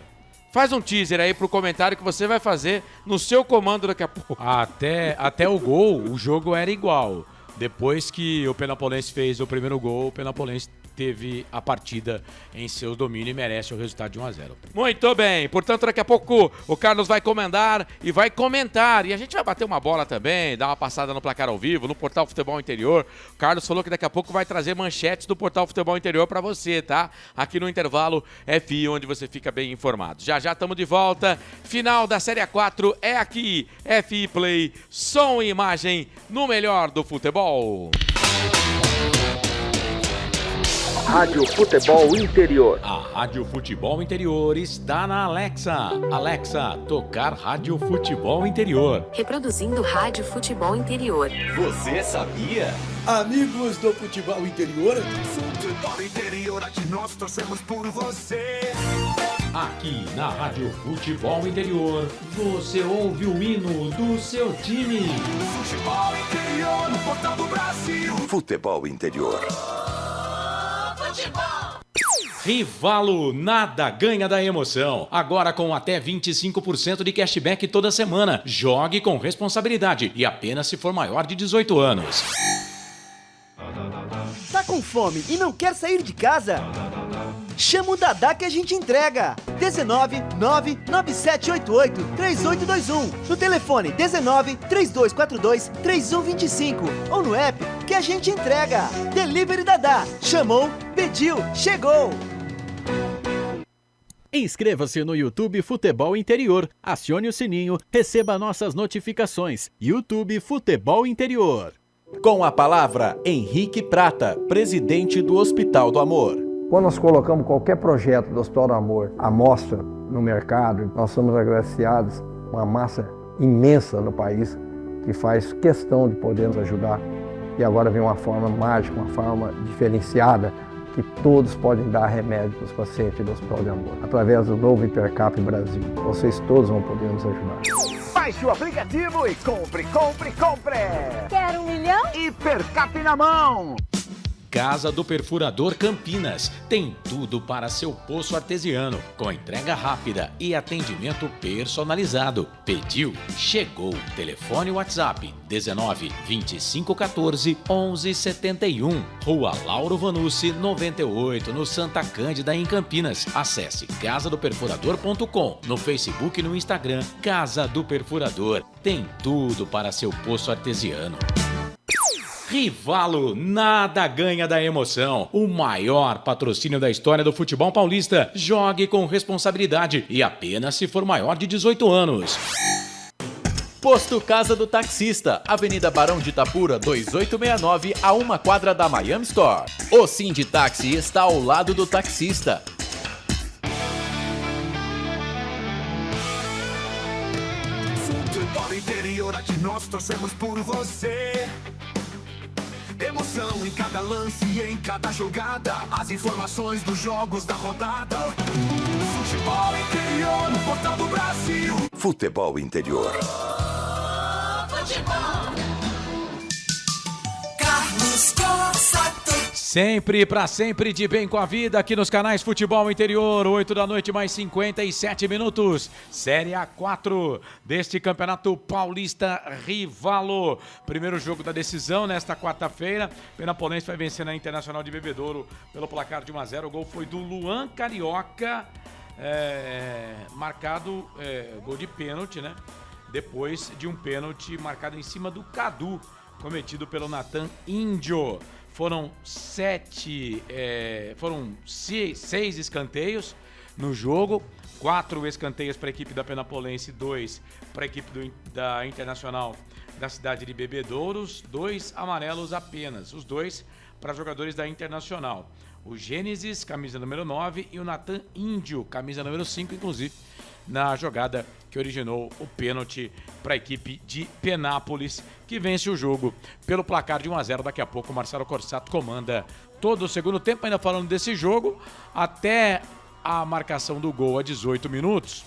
Speaker 12: Faz um teaser aí pro comentário que você vai fazer no seu comando daqui a pouco.
Speaker 11: Até o gol, o jogo era igual. Depois que o Penapolense fez o primeiro gol, o Penapolense teve a partida em seu domínio e merece o resultado de 1-0.
Speaker 12: Muito bem, portanto daqui a pouco o Carlos vai comandar e vai comentar, e a gente vai bater uma bola também, dar uma passada no placar ao vivo, no Portal Futebol Interior. O Carlos falou que daqui a pouco vai trazer manchetes do Portal Futebol Interior pra você, tá? Aqui no intervalo FI, onde você fica bem informado. Já estamos de volta, final da Série A4 é aqui, FI Play, som e imagem no melhor do futebol.
Speaker 13: Rádio Futebol Interior.
Speaker 2: A Rádio Futebol Interior está na Alexa. Alexa, tocar Rádio Futebol Interior.
Speaker 22: Reproduzindo Rádio Futebol Interior.
Speaker 1: Você sabia?
Speaker 15: Amigos do Futebol Interior.
Speaker 1: Futebol Interior, aqui nós torcemos por você.
Speaker 2: Aqui na Rádio Futebol Interior, você ouve o hino do seu time.
Speaker 1: Futebol Interior, no Portal do Brasil.
Speaker 3: Futebol Interior.
Speaker 2: Rivalo, nada ganha da emoção. Agora com até 25% de cashback toda semana. Jogue com responsabilidade e apenas se for maior de 18 anos.
Speaker 4: Tá com fome e não quer sair de casa? Chama o Dadá que a gente entrega. 19 99788 3821. No telefone 19 3242 3125. Ou no app que a gente entrega. Delivery Dadá. Chamou, pediu, chegou.
Speaker 5: Inscreva-se no YouTube Futebol Interior, acione o sininho, receba nossas notificações. YouTube Futebol Interior. Com a palavra, Henrique Prata, presidente do Hospital do Amor.
Speaker 6: Quando nós colocamos qualquer projeto do Hospital do Amor à mostra no mercado, nós somos agraciados uma massa imensa no país que faz questão de poder nos ajudar. E agora vem uma forma mágica, uma forma diferenciada, que todos podem dar remédio para os pacientes do Hospital de Amor. Através do novo Hipercap Brasil. Vocês todos vão poder nos ajudar.
Speaker 7: Baixe o aplicativo e compre, compre, compre!
Speaker 8: Quer 1 milhão?
Speaker 7: Hipercap na mão!
Speaker 2: Casa do Perfurador Campinas. Tem tudo para seu poço artesiano, com entrega rápida e atendimento personalizado. Pediu, chegou. Telefone WhatsApp 19 25 14 11 71. Rua Lauro Vanucci 98, no Santa Cândida, em Campinas. Acesse casadoperfurador.com. No Facebook e no Instagram, Casa do Perfurador. Tem tudo para seu poço artesiano. Rivalo, nada ganha da emoção. O maior patrocínio da história do futebol paulista. Jogue com responsabilidade e apenas se for maior de 18 anos.
Speaker 5: Posto Casa do Taxista, Avenida Barão de Itapura, 2869, a 1 quadra da Miami Store. O Sinditaxi está ao lado do taxista.
Speaker 1: Futebol Interior, aqui nós torcemos por você. Emoção em cada lance e em cada jogada. As informações dos jogos da rodada. Futebol Interior, no Portal do Brasil.
Speaker 3: Futebol Interior.
Speaker 1: Carlos Costa.
Speaker 11: Sempre pra sempre de bem com a vida aqui nos canais Futebol Interior, 8 da noite mais 57 minutos. Série A4 deste Campeonato Paulista Rivalo. Primeiro jogo da decisão nesta quarta-feira. Penapolense vai vencer na Internacional de Bebedouro pelo placar de 1-0. O gol foi do Luan Carioca, marcado gol de pênalti, né? depois de um pênalti marcado em cima do Cadu, cometido pelo Nathan Índio. Foram 6 escanteios no jogo, 4 escanteios para a equipe da Penapolense, 2 para a equipe da Internacional da cidade de Bebedouros, 2 amarelos apenas, os 2 para jogadores da Internacional. O Gênesis, camisa número 9, e o Nathan Índio, camisa número 5, inclusive, na jogada que originou o pênalti para a equipe de Penápolis, que vence o jogo pelo placar de 1-0. Daqui a pouco o Marcelo Corsato comanda todo o segundo tempo. Ainda falando desse jogo, até a marcação do gol a 18 minutos,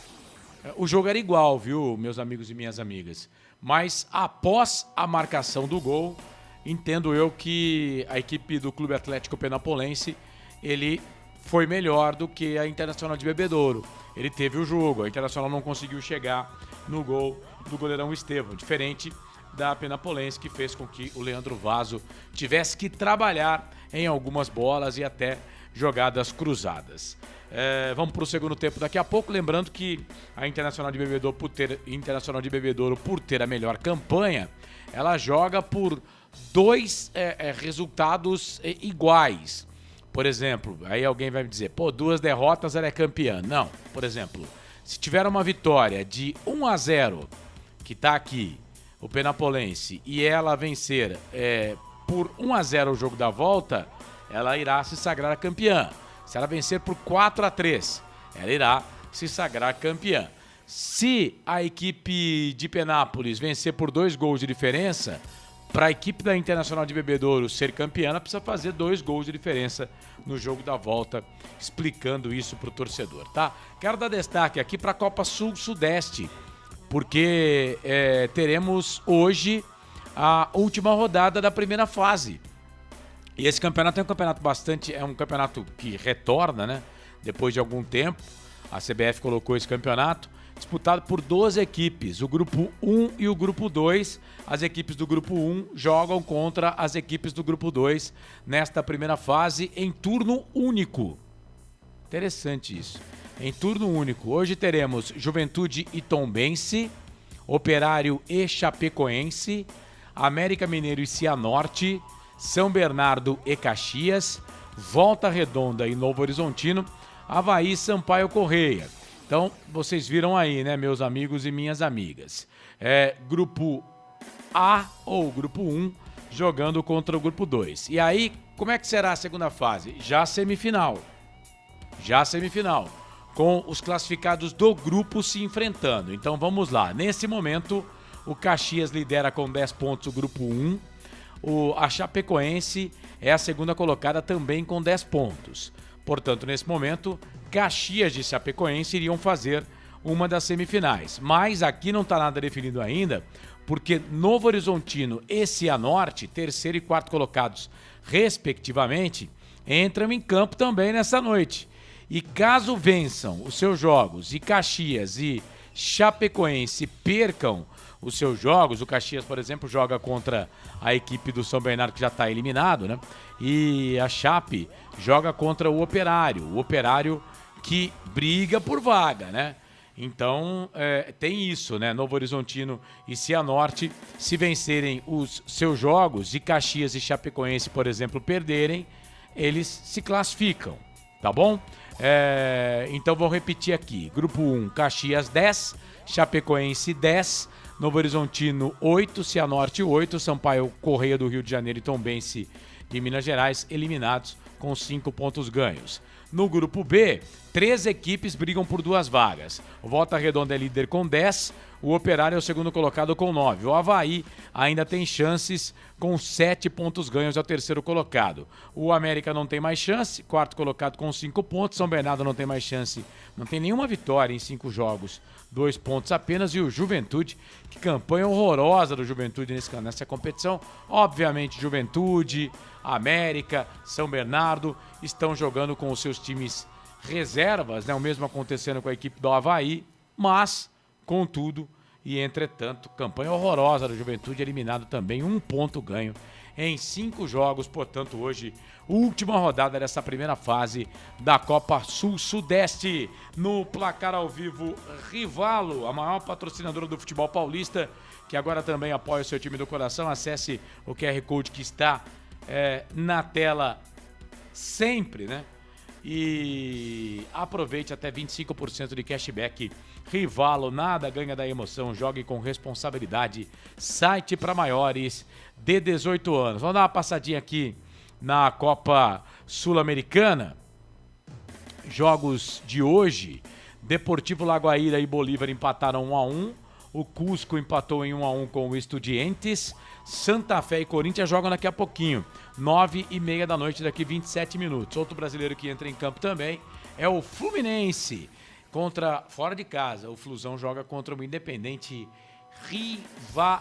Speaker 11: o jogo era igual, viu, meus amigos e minhas amigas? Mas após a marcação do gol, entendo eu que a equipe do Clube Atlético Penapolense, ele foi melhor do que a Internacional de Bebedouro. Ele teve o jogo, a Internacional não conseguiu chegar no gol do goleirão Estevão, diferente da Penapolense, que fez com que o Leandro Vaso tivesse que trabalhar em algumas bolas e até jogadas cruzadas. Vamos para o segundo tempo daqui a pouco, lembrando que a Internacional de Bebedouro, por ter a melhor campanha, ela joga por 2 resultados iguais. Por exemplo, aí alguém vai me dizer, 2 derrotas, ela é campeã. Não, por exemplo, se tiver uma vitória de 1-0, que está aqui, o Penapolense, e ela vencer por 1-0 o jogo da volta, ela irá se sagrar campeã. Se ela vencer por 4-3, ela irá se sagrar campeã. Se a equipe de Penápolis vencer por 2 gols de diferença, para a equipe da Internacional de Bebedouro ser campeã, ela precisa fazer 2 gols de diferença no jogo da volta, explicando isso para o torcedor, tá? Quero dar destaque aqui para a Copa Sul-Sudeste, porque teremos hoje a última rodada da primeira fase. E esse campeonato é um campeonato que retorna, né? Depois de algum tempo, a CBF colocou esse campeonato, disputado por 12 equipes, o grupo 1 e o grupo 2. As equipes do grupo 1 jogam contra as equipes do grupo 2 nesta primeira fase em turno único. Interessante isso. Em turno único. Hoje teremos Juventude e Tombense, Operário e Chapecoense, América Mineiro e Cianorte, São Bernardo e Caxias, Volta Redonda e Novo Horizontino, Avaí e Sampaio Correia. Então, vocês viram aí, né, meus amigos e minhas amigas. Grupo A ou Grupo 1 jogando contra o Grupo 2. E aí, como é que será a segunda fase? Já semifinal. Com os classificados do grupo se enfrentando. Então, vamos lá. Nesse momento, o Caxias lidera com 10 pontos o Grupo 1. A Chapecoense é a segunda colocada também com 10 pontos. Portanto, nesse momento, Caxias e Chapecoense iriam fazer uma das semifinais. Mas aqui não está nada definido ainda, porque Novo Horizontino e Cianorte, terceiro e quarto colocados, respectivamente, entram em campo também nessa noite. E caso vençam os seus jogos e Caxias e Chapecoense percam os seus jogos, o Caxias, por exemplo, joga contra a equipe do São Bernardo, que já está eliminado, né? E a Chape joga contra o Operário que briga por vaga, né? Então, tem isso, né? Novo Horizontino e Cianorte, se vencerem os seus jogos e Caxias e Chapecoense, por exemplo, perderem, eles se classificam, tá bom? Então, vou repetir aqui. Grupo 1, Caxias 10, Chapecoense 10, Novo Horizontino 8, Cianorte 8, Sampaio Correia do Rio de Janeiro e Tombense de Minas Gerais eliminados com 5 pontos ganhos. No grupo B, 3 equipes brigam por 2 vagas. O Volta Redonda é líder com 10, o Operário é o segundo colocado com 9. O Avaí ainda tem chances com 7 pontos ganhos, é o terceiro colocado. O América não tem mais chance, quarto colocado com 5 pontos. São Bernardo não tem mais chance, não tem nenhuma vitória em 5 jogos, 2 pontos apenas. E o Juventude, que campanha horrorosa do Juventude nessa competição. Obviamente, Juventude, América, São Bernardo estão jogando com os seus times reservas, né? O mesmo acontecendo com a equipe do Avaí, mas, contudo e entretanto, campanha horrorosa do Juventude, eliminado também, 1 ponto ganho em 5 jogos, portanto hoje, última rodada dessa primeira fase da Copa Sul-Sudeste. No placar ao vivo, Rivalo, a maior patrocinadora do futebol paulista, que agora também apoia o seu time do coração. Acesse o QR Code que está na tela sempre, né? E aproveite até 25% de cashback. Rivalo, nada ganha da emoção, jogue com responsabilidade. Site para maiores de 18 anos. Vamos dar uma passadinha aqui na Copa Sul-Americana. Jogos de hoje: Deportivo Lagoaíra e Bolívar empataram 1-1. O Cusco empatou em 1-1 com o Estudiantes. Santa Fé e Corinthians jogam daqui a pouquinho, 9h30 da noite, daqui 27 minutos. Outro brasileiro que entra em campo também é o Fluminense, fora de casa. O Flusão joga contra o Independente Rivadavia.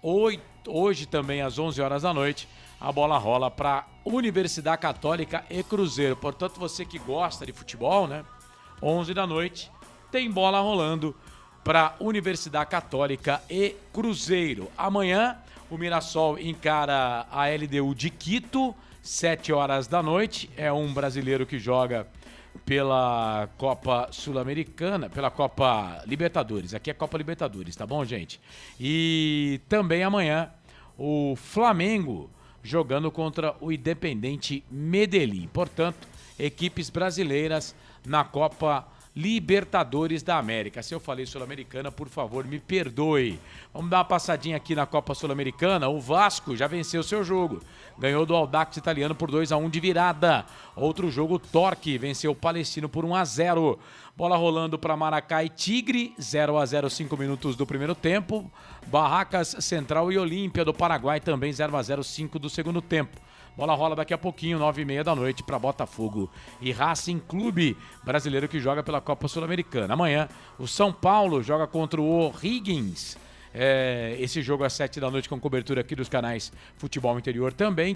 Speaker 11: Hoje também, às 11 horas da noite, a bola rola para Universidade Católica e Cruzeiro. Portanto, você que gosta de futebol, né? 11 da noite, tem bola rolando para Universidade Católica e Cruzeiro. Amanhã, o Mirassol encara a LDU de Quito, 7 horas da noite. É um brasileiro que joga pela Copa Sul-Americana, pela Copa Libertadores. Aqui é Copa Libertadores, tá bom, gente? E também amanhã, o Flamengo jogando contra o Independente Medellín. Portanto, equipes brasileiras na Copa Libertadores da América. Se eu falei Sul-Americana, por favor, me perdoe. Vamos dar uma passadinha aqui na Copa Sul-Americana. O Vasco já venceu seu jogo. Ganhou do Audax italiano por 2-1 de virada. Outro jogo, Torque venceu o Palestino por 1-0. Bola rolando para Maracá e Tigre, 0-0, 5 minutos do primeiro tempo. Barracas, Central e Olímpia do Paraguai também 0-0, 5 do segundo tempo. Bola rola daqui a pouquinho, 9h30 da noite, para Botafogo e Racing Clube, brasileiro que joga pela Copa Sul-Americana. Amanhã, o São Paulo joga contra o O'Higgins. Esse jogo às 7 da noite com cobertura aqui dos canais Futebol Interior também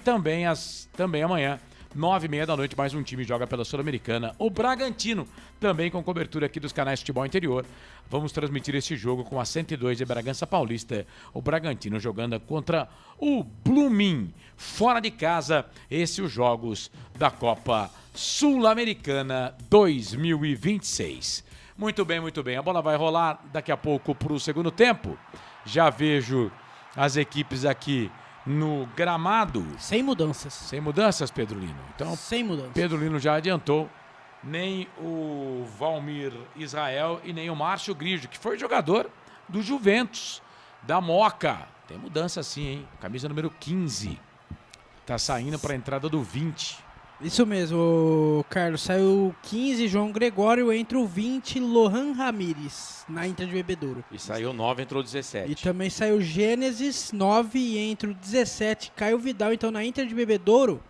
Speaker 11: amanhã, 9h30 da noite, mais um time joga pela Sul-Americana. O Bragantino, também com cobertura aqui dos canais Futebol Interior. Vamos transmitir esse jogo com a 102 de Bragança Paulista. O Bragantino jogando contra o Blooming. Fora de casa, esses os jogos da Copa Sul-Americana 2026. Muito bem, muito bem. A bola vai rolar daqui a pouco para o segundo tempo. Já vejo as equipes aqui no gramado.
Speaker 10: Sem mudanças.
Speaker 11: Sem mudanças, Pedro Lino. Então,
Speaker 10: sem mudanças.
Speaker 11: Pedro Lino já adiantou. Nem o Valmir Israel e nem o Márcio Grigio, que foi jogador do Juventus, da Moca. Tem mudança sim, hein? Camisa número 15. Tá saindo para a entrada do 20.
Speaker 10: Isso mesmo, Carlos. Saiu 15, João Gregório, entra o 20, Lohan Ramírez, na Inter de Bebedouro.
Speaker 12: E saiu 9, entrou 17.
Speaker 10: E também saiu Gênesis, 9, e entra o 17, Caio Vidal. Então, na Inter de Bebedouro,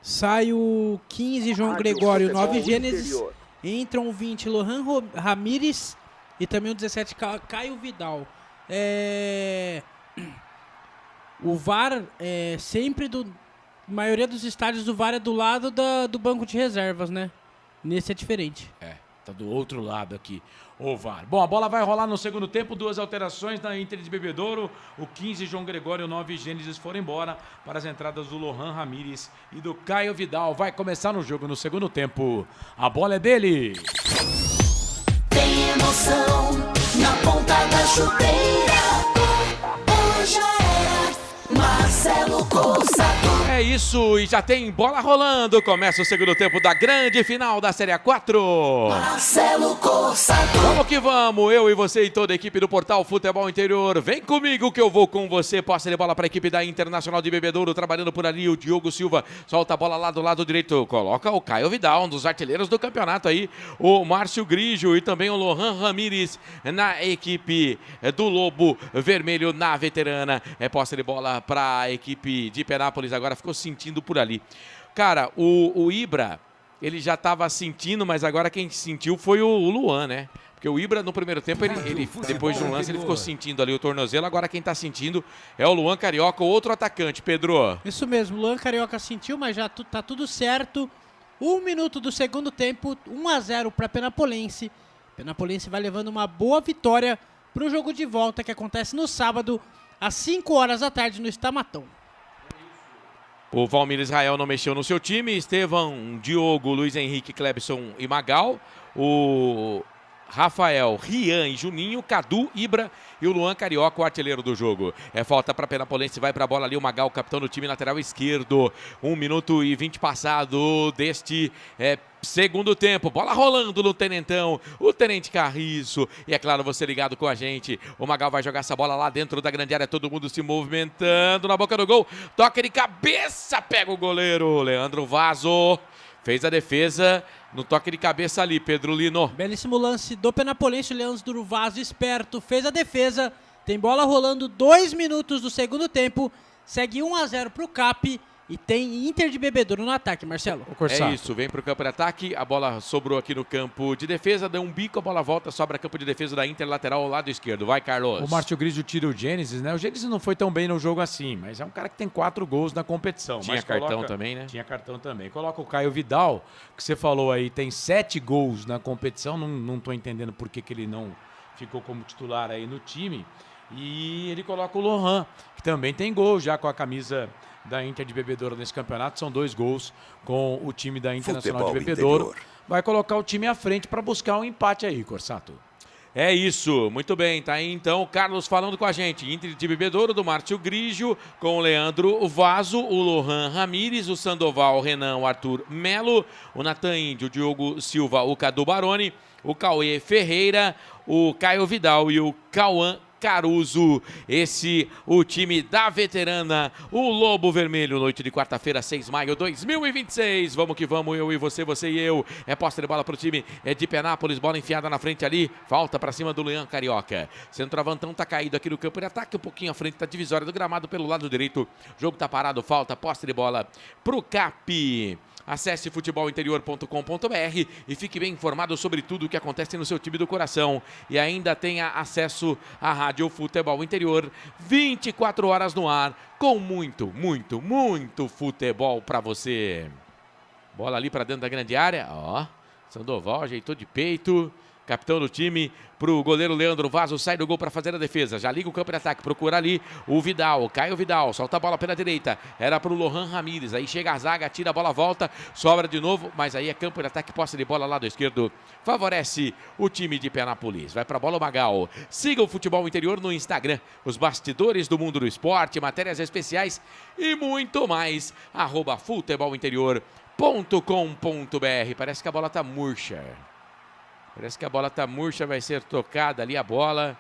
Speaker 10: sai o 15, João Gregório, 9, Gênesis, entram o 20, Lohan Ramírez, e também o 17, Caio Vidal. O VAR é sempre a maioria dos estádios do VAR é do lado do banco de reservas, né? Nesse é diferente.
Speaker 11: Tá do outro lado aqui, o VAR. Bom, a bola vai rolar no segundo tempo, 2 alterações na Inter de Bebedouro. O 15, João Gregório, 9, Gênesis foram embora para as entradas do Lohan Ramírez e do Caio Vidal. Vai começar no jogo no segundo tempo. A bola é dele.
Speaker 9: Tem emoção na ponta da chuteira. Hoje era Marcelo Cossato.
Speaker 12: É isso, e já tem bola rolando. Começa o segundo tempo da grande final da Série A4.
Speaker 9: Marcelo Cossato.
Speaker 12: Vamos que vamos, eu e você e toda a equipe do Portal Futebol Interior. Vem comigo que eu vou com você. Posse de bola para a equipe da Internacional de Bebedouro, trabalhando por ali o Diogo Silva. Solta a bola lá do lado direito. Coloca o Caio Vidal, um dos artilheiros do campeonato aí. O Márcio Grigio e também o Lohan Ramírez na equipe do Lobo Vermelho na veterana. É posse de bola para a equipe de Penápolis. Agora ficou sentindo por ali. Cara, o Ibra, ele já estava sentindo, mas agora quem sentiu foi o Luan, né? Porque o Ibra no primeiro tempo, ele depois de um lance, ele ficou sentindo ali o tornozelo. Agora quem tá sentindo é o Luan Carioca, o outro atacante, Pedro.
Speaker 10: Isso mesmo, o Luan Carioca sentiu, mas já tá tudo certo. 1 minuto do segundo tempo, 1-0 para Penapolense. Penapolense vai levando uma boa vitória pro jogo de volta que acontece no sábado, às 5 horas da tarde no Estamatão.
Speaker 12: O Valmir Israel não mexeu no seu time. Estevão, Diogo, Luiz Henrique, Clebson e Magal. O Rafael, Rian e Juninho, Cadu, Ibra e o Luan Carioca, o artilheiro do jogo. É falta para Penapolense, vai para a bola ali o Magal, o capitão do time, lateral esquerdo. 1 minuto e 20 passado deste segundo tempo. Bola rolando no Tenentão, o Tenente Carriço. E é claro, você ligado com a gente. O Magal vai jogar essa bola lá dentro da grande área, todo mundo se movimentando na boca do gol. Toca de cabeça, pega o goleiro. Leandro Vaso fez a defesa no toque de cabeça ali, Pedro Lino.
Speaker 10: Belíssimo lance do Penapolense, o Leandro Vaso esperto, fez a defesa. Tem bola rolando, 2 minutos do segundo tempo. Segue 1-0 pro CAP e tem Inter de Bebedouro no ataque, Marcelo.
Speaker 12: É isso, vem pro campo de ataque, a bola sobrou aqui no campo de defesa, deu um bico, a bola volta, sobra campo de defesa da Inter, lateral ao lado esquerdo. Vai, Carlos.
Speaker 11: O Márcio Grigio tira o Gênesis, né? O Gênesis não foi tão bem no jogo assim, mas é um cara que tem 4 gols na competição.
Speaker 12: Tinha
Speaker 11: mas
Speaker 12: cartão também, né?
Speaker 11: Tinha cartão também. Coloca o Caio Vidal, que você falou aí, tem 7 gols na competição, não tô entendendo por que ele não ficou como titular aí no time. E ele coloca o Lohan, que também tem gol já com a camisa da Inter de Bebedouro nesse campeonato. São 2 gols com o time da Internacional de Bebedouro. Interior. Vai colocar o time à frente para buscar um empate aí, Corsato.
Speaker 12: É isso, muito bem, tá aí então o Carlos falando com a gente. Inter de Bebedouro, do Márcio Grigio, com o Leandro Vaso, o Lohan Ramires, o Sandoval, o Renan, o Arthur Melo, o Natan Índio, o Diogo Silva, o Cadu Baroni, o Cauê Ferreira, o Caio Vidal e o Cauã Caruso. Esse, o time da veterana, o Lobo Vermelho, noite de quarta-feira, 6 de maio de 2026. Vamos que vamos, eu e você, você e eu. É posse de bola pro time de Penápolis, bola enfiada na frente ali, falta pra cima do Leão Carioca. Centroavantão tá caído aqui no campo de ataque, um pouquinho à frente da divisória do gramado pelo lado direito. O jogo tá parado, falta, posse de bola pro CAP. Acesse futebolinterior.com.br e fique bem informado sobre tudo o que acontece no seu time do coração. E ainda tenha acesso à Rádio Futebol Interior, 24 horas no ar, com muito, muito, muito futebol para você. Bola ali para dentro da grande área, ó. Sandoval ajeitou de peito. Capitão do time, pro goleiro Leandro Vaso, sai do gol para fazer a defesa. Já liga o campo de ataque, procura ali o Vidal, Caio Vidal, solta a bola pela direita. Era pro Lohan Ramires, aí chega a zaga, tira a bola, volta, sobra de novo, mas aí é campo de ataque, posse de bola lado esquerdo. Favorece o time de Penápolis. Vai pra bola o Magal. Siga o Futebol Interior no Instagram. Os bastidores do mundo do esporte, matérias especiais e muito mais. @futebolinterior.com.br. Parece que a bola tá murcha. Parece que a bola tá murcha, vai ser tocada ali a bola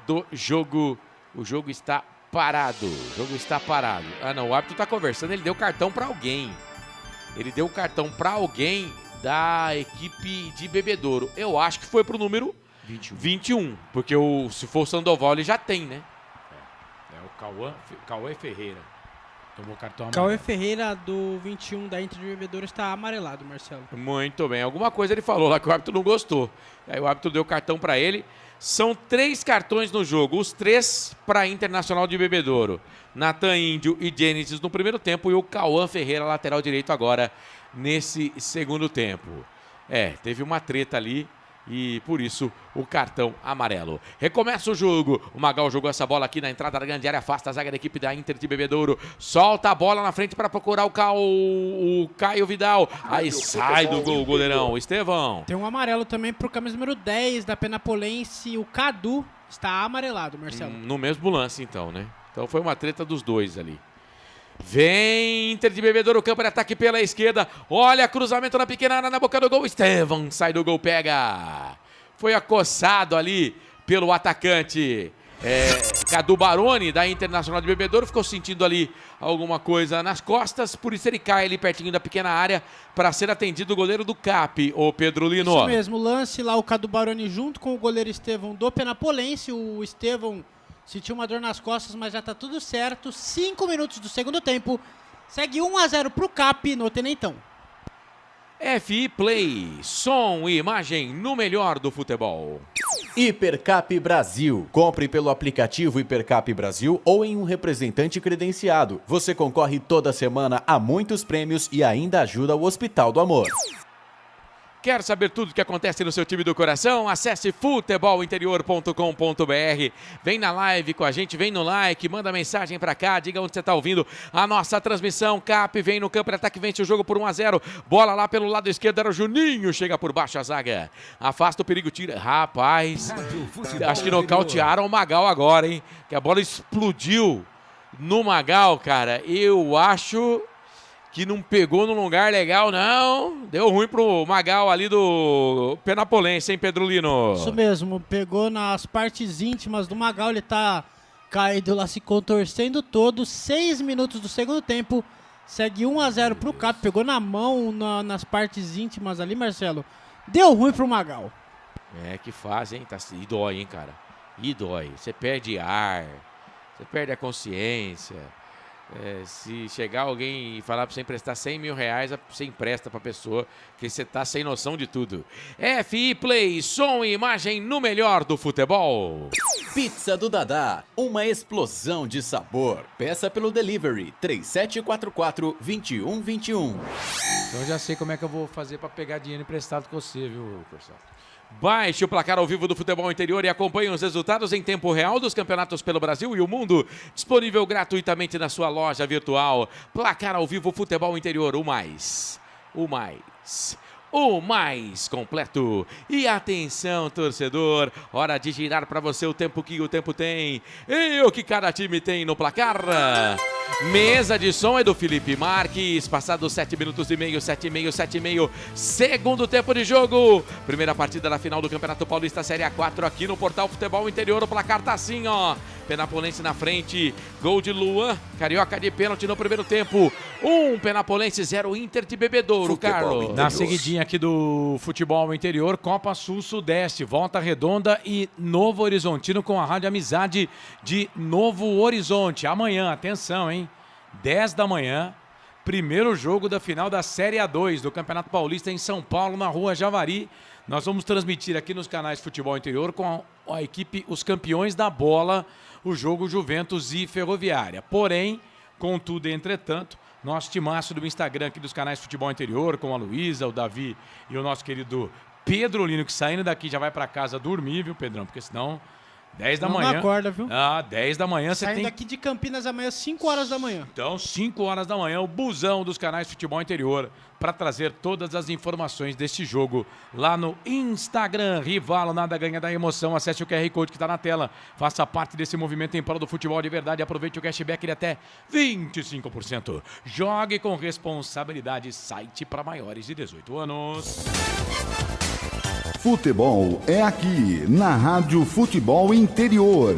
Speaker 12: do jogo. O jogo está parado. O jogo está parado. Ah, não, o árbitro tá conversando, ele deu cartão para alguém. Ele deu cartão para alguém da equipe de Bebedouro. Eu acho que foi pro número 21, porque se for o Sandoval ele já tem, né?
Speaker 11: É o Cauê Ferreira. Tomou cartão amarelo.
Speaker 10: Cauê Ferreira, do 21 da Inter de Bebedouro, está amarelado, Marcelo.
Speaker 12: Muito bem. Alguma coisa ele falou lá que o árbitro não gostou. Aí o árbitro deu cartão para ele. São 3 cartões no jogo. Os 3 para Internacional de Bebedouro. Natan Índio e Gênesis no primeiro tempo. E o Cauã Ferreira, lateral direito, agora nesse segundo tempo. Teve uma treta ali. E por isso o cartão amarelo. Recomeça o jogo. O Magal jogou essa bola aqui na entrada da grande área. Afasta a zaga da equipe da Inter de Bebedouro. Solta a bola na frente para procurar o Caio Vidal. Aí sai do gol o goleirão. Estevão.
Speaker 10: Tem um amarelo também pro camisa número 10 da Penapolense. O Cadu está amarelado, Marcelo.
Speaker 12: No mesmo lance então, né? Então foi uma treta dos dois ali. Vem Inter de Bebedouro, campo de ataque pela esquerda. Olha, cruzamento na pequena área, na boca do gol. Estevão sai do gol, pega. Foi acossado ali pelo atacante Cadu Baroni, da Internacional de Bebedouro. Ficou sentindo ali alguma coisa nas costas. Por isso ele cai ali pertinho da pequena área para ser atendido o goleiro do CAP, o Pedro Lino.
Speaker 10: Isso mesmo, lance lá o Cadu Baroni junto com o goleiro Estevão do Penapolense. O Estevão sentiu uma dor nas costas, mas já tá tudo certo. 5 minutos do segundo tempo. Segue 1-0 pro CAP no Tenentão.
Speaker 12: FI Play, som e imagem no melhor do futebol.
Speaker 5: Hipercap Brasil. Compre pelo aplicativo Hipercap Brasil ou em um representante credenciado. Você concorre toda semana a muitos prêmios e ainda ajuda o Hospital do Amor.
Speaker 12: Quer saber tudo o que acontece no seu time do coração? Acesse futebolinterior.com.br. Vem na live com a gente, vem no like, manda mensagem pra cá, diga onde você tá ouvindo a nossa transmissão. Cap vem no campo de ataque, vence o jogo por 1-0. Bola lá pelo lado esquerdo, era o Juninho, chega por baixo a zaga. Afasta o perigo, tira. Rapaz, acho que nocautearam o Magal agora, hein? Que a bola explodiu no Magal, cara. Eu acho que não pegou num lugar legal, não. Deu ruim pro Magal ali do Penapolense, hein, Pedro Lino?
Speaker 10: Isso mesmo, pegou nas partes íntimas do Magal, ele tá caído lá se contorcendo todo. 6 minutos do segundo tempo, segue 1-0 pro Cap, pegou na mão, nas partes íntimas ali, Marcelo. Deu ruim pro Magal.
Speaker 12: É, que faz, hein? E dói, hein, cara? E dói. Você perde ar, você perde a consciência. Se chegar alguém e falar pra você emprestar 100 mil reais, você empresta pra pessoa, porque você tá sem noção de tudo. FI Play, som e imagem no melhor do futebol.
Speaker 5: Pizza do Dadá, uma explosão de sabor. Peça pelo delivery 3744-2121.
Speaker 11: Então eu já sei como é que eu vou fazer pra pegar dinheiro emprestado com você, viu, pessoal?
Speaker 12: Baixe o placar ao vivo do Futebol Interior e acompanhe os resultados em tempo real dos campeonatos pelo Brasil e o mundo. Disponível gratuitamente na sua loja virtual. Placar ao vivo Futebol Interior, o mais completo. E atenção, torcedor, hora de girar para você o tempo que o tempo tem e o que cada time tem no placar. Mesa de som é do Felipe Marques, passados 7 minutos e meio, 7,5. Segundo tempo de jogo. Primeira partida da final do Campeonato Paulista Série A4 aqui no Portal Futebol Interior. O placar tá assim, ó. Penapolense na frente, gol de Luan, Carioca de pênalti no primeiro tempo. 1 Penapolense, 0 Inter de Bebedouro, Carlos.
Speaker 11: Na seguidinha aqui do Futebol Interior, Copa Sul-Sudeste, Volta Redonda e Novo Horizontino com a Rádio Amizade de Novo Horizonte. Amanhã, atenção, hein? 10 da manhã, primeiro jogo da final da Série A2 do Campeonato Paulista em São Paulo, na Rua Javari. Nós vamos transmitir aqui nos canais Futebol Interior com a equipe Os Campeões da Bola, o jogo Juventus e Ferroviária. Porém, contudo e entretanto, nosso timaço do Instagram aqui dos canais Futebol Interior, com a Luísa, o Davi e o nosso querido Pedro Lino, que saindo daqui já vai para casa dormir, viu, Pedrão? Porque senão 10 da manhã.
Speaker 10: Não acorda, viu?
Speaker 11: 10 da manhã você tem...
Speaker 10: Saindo daqui de Campinas amanhã, 5 horas da manhã.
Speaker 11: Então, 5 horas da manhã, o busão dos canais Futebol Interior para trazer todas as informações deste jogo lá no Instagram. Rivalo, nada ganha da emoção. Acesse o QR Code que está na tela. Faça parte desse movimento em prol do futebol de verdade. Aproveite o cashback de até 25%. Jogue com responsabilidade. Site para maiores de 18 anos.
Speaker 19: Futebol é aqui, na Rádio Futebol Interior.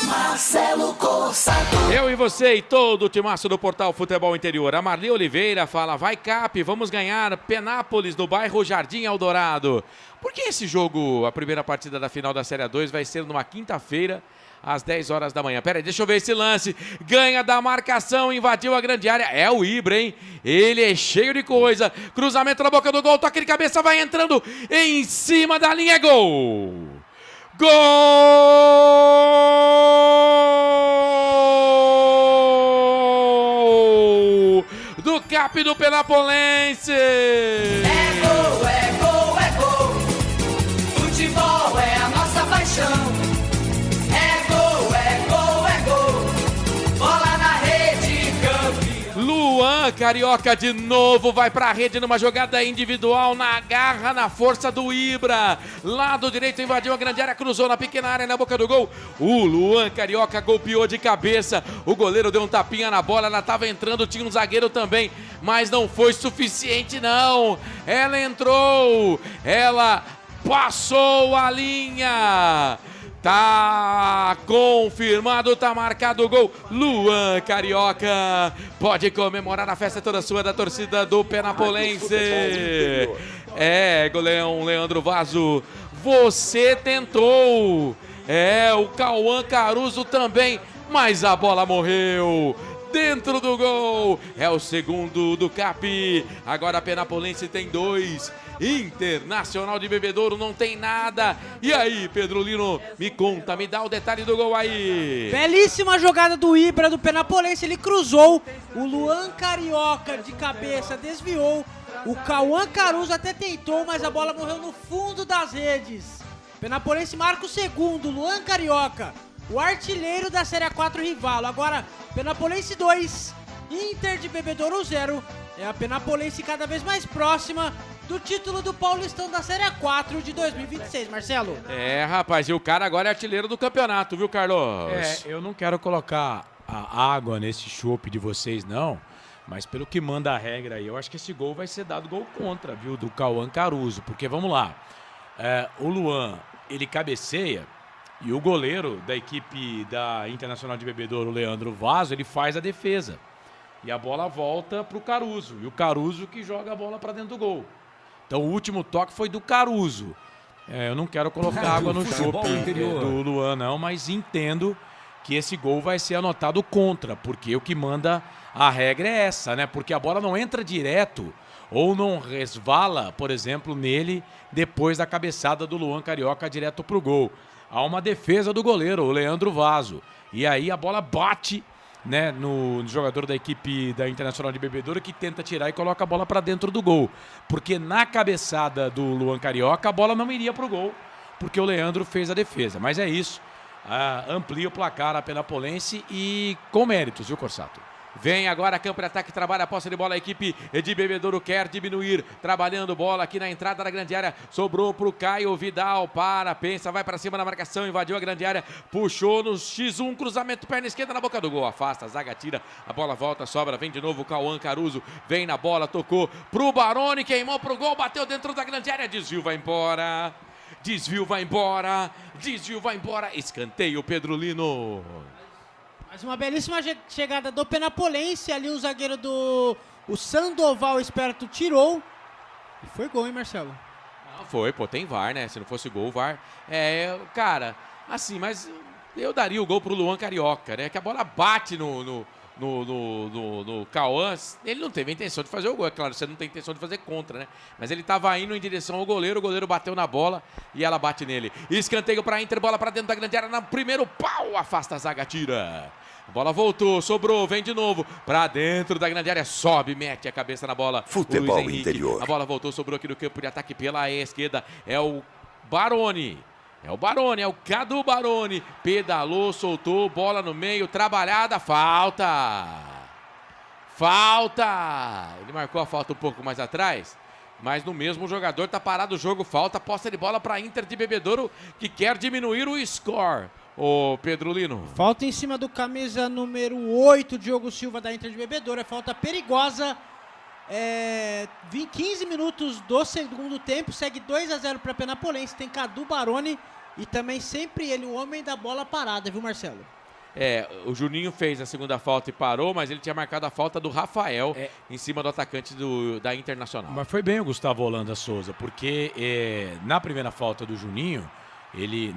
Speaker 9: Marcelo Corsato.
Speaker 12: Eu e você e todo o timaço do Portal Futebol Interior. A Marli Oliveira fala, vai Cap, vamos ganhar Penápolis no bairro Jardim Eldorado. Por que esse jogo, a primeira partida da final da Série A2, vai ser numa quinta-feira, às 10 horas da manhã? Pera aí, deixa eu ver esse lance. Ganha da marcação, invadiu a grande área. É o Ibra, hein? Ele é cheio de coisa. Cruzamento na boca do gol, toque de cabeça, vai entrando em cima da linha, gol! Gol! Do Cap do Penapolense!
Speaker 9: É gol, é gol, é gol. Futebol é a nossa paixão.
Speaker 12: Luan, Carioca de novo, vai pra rede numa jogada individual, na garra, na força do Ibra. Lado direito, invadiu a grande área, cruzou na pequena área, na boca do gol. O Luan, Carioca, golpeou de cabeça. O goleiro deu um tapinha na bola, ela tava entrando, tinha um zagueiro também, mas não foi suficiente não. Ela entrou, ela passou a linha. Tá confirmado, tá marcado o gol. Luan Carioca pode comemorar, a festa toda sua, da torcida do Penapolense. É, goleão Leandro Vaso, você tentou. É, o Cauã Caruso também, mas a bola morreu dentro do gol. É o segundo do Cap. Agora a Penapolense tem 2. Internacional de Bebedouro não tem nada. E aí, Pedro Lino, me conta, me dá o detalhe do gol aí.
Speaker 10: Belíssima jogada do Ibra do Penapolense, ele cruzou, o Luan Carioca de cabeça desviou, O Cauã Caruso até tentou, mas a bola morreu no fundo das redes. Penapolense marca o segundo, Luan Carioca, o artilheiro da Série A4 rival. Agora, Penapolense 2, Inter de Bebedouro 0. É a Penapolense cada vez mais próxima do título do Paulistão da Série A4 de 2026, Marcelo.
Speaker 12: É, rapaz, e o cara agora é artilheiro do campeonato, viu, Carlos?
Speaker 11: Eu não quero colocar a água nesse chope de vocês, não. Mas pelo que manda a regra aí, eu acho que esse gol vai ser dado gol contra, viu? Do Cauã Caruso. Porque, vamos lá, o Luan, ele cabeceia e o goleiro da equipe da Internacional de Bebedouro, o Leandro Vaso, ele faz a defesa. E a bola volta pro Caruso. E o Caruso que joga a bola para dentro do gol. Então o último toque foi do Caruso. Eu não quero colocar água no chope do Luan, não, mas entendo que esse gol vai ser anotado contra, porque o que manda a regra é essa, né? Porque a bola não entra direto ou não resvala, por exemplo, nele depois da cabeçada do Luan Carioca direto pro gol. Há uma defesa do goleiro, o Leandro Vaso. E aí a bola bate, né, no jogador da equipe da Internacional de Bebedouro, que tenta tirar e coloca a bola para dentro do gol. Porque na cabeçada do Luan Carioca a bola não iria pro gol, porque o Leandro fez a defesa. Mas é isso. Amplia o placar a Penapolense e com méritos, viu, Corsato?
Speaker 12: Vem agora campo de ataque, trabalha a posse de bola, a equipe de Bebedouro quer diminuir, trabalhando bola aqui na entrada da grande área, sobrou pro Caio Vidal, pensa, vai para cima na marcação, invadiu a grande área, puxou no X1, cruzamento, perna esquerda na boca do gol, afasta, a zaga tira, a bola volta, sobra, vem de novo o Cauã Caruso, vem na bola, tocou pro Baroni, queimou pro gol, bateu dentro da grande área, desvio, vai embora, escanteio, Pedrolino.
Speaker 10: Mais uma belíssima chegada do Penapolense, ali o zagueiro o Sandoval esperto tirou. E foi gol, hein, Marcelo?
Speaker 12: Não foi, tem VAR, né? Se não fosse gol, VAR. Cara, assim, mas eu daria o gol pro Luan Carioca, né? Que a bola bate no Cauã. Ele não teve a intenção de fazer o gol, é claro, você não tem intenção de fazer contra, né? Mas ele tava indo em direção ao goleiro, o goleiro bateu na bola e ela bate nele. Escanteio pra Inter, bola pra dentro da grande área, no primeiro pau, afasta a zaga, tira. A bola voltou, sobrou, vem de novo pra dentro da grande área, sobe, mete a cabeça na bola.
Speaker 3: Futebol interior.
Speaker 12: A bola voltou, sobrou aqui no campo de ataque pela esquerda, é o Baroni. É o Cadu Baroni, pedalou, soltou, bola no meio, trabalhada, falta! Ele marcou a falta um pouco mais atrás, mas no mesmo jogador, tá parado o jogo, falta, posse de bola para Inter de Bebedouro, que quer diminuir o score. Ô, Pedrolino.
Speaker 10: Falta em cima do camisa número 8, Diogo Silva, da Inter de Bebedouro, é falta perigosa. 15 minutos do segundo tempo, segue 2-0 para Penapolense, tem Cadu Baroni e também sempre ele, o homem da bola parada, viu, Marcelo?
Speaker 12: O Juninho fez a segunda falta e parou, mas ele tinha marcado a falta do Rafael em cima do atacante da Internacional.
Speaker 11: Mas foi bem o Gustavo Holanda Souza, porque na primeira falta do Juninho, ele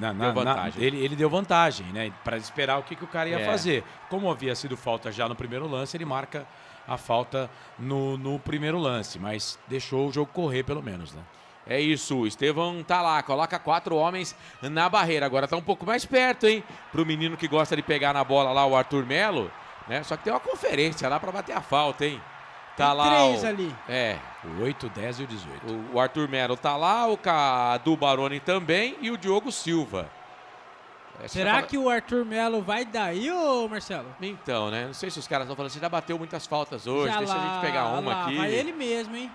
Speaker 11: deu vantagem, né? Para esperar o que o cara ia fazer. Como havia sido falta já no primeiro lance, ele marca a falta no primeiro lance, mas deixou o jogo correr pelo menos, né?
Speaker 12: É isso, o Estevão tá lá, coloca 4 homens na barreira, agora tá um pouco mais perto, hein? Pro menino que gosta de pegar na bola lá, o Arthur Melo, né? Só que tem uma conferência lá pra bater a falta, hein? Tá
Speaker 10: tem
Speaker 12: lá
Speaker 10: 3 ali.
Speaker 11: O 8, 10 e o 18.
Speaker 12: O Arthur Melo tá lá, o Cadu Baroni também e o Diogo Silva.
Speaker 10: Será que o Arthur Melo vai daí, ô Marcelo?
Speaker 12: Então, né? Não sei se os caras estão falando, você já bateu muitas faltas hoje, deixa a gente pegar uma aqui.
Speaker 10: Vai ele mesmo, hein?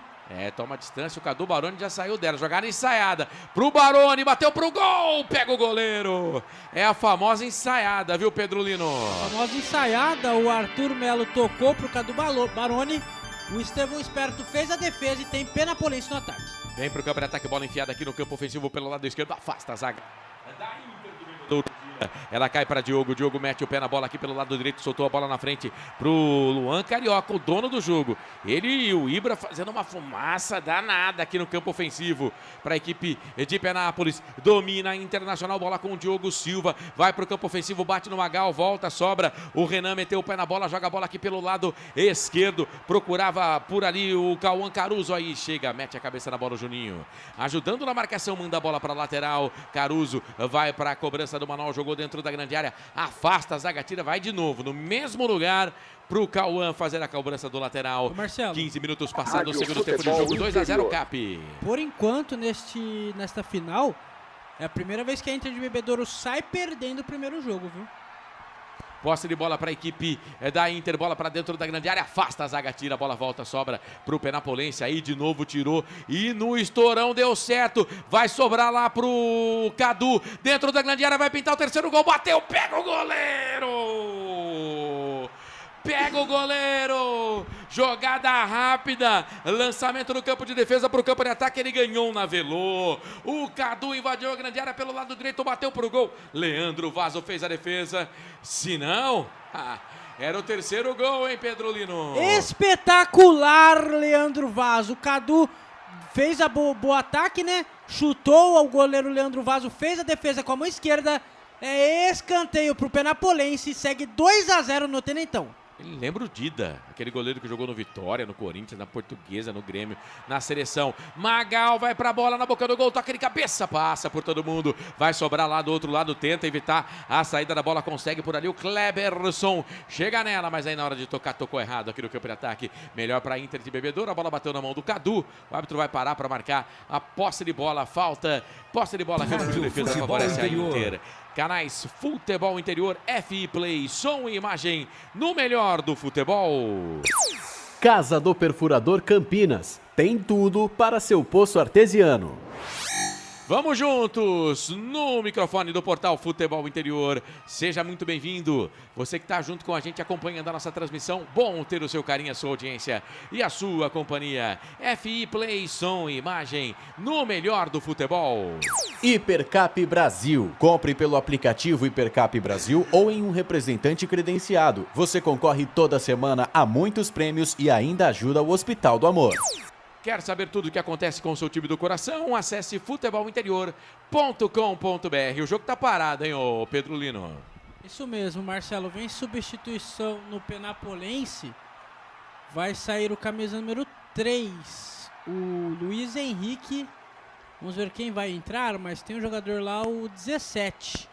Speaker 12: Toma distância, o Cadu Baroni já saiu dela, jogada ensaiada pro Baroni, bateu pro gol, pega o goleiro. É a famosa ensaiada, viu, Pedrolino?
Speaker 10: A famosa ensaiada, o Arthur Melo tocou pro Cadu Baroni, o Estevão Esperto fez a defesa e tem Penapolense no ataque.
Speaker 12: Vem pro campo de ataque, bola enfiada aqui no campo ofensivo pelo lado esquerdo, afasta a zaga. Ela cai para Diogo mete o pé na bola aqui pelo lado direito, soltou a bola na frente pro Luan Carioca, o dono do jogo. Ele e o Ibra fazendo uma fumaça danada aqui no campo ofensivo para a equipe de Penápolis. Domina a Internacional, bola com o Diogo Silva, vai pro campo ofensivo, bate no Magal, volta, sobra. O Renan meteu o pé na bola, joga a bola aqui pelo lado esquerdo, procurava por ali o Cauã Caruso, aí chega, mete a cabeça na bola o Juninho. Ajudando na marcação, manda a bola para lateral. Caruso vai para a cobrança do Manaus, jogou jogou dentro da grande área, afasta a zaga, tira, vai de novo no mesmo lugar pro Cauã fazer a cobrança do lateral.
Speaker 10: Marcelo.
Speaker 12: 15 minutos passados do segundo tempo de jogo, 2-0 Cap.
Speaker 10: Por enquanto, nesta final, é a primeira vez que a Inter de Bebedouro sai perdendo o primeiro jogo, viu?
Speaker 12: Posse de bola para a equipe da Inter, bola para dentro da grande área, afasta a zaga, tira, a bola volta, sobra para o Penapolense, aí de novo tirou e no estourão deu certo, vai sobrar lá pro Cadu, dentro da grande área, vai pintar o terceiro gol, bateu, pega o goleiro! Pega o goleiro, jogada rápida, lançamento no campo de defesa para o campo de ataque, ele ganhou um navelô, o Cadu invadiu a grande área pelo lado direito, bateu pro gol, Leandro Vaso fez a defesa, se não, era o terceiro gol, hein, Pedro Lino?
Speaker 10: Espetacular, Leandro Vaso, o Cadu fez a boa ataque, né, chutou, o goleiro Leandro Vaso fez a defesa com a mão esquerda, escanteio pro Penapolense, segue 2-0 no Tenentão.
Speaker 12: Ele lembra o Dida, aquele goleiro que jogou no Vitória, no Corinthians, na Portuguesa, no Grêmio, na seleção. Magal vai pra bola na boca do gol, toca de cabeça, passa por todo mundo. Vai sobrar lá do outro lado, tenta evitar a saída da bola, consegue por ali o Kleberson. Chega nela, mas aí na hora de tocar, tocou errado aqui no campo de ataque. Melhor pra Inter de Bebedouro, a bola bateu na mão do Cadu. O árbitro vai parar pra marcar a posse de bola, falta. Posse de bola, campo de defesa, favorece a Inter. Canais Futebol Interior, FI Play, som e imagem no melhor do futebol.
Speaker 5: Casa do Perfurador Campinas. Tem tudo para seu poço artesiano.
Speaker 12: Vamos juntos no microfone do portal Futebol Interior. Seja muito bem-vindo. Você que está junto com a gente acompanhando a nossa transmissão. Bom ter o seu carinho, a sua audiência e a sua companhia. FI Play, som e imagem no melhor do futebol.
Speaker 5: Hipercap Brasil. Compre pelo aplicativo Hipercap Brasil ou em um representante credenciado. Você concorre toda semana a muitos prêmios e ainda ajuda o Hospital do Amor.
Speaker 12: Quer saber tudo o que acontece com o seu time do coração? Acesse futebolinterior.com.br. O jogo tá parado, hein, ô Pedro Lino?
Speaker 10: Isso mesmo, Marcelo. Vem substituição no Penapolense. Vai sair o camisa número 3, o Luiz Henrique. Vamos ver quem vai entrar, mas tem um jogador lá, o 17.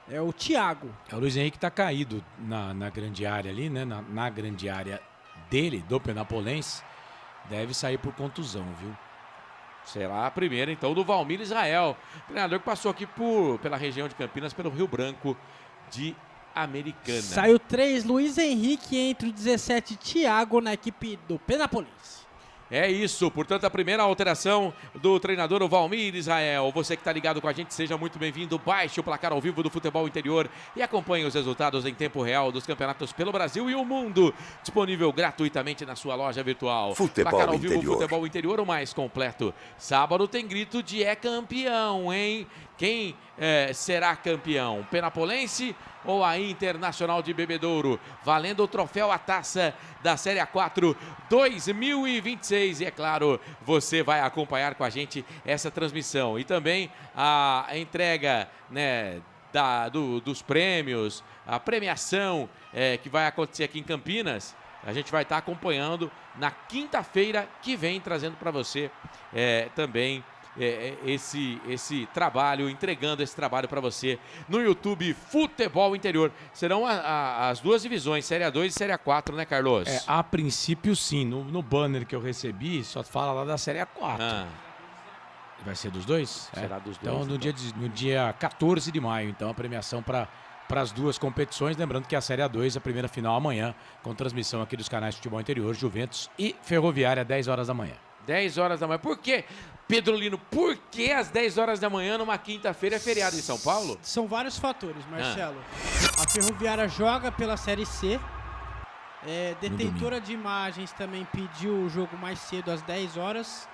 Speaker 10: É o Thiago.
Speaker 11: O Luiz Henrique tá caído na grande área ali, né? Na grande área dele, do Penapolense. Deve sair por contusão, viu?
Speaker 12: Será a primeira, então, do Valmir Israel. Treinador que passou aqui pela região de Campinas, pelo Rio Branco de Americana.
Speaker 10: Saiu 3, Luiz Henrique, entre o 17, Thiago, na equipe do Penapolense.
Speaker 12: É isso, portanto, a primeira alteração do treinador, o Valmir Israel. Você que está ligado com a gente, seja muito bem-vindo. Baixe o placar ao vivo do Futebol Interior e acompanhe os resultados em tempo real dos campeonatos pelo Brasil e o mundo. Disponível gratuitamente na sua loja virtual.
Speaker 3: Futebol
Speaker 12: Placar ao vivo,
Speaker 3: Interior.
Speaker 12: Futebol Interior, o mais completo. Sábado tem grito de campeão, hein? Quem será campeão? Penapolense ou a Internacional de Bebedouro? Valendo o troféu, a taça da Série A4 2026. E é claro, você vai acompanhar com a gente essa transmissão. E também a entrega, né, dos prêmios, a premiação que vai acontecer aqui em Campinas. A gente vai estar acompanhando na quinta-feira que vem, trazendo para você também esse trabalho, entregando esse trabalho para você no YouTube Futebol Interior. Serão as duas divisões, Série A2 e Série A4, né, Carlos?
Speaker 11: A princípio, sim. No banner que eu recebi, só fala lá da Série A4. Vai ser dos dois?
Speaker 12: Será dos
Speaker 11: dois.
Speaker 12: Então,
Speaker 11: no dia 14 de maio, então, a premiação para as duas competições. Lembrando que a Série A2, a primeira final amanhã, com transmissão aqui dos canais Futebol Interior, Juventus e Ferroviária, 10 horas da manhã.
Speaker 12: 10 horas da manhã. Por quê, Pedro Lino? Por que às 10 horas da manhã, numa quinta-feira, é feriado em São Paulo?
Speaker 10: São vários fatores, Marcelo. A Ferroviária joga pela Série C. Detentora de imagens também pediu o jogo mais cedo, às 10 horas.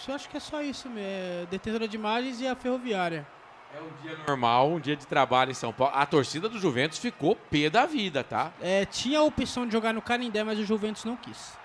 Speaker 10: Eu acho que é só isso mesmo. Detentora de imagens e a Ferroviária.
Speaker 12: É um dia normal, um dia de trabalho em São Paulo. A torcida do Juventus ficou pé da vida, tá?
Speaker 10: Tinha a opção de jogar no Canindé, mas o Juventus não quis.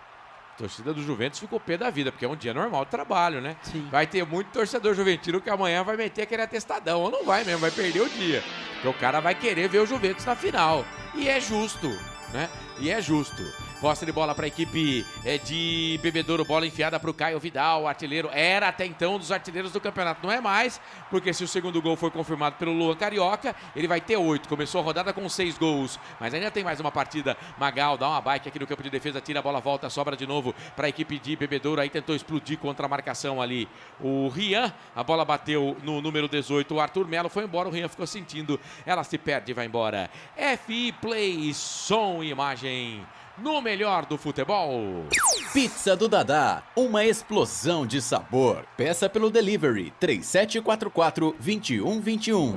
Speaker 12: A torcida do Juventus ficou pé da vida, porque é um dia normal de trabalho, né?
Speaker 10: Sim.
Speaker 12: Vai ter muito torcedor juventino que amanhã vai meter aquele atestadão. Ou não vai mesmo, vai perder o dia. Porque o cara vai querer ver o Juventus na final. E é justo, né? E é justo. Posse de bola para a equipe de Bebedouro. Bola enfiada para o Caio Vidal, artilheiro. Era até então um dos artilheiros do campeonato. Não é mais, porque se o segundo gol foi confirmado pelo Luan Carioca, ele vai ter 8. Começou a rodada com 6 gols. Mas ainda tem mais uma partida. Magal dá uma bike aqui no campo de defesa, tira a bola, volta, sobra de novo para a equipe de Bebedouro. Aí tentou explodir contra a marcação ali o Rian. A bola bateu no número 18. O Arthur Melo foi embora. O Rian ficou sentindo. Ela se perde e vai embora. FI Play, som e imagem no melhor do futebol.
Speaker 5: Pizza do Dadá, uma explosão de sabor. Peça pelo delivery 3744-2121.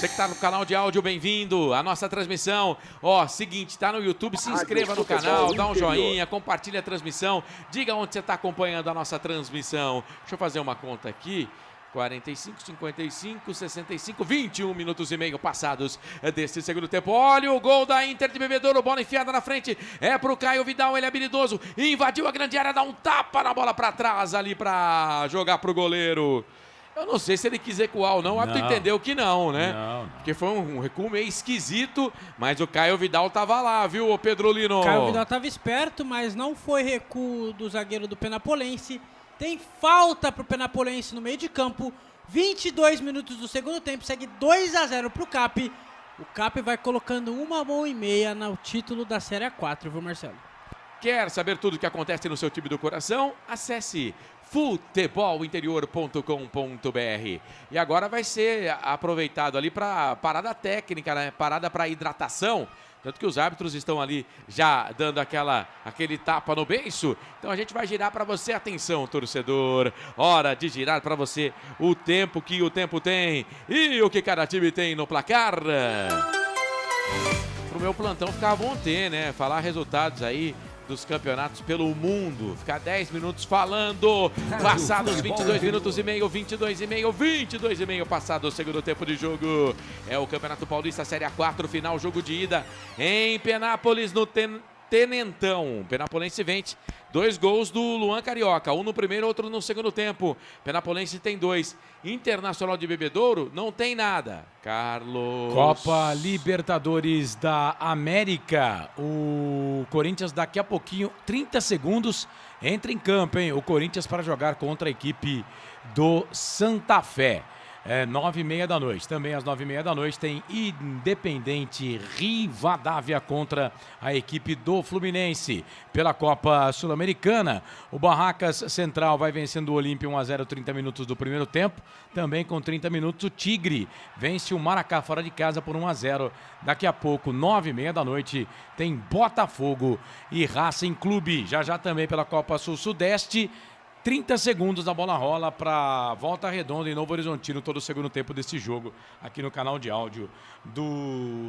Speaker 12: Você que tá no canal de áudio, bem-vindo à nossa transmissão. Ó, seguinte, tá no YouTube, se inscreva no canal, dá um joinha, compartilha a transmissão, diga onde você tá acompanhando a nossa transmissão. Deixa eu fazer uma conta aqui. 45, 55, 65, 21 minutos e meio passados deste segundo tempo. Olha o gol da Inter de Bebedouro, bola enfiada na frente, é pro Caio Vidal, ele é habilidoso, invadiu a grande área, dá um tapa na bola pra trás ali pra jogar pro goleiro. Eu não sei se ele quis recuar ou não, o árbitro entendeu que não, né? Não. Porque foi um recuo meio esquisito, mas o Caio Vidal tava lá, viu, Pedrolino?
Speaker 10: O Caio Vidal tava esperto, mas não foi recuo do zagueiro do Penapolense. Tem falta pro Penapolense no meio de campo. 22 minutos do segundo tempo. Segue 2-0 pro CAP. O CAP vai colocando 1,5 no título da Série A4, viu, Marcelo?
Speaker 12: Quer saber tudo o que acontece no seu time do coração? Acesse futebolinterior.com.br. E agora vai ser aproveitado ali para parada técnica, né? Parada para hidratação. Tanto que os árbitros estão ali já dando aquele tapa no beiço. Então a gente vai girar para você. Atenção, torcedor. Hora de girar para você o tempo que o tempo tem e o que cada time tem no placar. Pro meu plantão ficar à vontade, né? Falar resultados aí dos campeonatos pelo mundo. Ficar 10 minutos falando. Passados 22 minutos e meio, 22 e meio passado o segundo tempo de jogo. É o Campeonato Paulista Série A4, final, jogo de ida em Penápolis, no Tenentão. Penapolense vence. 2 gols do Luan Carioca, um no primeiro, outro no segundo tempo. Penapolense tem 2. Internacional de Bebedouro não tem nada. Carlos.
Speaker 11: Copa Libertadores da América. O Corinthians daqui a pouquinho, 30 segundos, entra em campo, hein? O Corinthians para jogar contra a equipe do Santa Fé. 9h30 da noite. Também às 9h30 da noite tem Independente Rivadavia contra a equipe do Fluminense. Pela Copa Sul-Americana, o Barracas Central vai vencendo o Olímpia 1-0, 30 minutos do primeiro tempo. Também com 30 minutos o Tigre vence o Maracá fora de casa por 1-0. Daqui a pouco, 9h30 da noite, tem Botafogo e Racing Clube. Já também pela Copa Sul-Sudeste. 30 segundos a bola rola para Volta Redonda em Novo Horizontino, todo o segundo tempo desse jogo, aqui no canal de áudio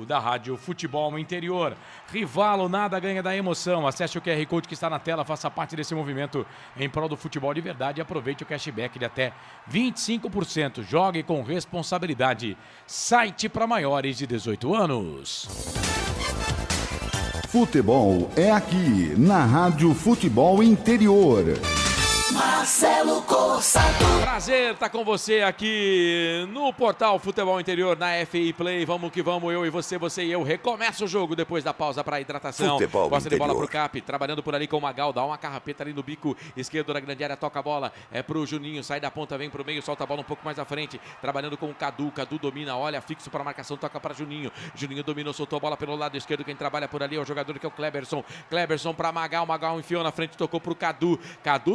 Speaker 11: da Rádio Futebol Interior. Rivalo, nada ganha da emoção. Acesse o QR Code que está na tela, faça parte desse movimento em prol do futebol de verdade e aproveite o cashback de até 25%. Jogue com responsabilidade. Site para maiores de 18 anos.
Speaker 19: Futebol é aqui, na Rádio Futebol Interior.
Speaker 9: Marcelo Corsato.
Speaker 12: Prazer estar com você aqui no portal Futebol Interior, na FI Play. Vamos que vamos, eu e você e eu. Recomeça o jogo depois da pausa para hidratação.
Speaker 3: Futebol
Speaker 12: Posse de bola
Speaker 3: Interior.
Speaker 12: pro Cap, trabalhando por ali com o Magal, dá uma carrapeta ali no bico esquerdo da grande área, toca a bola, é pro Juninho, sai da ponta, vem pro meio, solta a bola um pouco mais à frente, trabalhando com o Cadu domina, olha, fixo para a marcação, toca para Juninho dominou, soltou a bola pelo lado esquerdo, quem trabalha por ali é o jogador que é o Kleberson para Magal enfiou na frente, tocou pro Cadu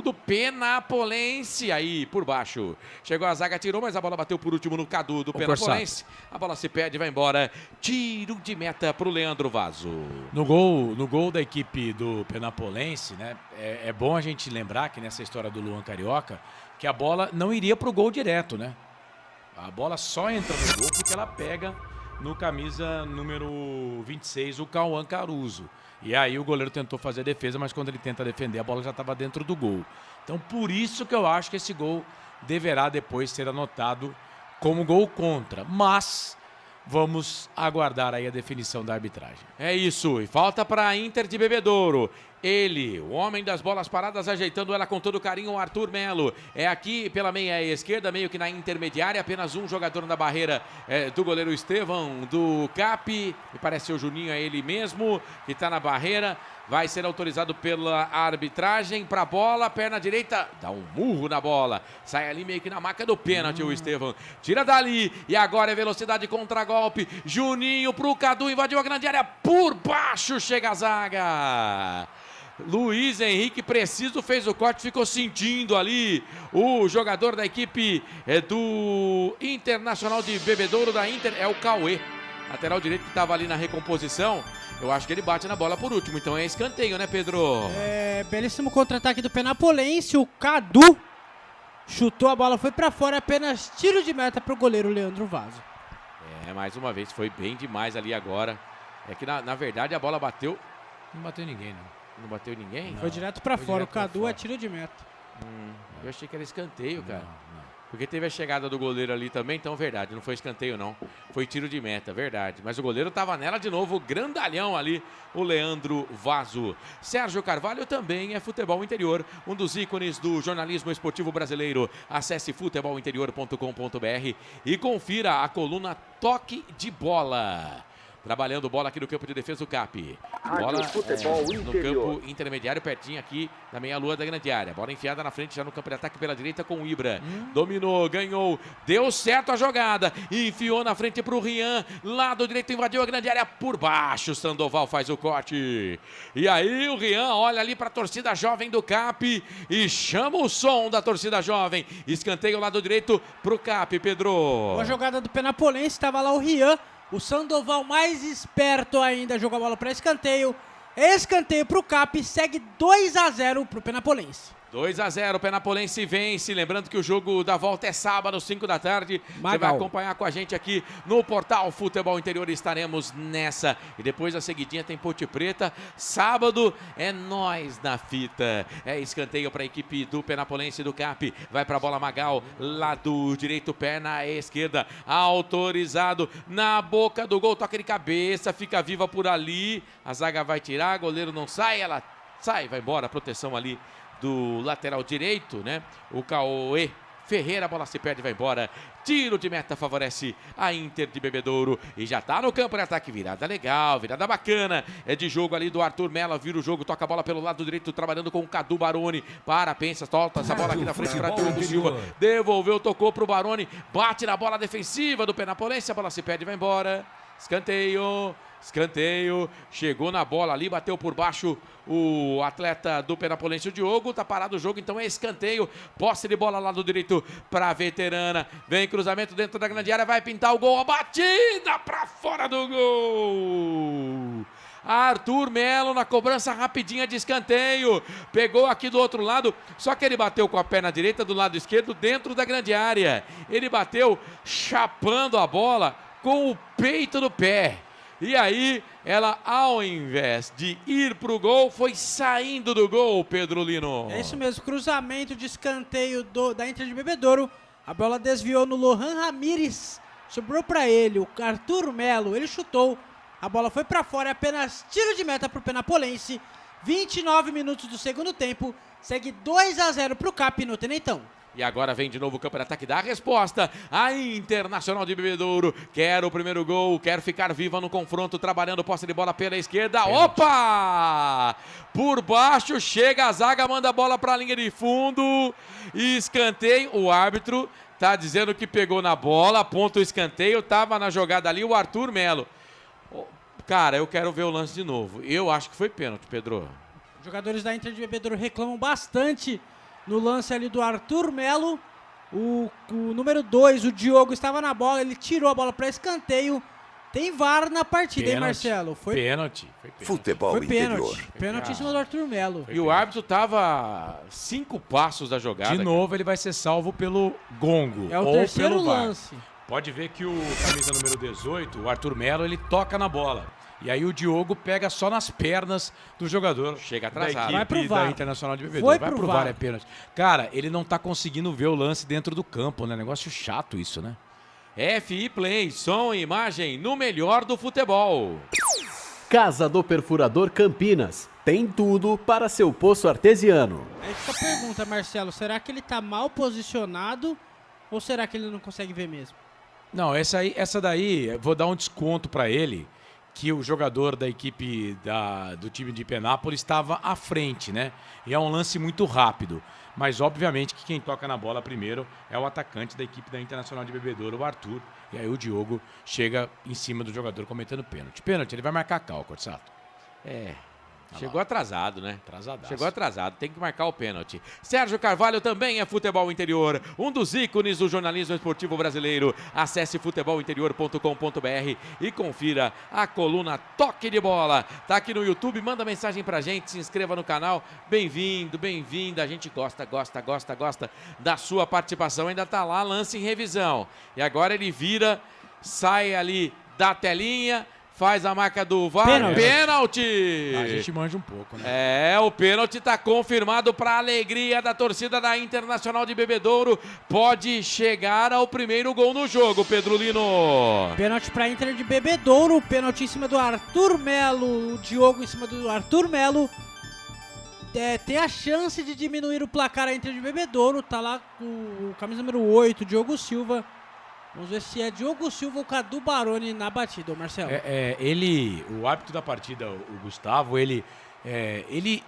Speaker 12: do Penapolense, aí por baixo, chegou a zaga, tirou, mas a bola bateu por último no Cadu do Penapolense, a bola se perde, vai embora, tiro de meta pro Leandro Vaso.
Speaker 11: No gol da equipe do Penapolense, né? É bom a gente lembrar que nessa história do Luan Carioca, que a bola não iria pro gol direto, né? A bola só entra no gol porque ela pega no camisa número 26, o Cauã Caruso. E aí o goleiro tentou fazer a defesa, mas quando ele tenta defender, a bola já estava dentro do gol. Então por isso que eu acho que esse gol deverá depois ser anotado como gol contra. Mas vamos aguardar aí a definição da arbitragem.
Speaker 12: É isso, e falta para a Inter de Bebedouro. Ele, o homem das bolas paradas, ajeitando ela com todo carinho, o Arthur Melo. É aqui pela meia esquerda, meio que na intermediária, apenas um jogador na barreira do goleiro Estevão, do CAP. Me parece ser o Juninho, é ele mesmo, que está na barreira. Vai ser autorizado pela arbitragem para a bola, perna direita, dá um murro na bola. Sai ali meio que na marca do pênalti o Estevão. Tira dali e agora é velocidade contra golpe. Juninho pro Cadu, invadiu a grande área, por baixo chega a zaga. Luiz Henrique Preciso fez o corte, ficou sentindo ali o jogador da equipe do Internacional de Bebedouro da Inter, é o Cauê. Lateral direito que estava ali na recomposição. Eu acho que ele bate na bola por último, então é escanteio, né, Pedro?
Speaker 10: Belíssimo contra-ataque do Penapolense, o Cadu chutou, a bola foi pra fora, apenas tiro de meta pro goleiro Leandro Vaso.
Speaker 12: Mais uma vez, foi bem demais ali agora. É que na verdade a bola bateu...
Speaker 11: Não bateu em ninguém, não.
Speaker 12: Não bateu em ninguém?
Speaker 10: Foi direto pra fora, o Cadu é tiro de meta.
Speaker 12: Eu achei que era escanteio, cara. Porque teve a chegada do goleiro ali também, então verdade, não foi escanteio não. Foi tiro de meta, verdade. Mas o goleiro tava nela de novo, grandalhão ali, o Leandro Vaso. Sérgio Carvalho também é futebol interior, um dos ícones do jornalismo esportivo brasileiro. Acesse futebolinterior.com.br e confira a coluna Toque de Bola. Trabalhando bola aqui no campo de defesa do CAP. Bola no campo intermediário, pertinho aqui da meia-lua da grande área. Bola enfiada na frente, já no campo de ataque pela direita com o Ibra. Dominou, ganhou, deu certo a jogada. Enfiou na frente para o Rian. Lado direito invadiu a grande área por baixo. Sandoval faz o corte. E aí o Rian olha ali para a torcida jovem do CAP e chama o som da torcida jovem. Escanteio lado direito para o CAP, Pedro.
Speaker 10: Boa jogada do Penapolense, estava lá o Rian. O Sandoval mais esperto ainda jogou a bola para escanteio. Escanteio para o CAP, segue 2-0 para o Penapolense.
Speaker 12: 2-0, Penapolense vence. Lembrando que o jogo da volta é sábado, 5 da tarde. Você vai acompanhar com a gente aqui no portal Futebol Interior. Estaremos nessa. E depois a seguidinha tem Ponte Preta. Sábado é nós na fita. É escanteio para a equipe do Penapolense do CAP. Vai para a bola Magal, lado direito, perna esquerda. Autorizado na boca do gol. Toque de cabeça, fica viva por ali. A zaga vai tirar, goleiro não sai. Ela sai, vai embora. Proteção ali do lateral direito, né? O Cauê Ferreira, a bola se perde, vai embora. Tiro de meta favorece a Inter de Bebedouro. E já tá no campo de ataque, virada legal, virada bacana. É de jogo ali do Arthur Melo, vira o jogo, toca a bola pelo lado direito, trabalhando com o Cadu Baroni. Pensa, solta essa bola aqui na frente para Diogo Silva. Devolveu, tocou pro Baroni, bate na bola defensiva do Penapolense, a bola se perde, vai embora. Escanteio, chegou na bola ali, bateu por baixo o atleta do Penapolense, o Diogo, tá parado o jogo, então é escanteio, posse de bola lá do direito pra veterana, vem cruzamento dentro da grande área, vai pintar o gol, a batida pra fora do gol. Arthur Melo na cobrança rapidinha de escanteio, pegou aqui do outro lado, só que ele bateu com a perna direita do lado esquerdo dentro da grande área, ele bateu chapando a bola com o peito do pé. E aí, ela, ao invés de ir pro gol, foi saindo do gol, Pedro Lino.
Speaker 10: É isso mesmo, cruzamento de escanteio da Inter de Bebedouro. A bola desviou no Lohan Ramírez, sobrou para ele, o Arthur Melo, ele chutou. A bola foi para fora, apenas tiro de meta pro Penapolense. 29 minutos do segundo tempo, segue 2-0 pro CAP no Tenentão.
Speaker 12: E agora vem de novo o campo de ataque, dá a resposta. A Internacional de Bebedouro quer o primeiro gol, quer ficar viva no confronto, trabalhando posse de bola pela esquerda. Opa! Por baixo, chega a zaga, manda a bola para a linha de fundo. Escanteio, o árbitro tá dizendo que pegou na bola, aponta o escanteio, tava na jogada ali o Arthur Melo. Cara, eu quero ver o lance de novo. Eu acho que foi pênalti, Pedro.
Speaker 10: Os jogadores da Inter de Bebedouro reclamam bastante no lance ali do Arthur Melo. O número 2, o Diogo, estava na bola, ele tirou a bola para escanteio. Tem VAR na partida, hein, Marcelo? Foi
Speaker 11: pênalti.
Speaker 3: Futebol interior.
Speaker 10: Pênalti em cima do Arthur Melo.
Speaker 12: E o árbitro estava 5 passos da jogada.
Speaker 11: De novo, ele vai ser salvo pelo gongo.
Speaker 10: É o terceiro lance.
Speaker 11: Pode ver que o camisa número 18, o Arthur Melo, ele toca na bola. E aí o Diogo pega só nas pernas do jogador.
Speaker 12: Chega atrasado.
Speaker 11: Da equipe da Internacional de Bebedouro. Vai pro VAR, é pênalti. Cara, ele não tá conseguindo ver o lance dentro do campo, né? Negócio chato isso, né?
Speaker 12: FI Play, som e imagem no melhor do futebol.
Speaker 5: Casa do Perfurador Campinas. Tem tudo para seu poço artesiano.
Speaker 10: Aí fica a pergunta, Marcelo, será que ele tá mal posicionado ou será que ele não consegue ver mesmo?
Speaker 11: Não, essa daí, vou dar um desconto para ele, que o jogador da equipe do time de Penápolis estava à frente, né? E é um lance muito rápido. Mas, obviamente, que quem toca na bola primeiro é o atacante da equipe da Internacional de Bebedouro, o Arthur. E aí o Diogo chega em cima do jogador cometendo pênalti. Pênalti, ele vai marcar cal, Corsato.
Speaker 12: Chegou atrasado, né?
Speaker 11: Atrasadaço.
Speaker 12: Chegou atrasado, tem que marcar o pênalti. Sérgio Carvalho também é futebol interior, um dos ícones do jornalismo esportivo brasileiro. Acesse futebolinterior.com.br e confira a coluna Toque de Bola. Tá aqui no YouTube, manda mensagem pra gente, se inscreva no canal. Bem-vindo, bem-vinda. A gente gosta da sua participação. Ainda tá lá, lance em revisão. E agora ele vira, sai ali da telinha, faz a marca do VAR. Pênalti!
Speaker 11: A gente manja um pouco, né?
Speaker 12: O pênalti tá confirmado para alegria da torcida da Internacional de Bebedouro. Pode chegar ao primeiro gol no jogo, Pedro Lino.
Speaker 10: Pênalti para Inter de Bebedouro, pênalti em cima do Arthur Melo, o Diogo em cima do Arthur Melo. Tem a chance de diminuir o placar a Inter de Bebedouro, tá lá o camisa número 8, Diogo Silva. Vamos ver se é Diogo Silva ou Cadu Baroni na batida, Marcelo.
Speaker 11: O árbitro da partida, o Gustavo, ele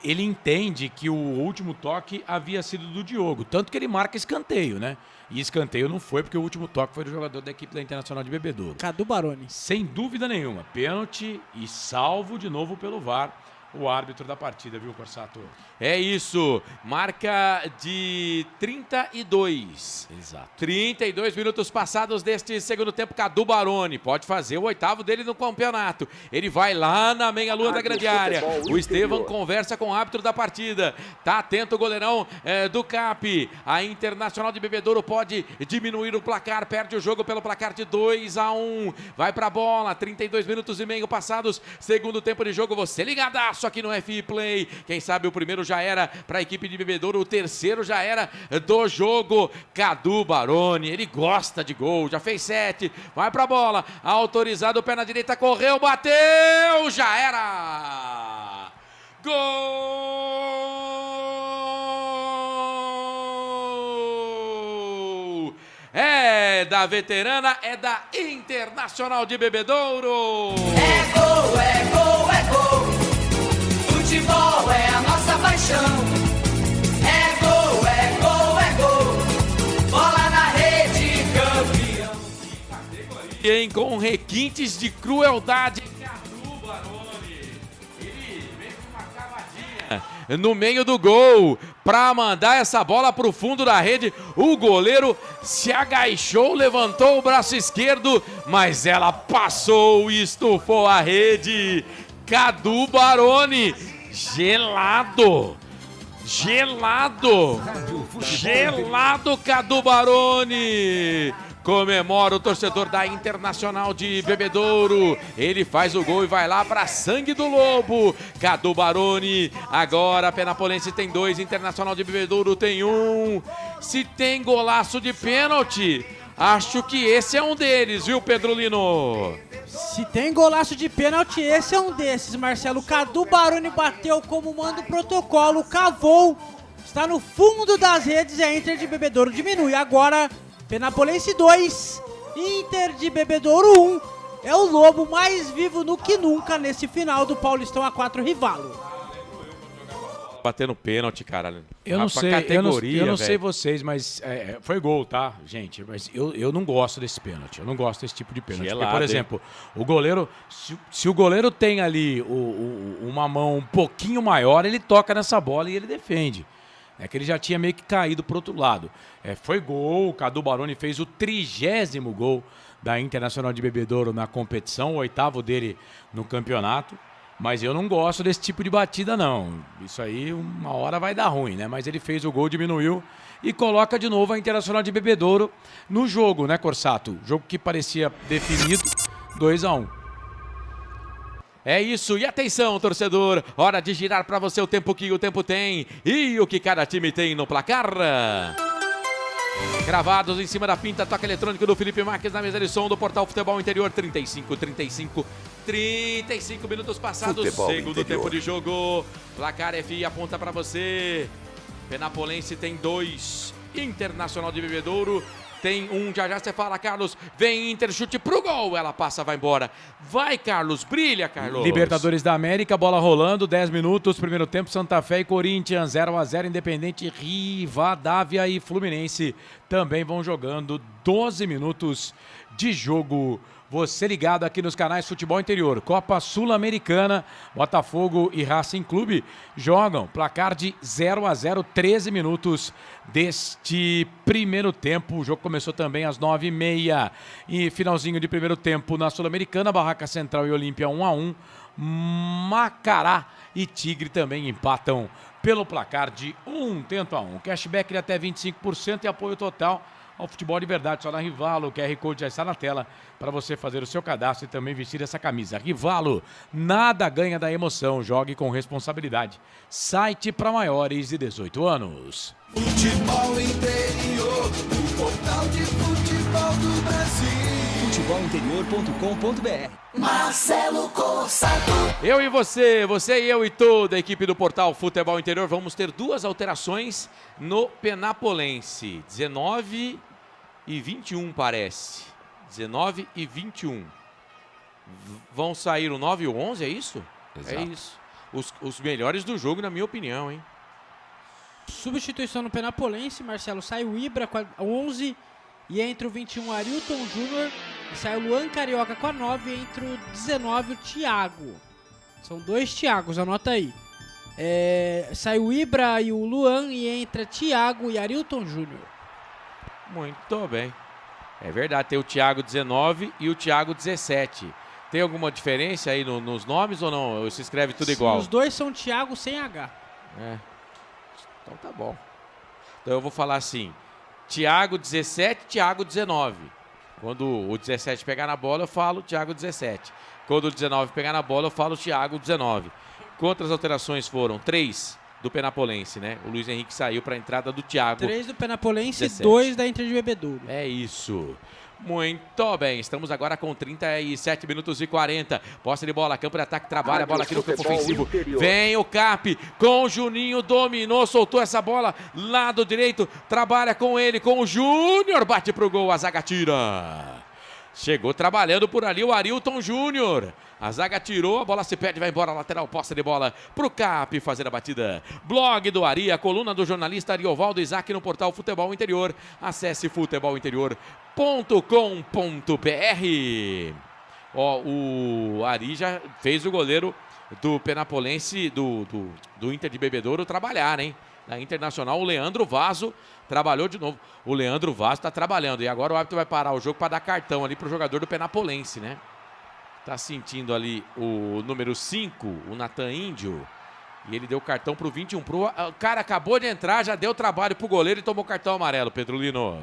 Speaker 11: entende que o último toque havia sido do Diogo, tanto que ele marca escanteio, né? E escanteio não foi, porque o último toque foi do jogador da equipe da Internacional de Bebedouro.
Speaker 10: Cadu Baroni.
Speaker 11: Sem dúvida nenhuma, pênalti e salvo de novo pelo VAR. O árbitro da partida, viu, Corsato?
Speaker 12: É isso, marca de 32.
Speaker 11: Exato.
Speaker 12: 32 minutos passados deste segundo tempo. Cadu Baroni pode fazer o 8º dele no campeonato. Ele vai lá na meia-lua da grande área. O Estevam conversa com o árbitro da partida. Tá atento o goleirão do CAP. A Internacional de Bebedouro pode diminuir o placar, perde o jogo pelo placar de 2-1. Vai pra bola, 32 minutos e meio passados. Segundo tempo de jogo, você ligadaço aqui no FI Play. Quem sabe o primeiro já era para a equipe de Bebedouro, o terceiro já era do jogo. Cadu Baroni, ele gosta de gol, já fez 7, vai pra bola, autorizado, o pé na direita, correu, bateu, já era! Gol! É da veterana, é da Internacional de Bebedouro!
Speaker 9: É gol, é gol, é gol! Futebol é a nossa paixão. É gol, é gol, é gol. Bola na rede, campeão.
Speaker 12: E com requintes de crueldade, Cadu Baroni. Ele vem com uma cavadinha no meio do gol para mandar essa bola para o fundo da rede. O goleiro se agachou, levantou o braço esquerdo, mas ela passou e estufou a rede. Cadu Baroni. Gelado, Cadu Baroni. Comemora o torcedor da Internacional de Bebedouro. Ele faz o gol e vai lá para sangue do lobo. Cadu Baroni. Agora Penapolense tem 2, Internacional de Bebedouro tem 1. Se tem golaço de pênalti, acho que esse é um deles, viu, Pedro Lino?
Speaker 10: Se tem golaço de pênalti, esse é um desses, Marcelo. Cadu Baroni bateu como manda o protocolo, cavou, está no fundo das redes e a Inter de Bebedouro diminui. Agora, Penapolense 2, Inter de Bebedouro 1. É o Lobo mais vivo do que nunca nesse final do Paulistão A4 Rivalo.
Speaker 12: Batendo pênalti, cara.
Speaker 11: Eu não sei, eu não sei vocês, mas foi gol, tá, gente? Mas eu não gosto desse pênalti. Eu não gosto desse tipo de pênalti.
Speaker 12: Gelado,
Speaker 11: porque, por exemplo, o goleiro, se o goleiro tem ali uma mão um pouquinho maior, ele toca nessa bola e ele defende. É que ele já tinha meio que caído pro outro lado. Foi gol, o Cadu Baroni fez o 30º gol da Internacional de Bebedouro na competição, o 8º dele no campeonato. Mas eu não gosto desse tipo de batida, não. Isso aí, uma hora vai dar ruim, né? Mas ele fez o gol, diminuiu e coloca de novo a Internacional de Bebedouro no jogo, né, Corsato? Jogo que parecia definido, 2-1.
Speaker 12: É isso, e atenção, torcedor, hora de girar para você o tempo que o tempo tem e o que cada time tem no placar. Gravados em cima da pinta, toque eletrônico do Felipe Marques na mesa de som do Portal Futebol Interior. 35 minutos passados,
Speaker 3: Futebol
Speaker 12: segundo
Speaker 3: Interior.
Speaker 12: tempo de jogo. Placar FI aponta pra você. Penapolense tem 2, Internacional de Bebedouro tem 1. Já você fala, Carlos. Vem Inter, chute pro gol. Ela passa, vai embora. Vai, Carlos. Brilha, Carlos.
Speaker 11: Libertadores da América, bola rolando, 10 minutos, primeiro tempo, Santa Fé e Corinthians, 0-0, Independente, Rivadavia e Fluminense também vão jogando 12 minutos de jogo. Você ligado aqui nos canais Futebol Interior, Copa Sul-Americana, Botafogo e Racing Clube jogam, placar de 0-0, 13 minutos deste primeiro tempo. O jogo começou também às 9h30 e finalzinho de primeiro tempo na Sul-Americana, Barraca Central e Olímpia 1-1, Macará e Tigre também empatam pelo placar de 1-1. Cashback de até 25% e apoio total ao futebol de verdade, só na Rivalo. O QR Code já está na tela para você fazer o seu cadastro e também vestir essa camisa. Rivalo, nada ganha da emoção, jogue com responsabilidade. Site para maiores de 18 anos.
Speaker 1: Futebol Interior, o portal de futebol do Brasil.
Speaker 4: Futebolinterior.com.br.
Speaker 1: Marcelo Corsato.
Speaker 12: Eu e você e eu e toda a equipe do Portal Futebol Interior vamos ter 2 alterações no Penapolense. 19 e 21 parece. 19 e 21. Vão sair o 9 e o 11, é isso?
Speaker 11: Exato.
Speaker 12: É isso. Os melhores do jogo, na minha opinião, hein?
Speaker 10: Substituição no Penapolense, Marcelo, sai o Ibra com a 11 e entra o 21 Arilton Júnior, e sai o Luan Carioca com a 9 e entra o 19 o Thiago. São 2 Thiagos, anota aí. Sai o Ibra e o Luan e entra Thiago e Arilton Júnior.
Speaker 12: Muito bem. É verdade, tem o Thiago 19 e o Thiago 17. Tem alguma diferença aí nos nomes ou não? Ou se escreve tudo igual?
Speaker 10: Os 2 são Thiago sem H.
Speaker 12: Então tá bom. Então eu vou falar assim, Thiago 17, Thiago 19. Quando o 17 pegar na bola, eu falo Thiago 17. Quando o 19 pegar na bola, eu falo Thiago 19. Quantas alterações foram? 3 do Penapolense, né? O Luiz Henrique saiu para a entrada do Thiago.
Speaker 10: 3 do Penapolense e
Speaker 12: 17.
Speaker 10: 2 da Inter de Bebedouro.
Speaker 12: É isso. Muito bem, estamos agora com 37 minutos e 40. Posse de bola, campo de ataque, trabalha a bola aqui no campo ofensivo. Vem o Cap com o Juninho, dominou, soltou essa bola, lado direito, trabalha com ele, com o Júnior, bate pro gol, a zaga tira. Chegou trabalhando por ali o Arilton Júnior. A zaga tirou, a bola se perde, vai embora, lateral, posse de bola pro Cap fazer a batida. Blog do Ari, a coluna do jornalista Ariovaldo Isaac no portal Futebol Interior. Acesse futebolinterior.com.br. Ó, o Ari já fez o goleiro do Penapolense, do Inter de Bebedouro trabalhar, hein? Na Internacional, o Leandro Vaso trabalhou de novo. O Leandro Vaso tá trabalhando e agora o árbitro vai parar o jogo para dar cartão ali pro jogador do Penapolense, né? Tá sentindo ali o número 5, o Natan Índio. E ele deu cartão pro 21. O cara acabou de entrar, já deu trabalho pro goleiro e tomou cartão amarelo, Pedro Lino.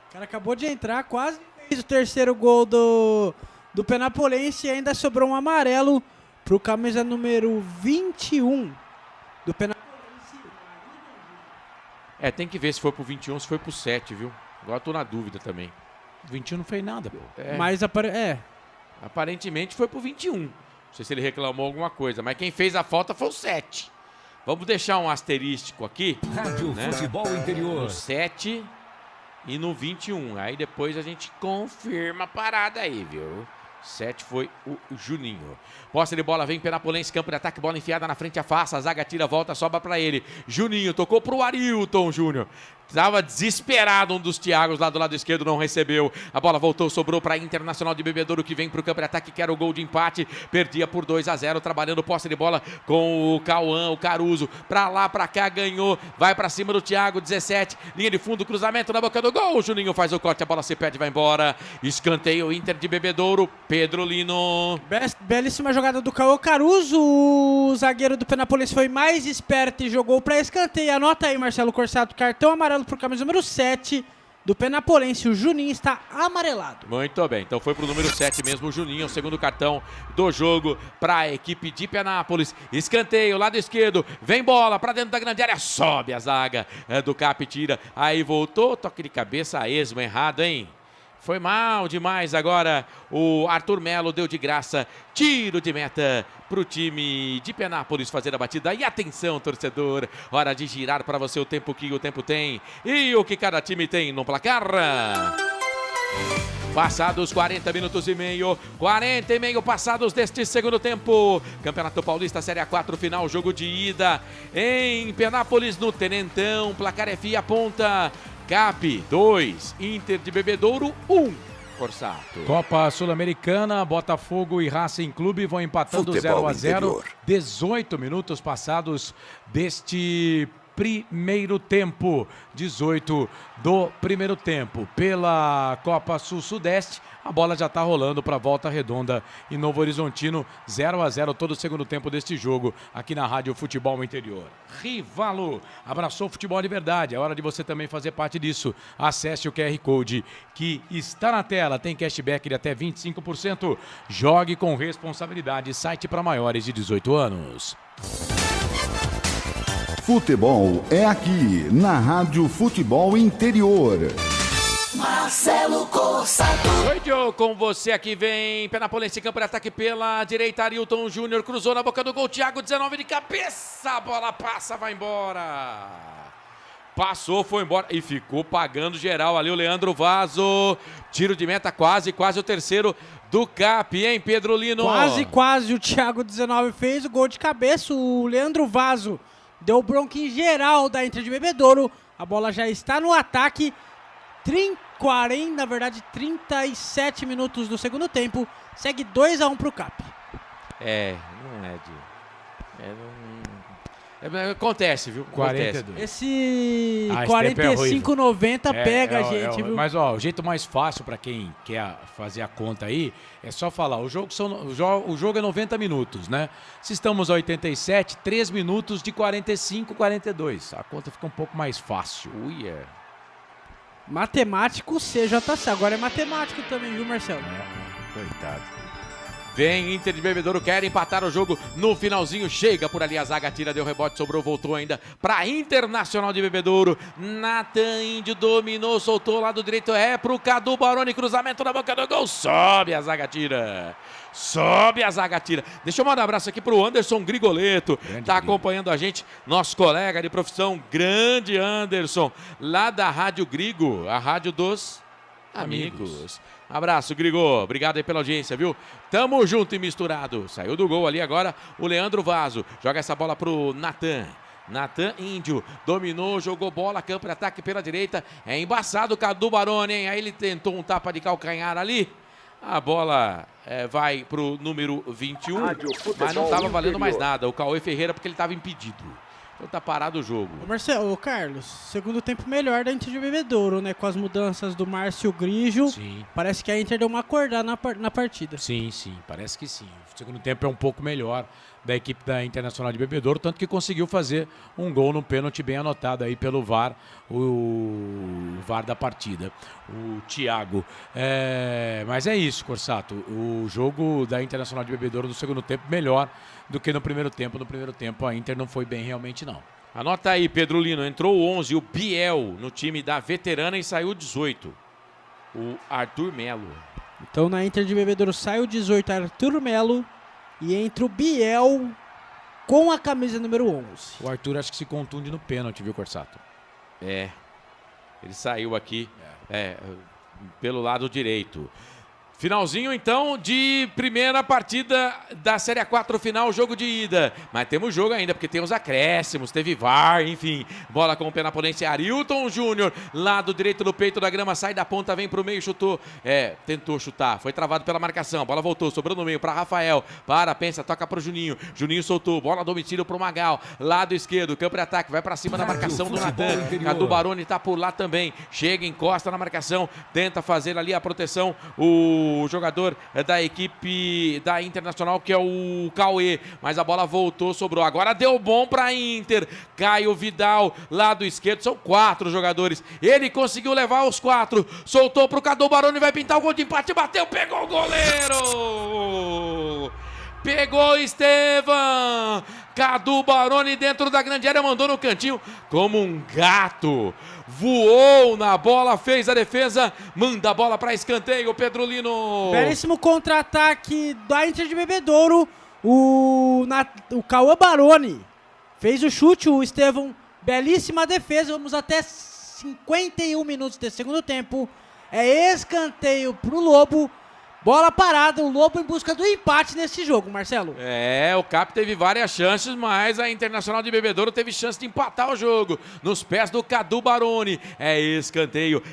Speaker 10: O cara acabou de entrar, quase fez o terceiro gol do Penapolense e ainda sobrou um amarelo pro camisa número 21 do Penapolense.
Speaker 12: Tem que ver se foi pro 21 ou se foi pro 7, viu? Agora tô na dúvida também.
Speaker 11: O 21 não fez nada, pô.
Speaker 10: Mas
Speaker 12: aparentemente foi pro 21. Não sei se ele reclamou alguma coisa, mas quem fez a falta foi o 7. Vamos deixar um asterístico aqui.
Speaker 1: Rádio Futebol Interior.
Speaker 12: No 7 e no 21. Aí depois a gente confirma a parada aí, viu? 7 foi o Juninho. Posse de bola, vem Penapolense, campo de ataque, bola enfiada na frente, afasta, a zaga tira, volta, sobra pra ele. Juninho tocou pro Arilton Júnior. Tava desesperado um dos Thiagos lá do lado esquerdo, não recebeu. A bola voltou, sobrou para Internacional de Bebedouro, que vem pro campo de ataque, quer o gol de empate. Perdia por 2-0, trabalhando posse de bola com o Cauã, o Caruso. Pra lá, pra cá, ganhou. Vai pra cima do Thiago, 17. Linha de fundo, cruzamento na boca do gol. O Juninho faz o corte, a bola se perde, vai embora. Escanteio Inter de Bebedouro. Pedro Lino.
Speaker 10: Belíssima jogada do Cauã Caruso. O zagueiro do Penapolense foi mais esperto e jogou pra escanteio. Anota aí, Marcelo Corsato, cartão amarelo pro camisa número 7 do Penapolense. O Juninho está amarelado.
Speaker 12: Muito bem, então foi pro número 7 mesmo, o Juninho, o segundo cartão do jogo para a equipe de Penápolis. Escanteio, lado esquerdo, vem bola para dentro da grande área, sobe a zaga do Cap, tira, aí voltou, toque de cabeça a esmo, errado, hein? Foi mal demais agora, o Arthur Melo deu de graça, tiro de meta para o time de Penápolis fazer a batida. E atenção, torcedor, hora de girar para você o tempo que o tempo tem e o que cada time tem no placar. Passados 40 minutos e meio, 40 e meio passados deste segundo tempo. Campeonato Paulista Série A4, final, jogo de ida em Penápolis, no Tenentão. Placar FI aponta Cap 2, Inter de Bebedouro 1. Corsato.
Speaker 11: Copa Sul-Americana, Botafogo e Racing Clube vão empatando 0-0. 18 minutos passados deste primeiro tempo. 18 do primeiro tempo. Pela Copa Sul-Sudeste, a bola já está rolando para Volta Redonda e Novo Horizontino. 0-0 todo o segundo tempo deste jogo aqui na Rádio Futebol Interior. Rivalo, abraçou o futebol de verdade. É hora de você também fazer parte disso. Acesse o QR Code que está na tela. Tem cashback de até 25%. Jogue com responsabilidade. Site para maiores de 18 anos.
Speaker 19: Futebol é aqui, na Rádio Futebol Interior.
Speaker 9: Marcelo Corsato.
Speaker 12: Oi, Joe, com você aqui vem Penapolense, campo de ataque pela direita, Arilton Júnior cruzou na boca do gol, Thiago 19 de cabeça, a bola passa, vai embora. Passou, foi embora e ficou pagando geral ali o Leandro Vaso. Tiro de meta quase o terceiro do Cap, hein, Pedro Lino?
Speaker 10: Quase, o Thiago 19 fez o gol de cabeça, o Leandro Vaso deu bronca em geral da Inter de Bebedouro. A bola já está no ataque. 37 minutos do segundo tempo. Segue 2-1 pro Cap.
Speaker 12: Acontece, viu?
Speaker 11: 42.
Speaker 10: Esse 45-90 pega a gente, viu?
Speaker 11: Mas, ó, o jeito mais fácil para quem quer fazer a conta aí é só falar. O jogo é 90 minutos, né? Se estamos a 87, 3 minutos de 45, 42. A conta fica um pouco mais fácil.
Speaker 10: Matemático CJC. Agora é matemático também, viu, Marcelo?
Speaker 11: Coitado.
Speaker 12: Vem Inter de Bebedouro, quer empatar o jogo no finalzinho, chega por ali a zaga, tira, deu rebote, sobrou, voltou ainda para Internacional de Bebedouro. Natan Índio dominou, soltou, lado direito é pro Cadu Baroni, cruzamento na boca do gol, sobe a zaga, tira. Deixa eu mandar um abraço aqui pro Anderson Grigoleto, tá acompanhando a gente, nosso colega de profissão, grande Anderson, lá da Rádio Grigo, a rádio dos amigos. Abraço, Grigo. Obrigado aí pela audiência, viu? Tamo junto e misturado. Saiu do gol ali agora o Leandro Vaso. Joga essa bola pro Natan. Natan Índio dominou, jogou bola, campo de ataque pela direita. É embaçado o Cadu Baroni, hein? Aí ele tentou um tapa de calcanhar ali. A bola vai pro número 21, mas não tava valendo mais nada. O Cauê Ferreira, porque ele tava impedido. Então tá parado o jogo.
Speaker 10: Marcelo, Carlos, segundo tempo melhor da Inter de Bebedouro, né? Com as mudanças do Márcio Grigio.
Speaker 11: Sim.
Speaker 10: Parece que a Inter deu uma acordada na partida.
Speaker 11: Sim, parece que sim. O segundo tempo é um pouco melhor da equipe da Internacional de Bebedouro, tanto que conseguiu fazer um gol no pênalti bem anotado aí pelo VAR, o VAR da partida, o Thiago. Mas é isso, Corsato. O jogo da Internacional de Bebedouro no segundo tempo melhor do que no primeiro tempo. No primeiro tempo a Inter não foi bem realmente, não.
Speaker 12: Anota aí, Pedro Lino. Entrou o 11, o Biel, no time da veterana, e saiu o 18. O Arthur Melo.
Speaker 10: Então na Inter de Bebedouro sai o 18, Arthur Melo, e entra o Biel com a camisa número 11.
Speaker 11: O Arthur acho que se contunde no pênalti, viu, Corsato?
Speaker 12: Ele saiu aqui pelo lado direito. Finalzinho, então, de primeira partida da Série A4 final, jogo de ida. Mas temos jogo ainda, porque tem os acréscimos, teve VAR, enfim. Bola com o Penapolense, Arilton Júnior, lado direito do peito da grama, sai da ponta, vem pro meio, chutou. Tentou chutar, foi travado pela marcação. Bola voltou, sobrou no meio para Rafael. Pensa, toca pro Juninho. Juninho soltou, bola a domicílio pro Magal. Lado esquerdo, campo de ataque, vai para cima da marcação do Natan. Cadu Baroni tá por lá também. Chega, encosta na marcação, tenta fazer ali a proteção. O o jogador da equipe da Internacional, que é o Cauê, mas a bola voltou, sobrou. Agora deu bom para Inter. Caio Vidal, lado esquerdo, são 4 jogadores. Ele conseguiu levar os 4, soltou pro Cadu Baroni, vai pintar o gol de empate, bateu, pegou o goleiro! Pegou Estevam! Cadu Baroni dentro da grande área, mandou no cantinho como um gato. Voou na bola, fez a defesa, manda a bola para escanteio, Pedrolino.
Speaker 10: Belíssimo contra-ataque da Inter de Bebedouro. O Cauã Baroni fez o chute, o Estevam, belíssima defesa. Vamos até 51 minutos desse segundo tempo. É escanteio pro Lobo. Bola parada, o Lobo em busca do empate nesse jogo, Marcelo.
Speaker 12: O Cap teve várias chances, mas a Internacional de Bebedouro teve chance de empatar o jogo. Nos pés do Cadu Baroni. É escanteio,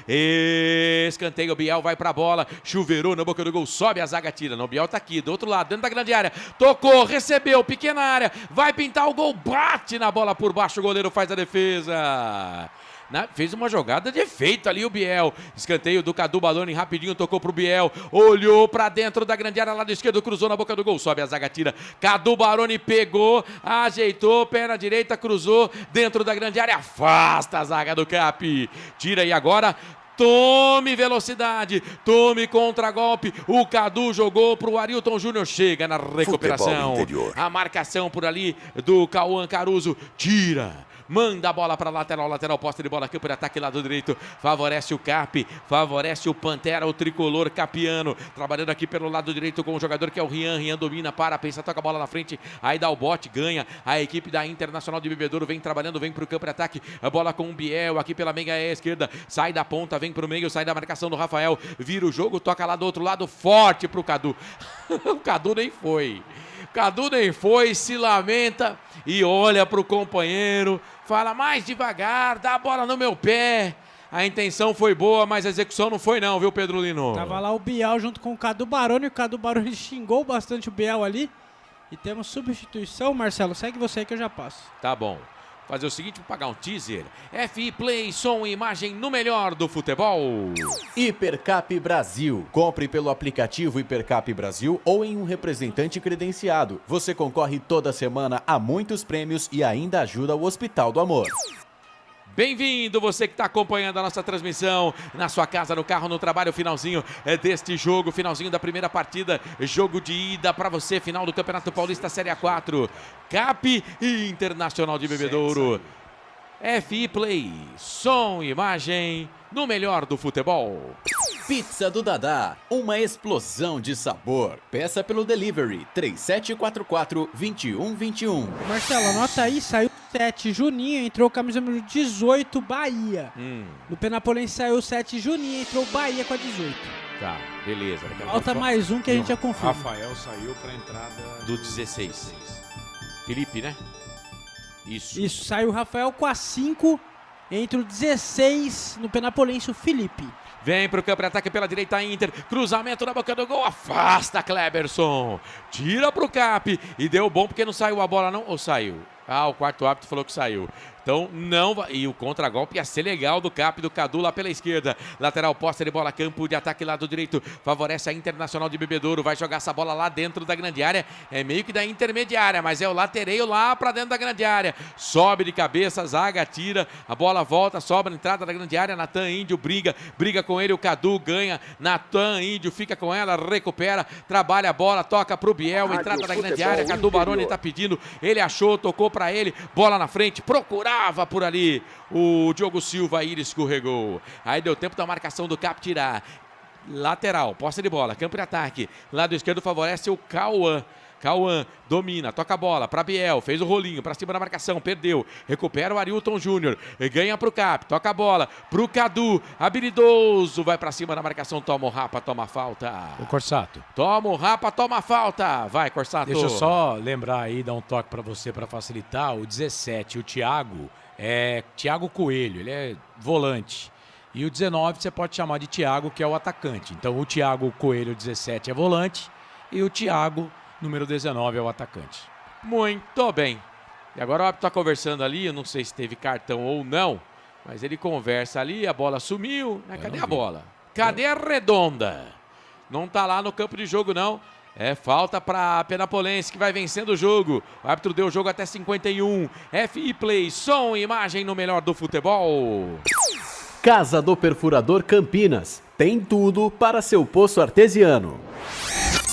Speaker 12: escanteio. Biel vai pra bola, chuveirou na boca do gol, sobe a zaga, tira. Não, Biel tá aqui, do outro lado, dentro da grande área. Tocou, recebeu, pequena área, vai pintar o gol, bate na bola por baixo, o goleiro faz a defesa. Fez uma jogada de efeito ali o Biel. Escanteio do Cadu Baroni, rapidinho tocou pro Biel. Olhou pra dentro da grande área, lado esquerdo, cruzou na boca do gol. Sobe a zaga, tira. Cadu Baroni pegou, ajeitou, perna direita, cruzou dentro da grande área. Afasta a zaga do Cap. Tira e agora... Tome velocidade, tome contragolpe. O Cadu jogou pro Arilton Júnior, chega na recuperação. A marcação por ali do Cauã Caruso, tira. Manda a bola para lateral, posta de bola, campo de ataque lado direito, favorece o Cap, favorece o Pantera, o tricolor capiano, trabalhando aqui pelo lado direito com o jogador que é o Rian domina, pensa, toca a bola na frente, aí dá o bote, ganha, a equipe da Internacional de Bebedouro vem trabalhando, vem pro campo de ataque, a bola com o Biel, aqui pela meia esquerda, sai da ponta, vem pro meio, sai da marcação do Rafael, vira o jogo, toca lá do outro lado, forte pro Cadu, o Cadu nem foi, se lamenta e olha pro companheiro, fala mais devagar, dá a bola no meu pé. A intenção foi boa, mas a execução não foi não, viu, Pedrolino?
Speaker 10: Tava lá o Biel junto com o Cadu Baroni, o Cadu Baroni xingou bastante o Biel ali. E temos substituição, Marcelo, segue você aí que eu já passo.
Speaker 12: Tá bom. Fazer o seguinte, vou pagar um teaser. FI Play, som e imagem no melhor do futebol.
Speaker 5: Hipercap Brasil. Compre pelo aplicativo Hipercap Brasil ou em um representante credenciado. Você concorre toda semana a muitos prêmios e ainda ajuda o Hospital do Amor.
Speaker 12: Bem-vindo, você que está acompanhando a nossa transmissão na sua casa, no carro, no trabalho, finalzinho deste jogo, finalzinho da primeira partida, jogo de ida para você, final do Campeonato Paulista Série A4, Cap e Internacional de Bebedouro. FI Play, som e imagem no melhor do futebol.
Speaker 5: Pizza do Dadá, uma explosão de sabor. Peça pelo delivery 3744-2121.
Speaker 10: Marcelo, anota aí, saiu 7 Juninho, entrou camisa número 18, Bahia. No Penapolense saiu 7 Juninho, entrou Bahia com a 18.
Speaker 12: Tá, beleza.
Speaker 10: Falta mais um que a gente já confirma.
Speaker 11: Rafael saiu para entrada
Speaker 12: do 16. Felipe, né?
Speaker 10: Isso, saiu o Rafael com a 5, entre o 16 no Penapolense, o Felipe.
Speaker 12: Vem pro campo de ataque pela direita, Inter. Cruzamento na boca do gol. Afasta Kleberson. Tira pro Cap. E deu bom porque não saiu a bola, não? Ou saiu? O quarto árbitro falou que saiu. Então não vai. E o contragolpe ia ser legal do Cap, do Cadu lá pela esquerda. Lateral, posta de bola, campo de ataque lado direito. Favorece a Internacional de Bebedouro. Vai jogar essa bola lá dentro da grande área. É meio que da intermediária, mas é o latereio lá pra dentro da grande área. Sobe de cabeça, zaga, tira. A bola volta, sobra na entrada da grande área. Natan Índio briga com ele. O Cadu ganha. Natan Índio fica com ela, recupera, trabalha a bola, toca pro Biel. Entrada da grande área. Cadu Baroni tá pedindo. Ele achou, tocou pra ele. Bola na frente, procurava por ali o Diogo Silva, ele escorregou. Aí deu tempo da marcação do Cap tirar. Lateral, posse de bola, campo de ataque. Lado esquerdo favorece o Cauã. Cauã domina, toca a bola para Biel, fez o rolinho para cima da marcação, perdeu, recupera o Arilton Júnior, ganha pro Cap, toca a bola pro Cadu, habilidoso, vai para cima da marcação, toma o rapa, toma a falta.
Speaker 11: O Corsato.
Speaker 12: Toma o rapa, toma a falta. Vai, Corsato.
Speaker 11: Deixa eu só lembrar aí, dar um toque para você para facilitar. O 17, o Thiago, é Thiago Coelho, ele é volante. E o 19 você pode chamar de Thiago, que é o atacante. Então o Thiago Coelho, 17, é volante e o Thiago número 19 é o atacante.
Speaker 12: Muito bem. E agora o árbitro está conversando ali, eu não sei se teve cartão ou não, mas ele conversa ali, a bola sumiu. Cadê a bola? Cadê a redonda? não tá lá no campo de jogo, não. É falta para Penapolense, que vai vencendo o jogo. O árbitro deu o jogo até 51. FI Play, som e imagem no melhor do futebol.
Speaker 5: Casa do Perfurador Campinas. Tem tudo para seu poço artesiano.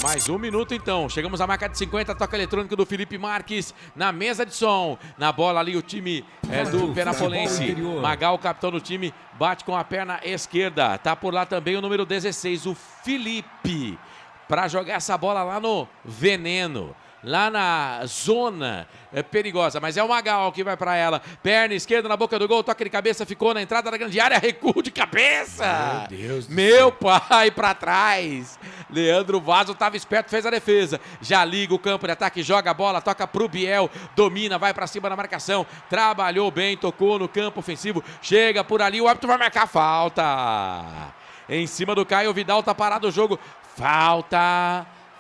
Speaker 12: Mais um minuto então, chegamos à marca de 50, toca eletrônico do Felipe Marques na mesa de som. Na bola ali o time do Penapolense. Magal, o capitão do time, bate com a perna esquerda. Tá por lá também o número 16, o Felipe, para jogar essa bola lá no veneno. Lá na zona perigosa, mas é o Magal que vai para ela. Perna esquerda na boca do gol, toque de cabeça, ficou na entrada da grande área, recuo de cabeça.
Speaker 11: Meu Deus do
Speaker 12: Meu pai, para trás. Leandro Vaso estava esperto, fez a defesa. Já liga o campo de ataque, joga a bola, toca pro Biel, domina, vai para cima da marcação. Trabalhou bem, tocou no campo ofensivo, chega por ali, o árbitro vai marcar falta. Em cima do Caio Vidal, tá parado o jogo.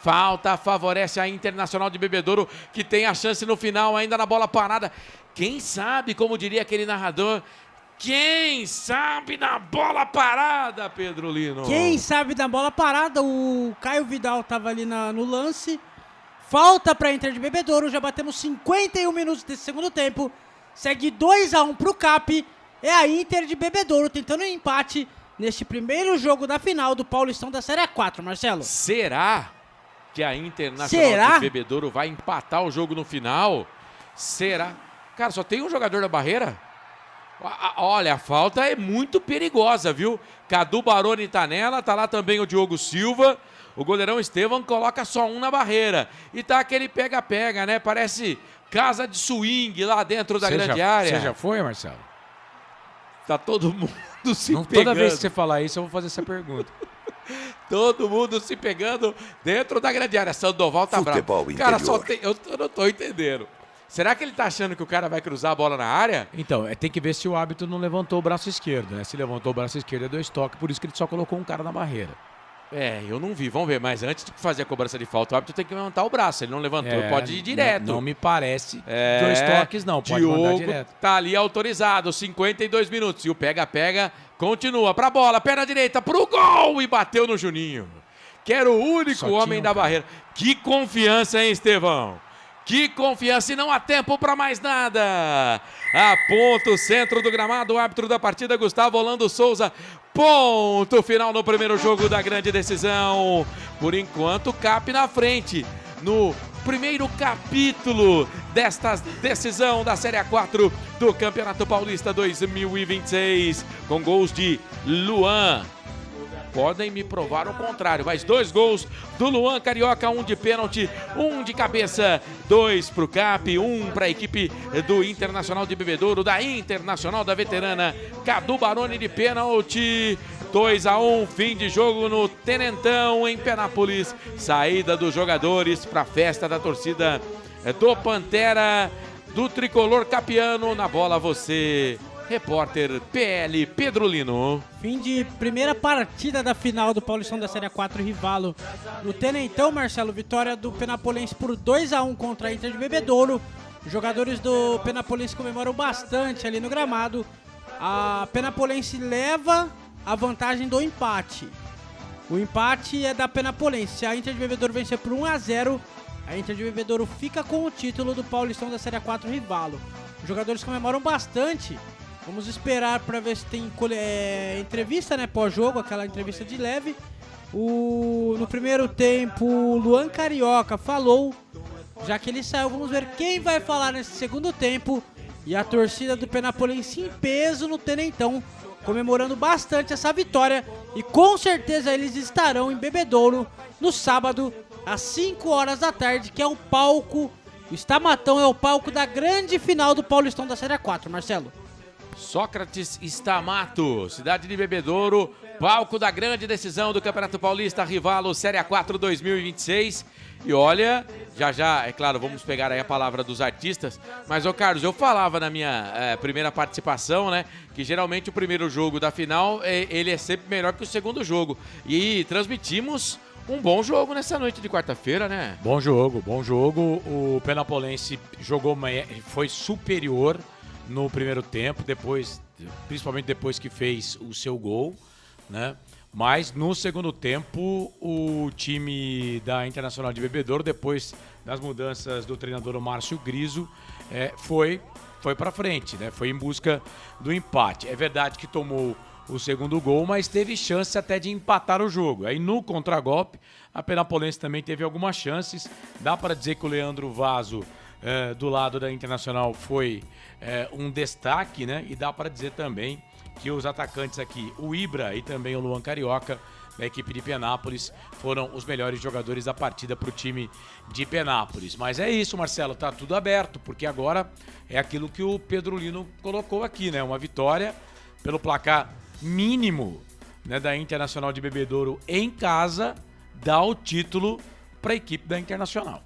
Speaker 12: Falta, favorece a Internacional de Bebedouro, que tem a chance no final ainda na bola parada. Quem sabe, como diria aquele narrador, quem sabe na bola parada, Pedro Lino?
Speaker 10: Quem sabe na bola parada, o Caio Vidal estava ali no lance. Falta para a Inter de Bebedouro, já batemos 51 minutos desse segundo tempo. Segue 2-1 para o CAP. É a Inter de Bebedouro tentando um empate neste primeiro jogo da final do Paulistão da Série A4, Marcelo.
Speaker 12: Será que a Internacional de Bebedouro vai empatar o jogo no final? Será? Cara, só tem um jogador da barreira? Olha, a falta é muito perigosa, viu? Cadu Baroni tá nela, tá lá também o Diogo Silva. O goleirão Estevam coloca só um na barreira. E tá aquele pega-pega, né? Parece casa de swing lá dentro da grande área.
Speaker 11: Você já foi, Marcelo?
Speaker 12: Tá todo mundo se pegando.
Speaker 11: Toda vez que você falar isso, eu vou fazer essa pergunta.
Speaker 12: Todo mundo se pegando dentro da grande área. Sandoval tá
Speaker 3: Futebol
Speaker 12: bravo. Cara,
Speaker 3: interior.
Speaker 12: eu não tô entendendo. Será que ele tá achando que o cara vai cruzar a bola na área?
Speaker 11: Então, tem que ver se o árbitro não levantou o braço esquerdo, né? Se levantou o braço esquerdo, deu estoque, por isso que ele só colocou um cara na barreira.
Speaker 12: Eu não vi, vamos ver. Mas antes de fazer a cobrança de falta, o árbitro tem que levantar o braço. Ele não levantou, pode ir direto.
Speaker 11: Não me parece dois toques, não. Pode mandar direto.
Speaker 12: Tá ali autorizado, 52 minutos. E o pega-pega continua pra bola, perna direita, pro gol! E bateu no Juninho, que era o único homem da barreira. Que confiança, hein, Estevão? Que confiança, e não há tempo para mais nada. Aponta o centro do gramado, o árbitro da partida, Gustavo Orlando Souza. Ponto final no primeiro jogo da grande decisão. Por enquanto, CAP na frente no primeiro capítulo desta decisão da Série A4 do Campeonato Paulista 2026. Com gols de Luan. Podem me provar o contrário, mas 2 gols do Luan Carioca, 1 de pênalti, 1 de cabeça, 2 para o CAP, 1 para a equipe do Internacional de Bebedouro, da Internacional da Veterana, Cadu Baroni de pênalti, 2-1, fim de jogo no Tenentão, em Penápolis, saída dos jogadores para a festa da torcida do Pantera, do tricolor capiano. Na bola você, repórter PL Pedro Lino.
Speaker 10: Fim de primeira partida da final do Paulistão da Série A4 Rivalo no Tenentão, Marcelo. Vitória do Penapolense por 2-1 contra a Inter de Bebedouro. Os jogadores do Penapolense comemoram bastante ali no gramado. A Penapolense leva a vantagem do empate. O empate é da Penapolense. Se a Inter de Bebedouro vencer por 1-0, a Inter de Bebedouro fica com o título do Paulistão da Série A4 Rivalo. Os jogadores comemoram bastante. Vamos esperar para ver se tem entrevista, né, pós-jogo, aquela entrevista de leve. No primeiro tempo, o Luan Carioca falou, já que ele saiu. Vamos ver quem vai falar nesse segundo tempo. E a torcida do Penapolense em peso no Tenentão, comemorando bastante essa vitória. E com certeza eles estarão em Bebedouro no sábado, às 5 horas da tarde, que é o palco. O Estamatão é o palco da grande final do Paulistão da Série A4, Marcelo.
Speaker 12: Sócrates Stamato, cidade de Bebedouro, palco da grande decisão do Campeonato Paulista Rivalo Série A4 2026. E olha, já, é claro, vamos pegar aí a palavra dos artistas, mas, ô Carlos, eu falava na minha primeira participação, né, que geralmente o primeiro jogo da final, ele é sempre melhor que o segundo jogo. E transmitimos um bom jogo nessa noite de quarta-feira, né?
Speaker 11: Bom jogo. O Penapolense foi superior no primeiro tempo, principalmente depois que fez o seu gol, né? Mas no segundo tempo, o time da Internacional de Bebedouro, depois das mudanças do treinador Márcio Griso, foi para frente, né? Foi em busca do empate. É verdade que tomou o segundo gol, mas teve chance até de empatar o jogo. Aí no contragolpe, a Penapolense também teve algumas chances. Dá para dizer que o Leandro Vaso, do lado da Internacional, foi um destaque, né? E dá para dizer também que os atacantes aqui, o Ibra e também o Luan Carioca, da equipe de Penápolis, foram os melhores jogadores da partida para o time de Penápolis. Mas é isso, Marcelo, tá tudo aberto, porque agora é aquilo que o Pedro Lino colocou aqui, né? Uma vitória pelo placar mínimo, né, da Internacional de Bebedouro em casa, dá o título para a equipe da Internacional.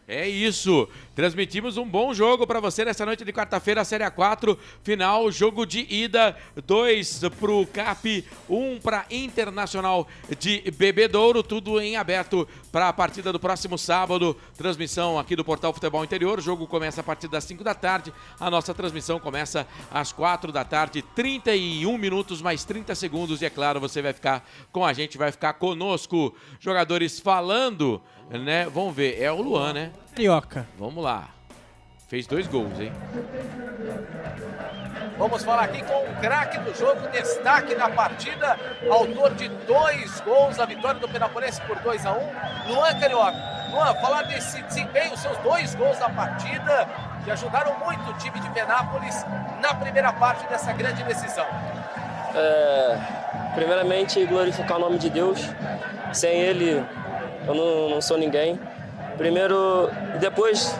Speaker 12: É isso, transmitimos um bom jogo para você nessa noite de quarta-feira, Série A4, final, jogo de ida, 2 pro CAP, 1 para Internacional de Bebedouro, tudo em aberto para a partida do próximo sábado, transmissão aqui do Portal Futebol Interior, o jogo começa a partir das 5 da tarde, a nossa transmissão começa às 4 da tarde, 31 minutos mais 30 segundos e é claro, você vai ficar com a gente, vai ficar conosco, jogadores falando, né, vamos ver, é o Luan, né?
Speaker 10: Carioca.
Speaker 12: Vamos lá. Fez 2 gols, hein?
Speaker 20: Vamos falar aqui com o craque do jogo, destaque da partida, autor de 2 gols, a vitória do Penapolense por 2-1, Luan Carioca. Luan, falar desse desempenho, seus 2 gols da partida, que ajudaram muito o time de Penápolis na primeira parte dessa grande decisão.
Speaker 21: Primeiramente, glorificar o nome de Deus. Sem Ele, eu não sou ninguém. Primeiro, e depois,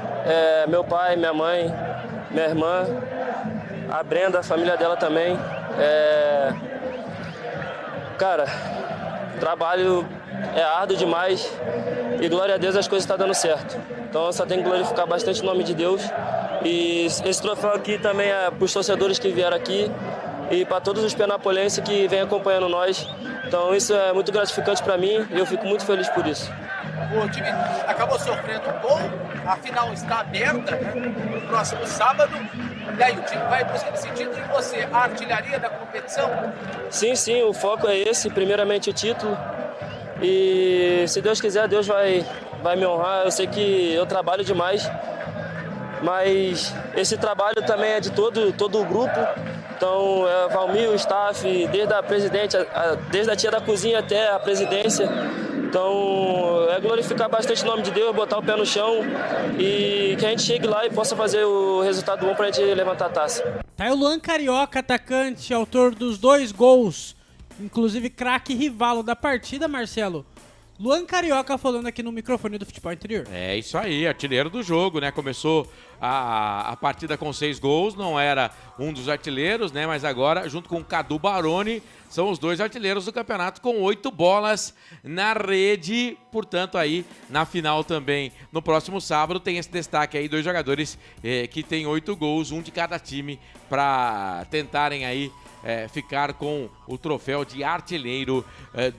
Speaker 21: meu pai, minha mãe, minha irmã, a Brenda, a família dela também. Cara, o trabalho é árduo demais e glória a Deus as coisas estão dando certo. Então eu só tenho que glorificar bastante o nome de Deus. E esse troféu aqui também é para os torcedores que vieram aqui e para todos os penapolenses que vêm acompanhando nós. Então isso é muito gratificante para mim e eu fico muito feliz por isso.
Speaker 20: O time acabou sofrendo um gol, a final está aberta, né, no próximo sábado, e aí o time vai buscar esse título e você, a artilharia da competição?
Speaker 21: Sim, o foco é esse, primeiramente o título, e se Deus quiser, Deus vai me honrar. Eu sei que eu trabalho demais, mas esse trabalho também é de todo o grupo. Então, Valmir, o staff, desde a presidente, desde a tia da cozinha até a presidência. Então, é glorificar bastante o nome de Deus, botar o pé no chão e que a gente chegue lá e possa fazer o resultado bom pra gente levantar a taça.
Speaker 10: Tá aí o Luan Carioca, atacante, autor dos 2 gols, inclusive craque rivalo da partida, Marcelo. Luan Carioca falando aqui no microfone do Futebol Interior.
Speaker 12: É isso aí, artilheiro do jogo, né? Começou a partida com 6 gols, não era um dos artilheiros, né? Mas agora, junto com o Cadu Baroni, são os 2 artilheiros do campeonato com 8 bolas na rede. Portanto, aí na final também, no próximo sábado, tem esse destaque aí, 2 jogadores que tem 8 gols, um de cada time, para tentarem aí ficar com o troféu de artilheiro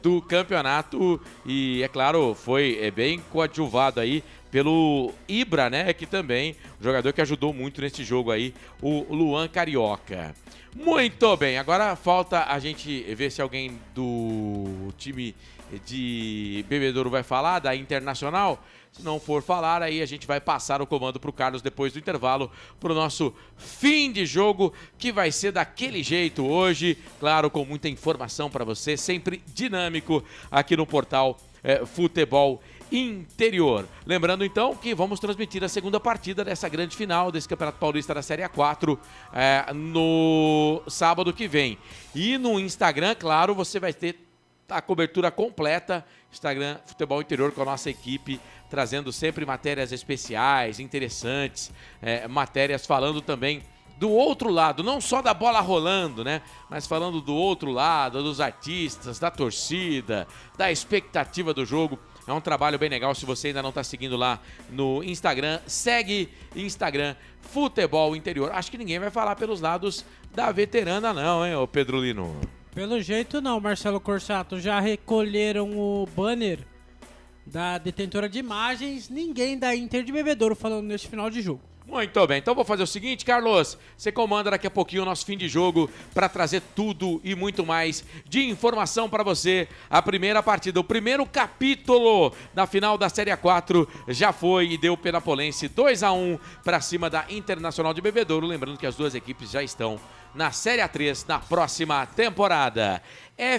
Speaker 12: do campeonato. E, é claro, foi bem coadjuvado aí pelo Ibra, né? Que também, um jogador que ajudou muito nesse jogo aí, o Luan Carioca. Muito bem, agora falta a gente ver se alguém do time de Bebedouro vai falar, da Internacional. Se não for falar, aí a gente vai passar o comando para o Carlos depois do intervalo, para o nosso fim de jogo, que vai ser daquele jeito hoje, claro, com muita informação para você, sempre dinâmico aqui no portal Futebol Interior. Lembrando então que vamos transmitir a segunda partida dessa grande final desse Campeonato Paulista da Série A4 no sábado que vem. E no Instagram, claro, você vai ter a cobertura completa, Instagram Futebol Interior, com a nossa equipe, trazendo sempre matérias especiais, interessantes, matérias falando também do outro lado, não só da bola rolando, né? Mas falando do outro lado, dos artistas, da torcida, da expectativa do jogo. É um trabalho bem legal. Se você ainda não está seguindo lá no Instagram, segue Instagram Futebol Interior. Acho que ninguém vai falar pelos lados da veterana não, hein, ô Pedro Lino?
Speaker 10: Pelo jeito não, Marcelo Corsato. Já recolheram o banner da detentora de imagens. Ninguém da Inter de Bebedouro falando neste final de jogo.
Speaker 12: Muito bem, então vou fazer o seguinte, Carlos, você comanda daqui a pouquinho o nosso fim de jogo para trazer tudo e muito mais de informação para você. A primeira partida, o primeiro capítulo da final da Série A4 já foi e deu Penapolense 2-1 para cima da Internacional de Bebedouro. Lembrando que as duas equipes já estão na Série A3 na próxima temporada.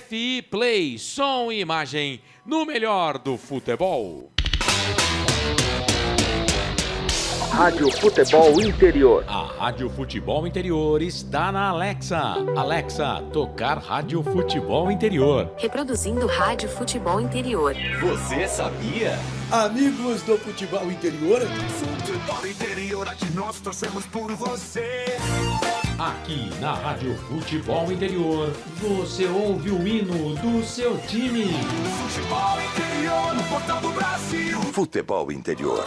Speaker 12: FI Play, som e imagem no melhor do futebol.
Speaker 13: Rádio Futebol Interior.
Speaker 2: A Rádio Futebol Interior está na Alexa. Alexa, tocar Rádio Futebol Interior.
Speaker 22: Reproduzindo Rádio Futebol Interior.
Speaker 1: Você sabia?
Speaker 15: Amigos do Futebol Interior.
Speaker 1: Futebol Interior, aqui nós torcemos por você.
Speaker 2: Aqui na Rádio Futebol Interior, você ouve o hino do seu time.
Speaker 1: Futebol Interior, no portal do Brasil.
Speaker 3: Futebol Interior.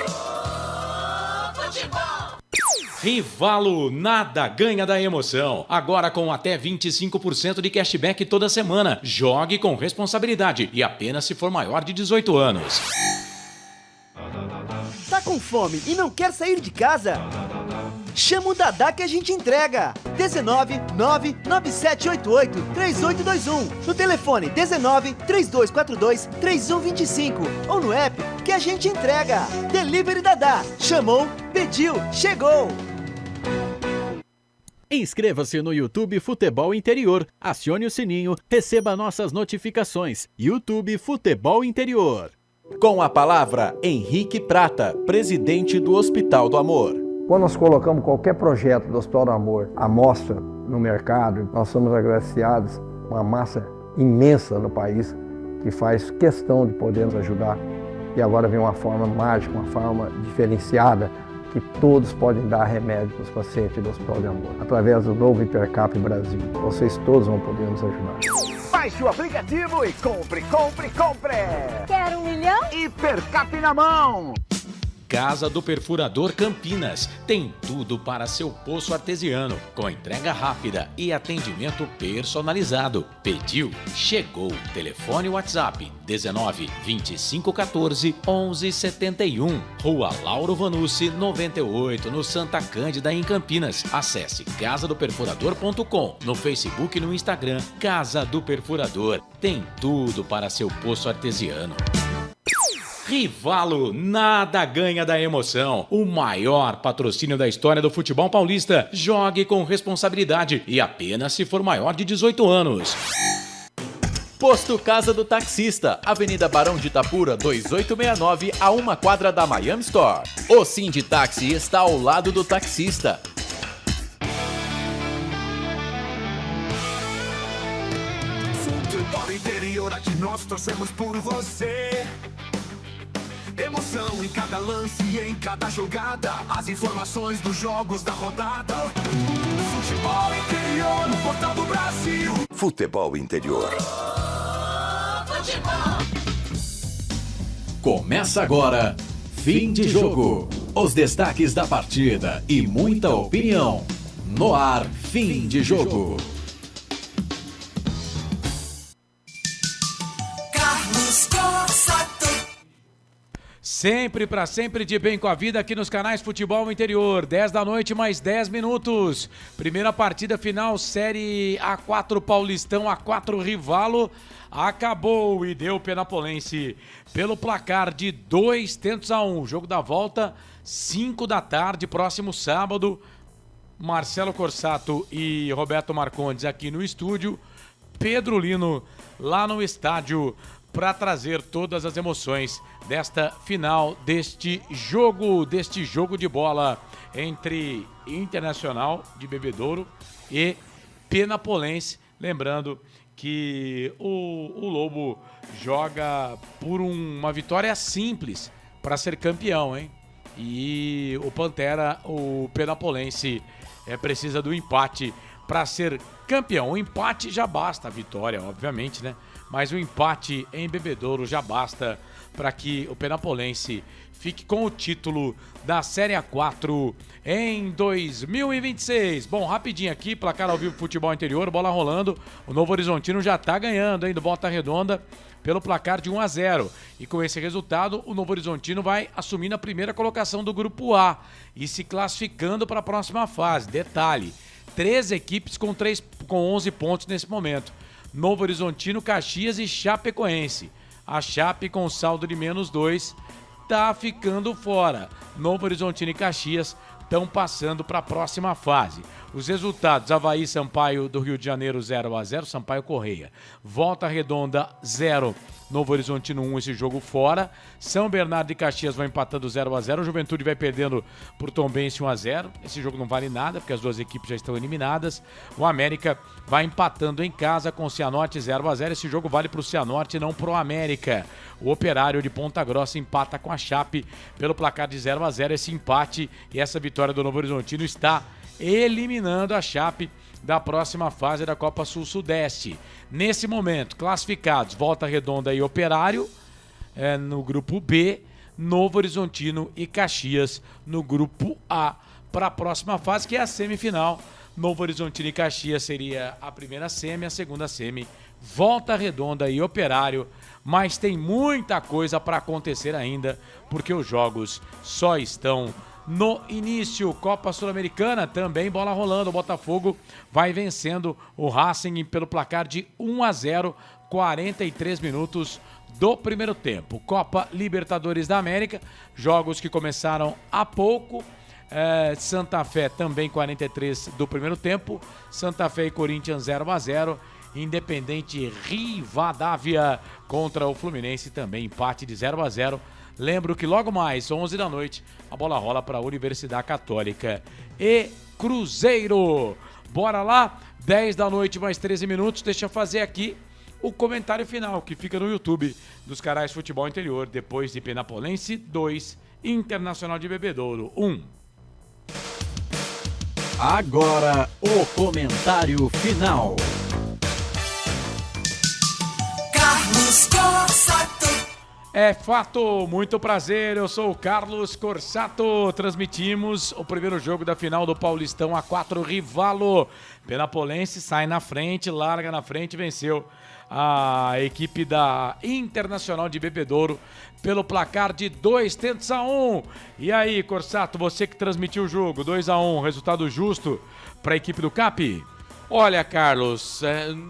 Speaker 2: Rivalo, nada ganha da emoção. Agora com até 25% de cashback toda semana. Jogue com responsabilidade e apenas se for maior de 18 anos.
Speaker 4: Tá com fome e não quer sair de casa? Chama o Dadá que a gente entrega. 19 99788 3821. No telefone 19 3242 3125. Ou no app que a gente entrega. Delivery Dadá. Chamou, pediu, chegou.
Speaker 5: Inscreva-se no YouTube Futebol Interior. Acione o sininho, receba nossas notificações. YouTube Futebol Interior. Com a palavra, Henrique Prata, presidente do Hospital do Amor.
Speaker 6: Quando nós colocamos qualquer projeto do Hospital do Amor à mostra no mercado, nós somos agraciados uma massa imensa no país que faz questão de poder nos ajudar. E agora vem uma forma mágica, uma forma diferenciada, que todos podem dar remédio para os pacientes do Hospital do Amor. Através do novo Hipercap Brasil, vocês todos vão poder nos ajudar.
Speaker 7: Baixe o aplicativo e compre, compre, compre!
Speaker 8: Quer 1 milhão?
Speaker 7: Hipercap na mão!
Speaker 2: Casa do Perfurador Campinas. Tem tudo para seu poço artesiano, com entrega rápida e atendimento personalizado. Pediu, chegou. Telefone WhatsApp 19 25 14 11 71. Rua Lauro Vanucci 98, no Santa Cândida, em Campinas. Acesse casadoperfurador.com. No Facebook e no Instagram, Casa do Perfurador. Tem tudo para seu poço artesiano. Rivalo, nada ganha da emoção. O maior patrocínio da história do futebol paulista. Jogue com responsabilidade e apenas se for maior de 18 anos.
Speaker 5: Posto Casa do Taxista, Avenida Barão de Itapura, 2869, a 1 quadra da Miami Store. O Sinditaxi está ao lado do taxista.
Speaker 1: Futebol Interior, aqui nós torcemos por você. Emoção em cada lance e em cada jogada. As informações dos jogos da rodada. Futebol Interior, no portal do Brasil.
Speaker 3: Futebol Interior.
Speaker 5: Começa agora, fim de jogo. Os destaques da partida e muita opinião. No ar, fim de jogo.
Speaker 9: Carlos Costa.
Speaker 11: Sempre pra sempre de bem com a vida aqui nos canais Futebol Interior. 10 da noite, mais 10 minutos. Primeira partida final, Série A4 Paulistão, A4 Rivalo. Acabou e deu Penapolense pelo placar de 2-1. Jogo da volta, 5 da tarde, próximo sábado. Marcelo Corsato e Roberto Marcondes aqui no estúdio. Pedro Lino lá no estádio para trazer todas as emoções desta final, deste jogo de bola entre Internacional de Bebedouro e Penapolense. Lembrando que o Lobo joga por uma vitória simples para ser campeão, hein? E o Pantera, o Penapolense, precisa do empate para ser campeão. O empate já basta, a vitória, obviamente, né? mas o empate em Bebedouro já basta para que o Penapolense fique com o título da Série A4 em 2026. Bom, rapidinho aqui, placar ao vivo Futebol Interior, bola rolando. O Novo Horizontino já tá ganhando, hein, do Volta Redonda pelo placar de 1-0. E com esse resultado, o Novo Horizontino vai assumindo a primeira colocação do Grupo A e se classificando para a próxima fase. Detalhe, 3 equipes com 11 pontos nesse momento. Novo Horizontino, Caxias e Chapecoense. A Chape com saldo de -2 tá ficando fora. Novo Horizontino e Caxias estão passando para a próxima fase. Os resultados: Avaí Sampaio do Rio de Janeiro 0-0, Sampaio Correia. Volta Redonda 0, Novo Horizontino 1, esse jogo fora. São Bernardo e Caxias vão empatando 0-0. Juventude vai perdendo por Tombense 1-0. Esse jogo não vale nada, porque as duas equipes já estão eliminadas. O América vai empatando em casa com o Cianorte 0-0. Esse jogo vale para o Cianorte e não para o América. O Operário de Ponta Grossa empata com a Chape pelo placar de 0-0. Esse empate e essa vitória do Novo Horizontino está eliminando a Chape da próxima fase da Copa Sul-Sudeste. Nesse momento, classificados Volta Redonda e Operário no grupo B, Novo Horizontino e Caxias no grupo A para a próxima fase, que é a semifinal. Novo Horizontino e Caxias seria a primeira semi, a segunda semi, Volta Redonda e Operário. Mas tem muita coisa para acontecer ainda, porque os jogos só estão no início. Copa Sul-Americana também, bola rolando. O Botafogo vai vencendo o Racing pelo placar de 1-0, 43 minutos do primeiro tempo. Copa Libertadores da América, jogos que começaram há pouco. Santa Fé também 43 do primeiro tempo. Santa Fé e Corinthians 0-0. Independente Rivadavia contra o Fluminense, também empate de 0-0. Lembro que logo mais, 11 da noite, a bola rola para a Universidade Católica e Cruzeiro. Bora lá, 10 da noite mais 13 minutos. Deixa eu fazer aqui o comentário final que fica no YouTube dos canais Futebol Interior, depois de Penapolense 2, Internacional de Bebedouro 1.
Speaker 5: Agora o comentário final.
Speaker 9: Carlos Corsato.
Speaker 11: É fato, muito prazer, eu sou o Carlos Corsato. Transmitimos o primeiro jogo da final do Paulistão A4 Rivalo. Penapolense sai na frente, larga na frente, venceu a equipe da Internacional de Bebedouro pelo placar de 2-1. E aí, Corsato, você que transmitiu o jogo, 2-1, resultado justo para a equipe do CAP?
Speaker 12: Olha, Carlos,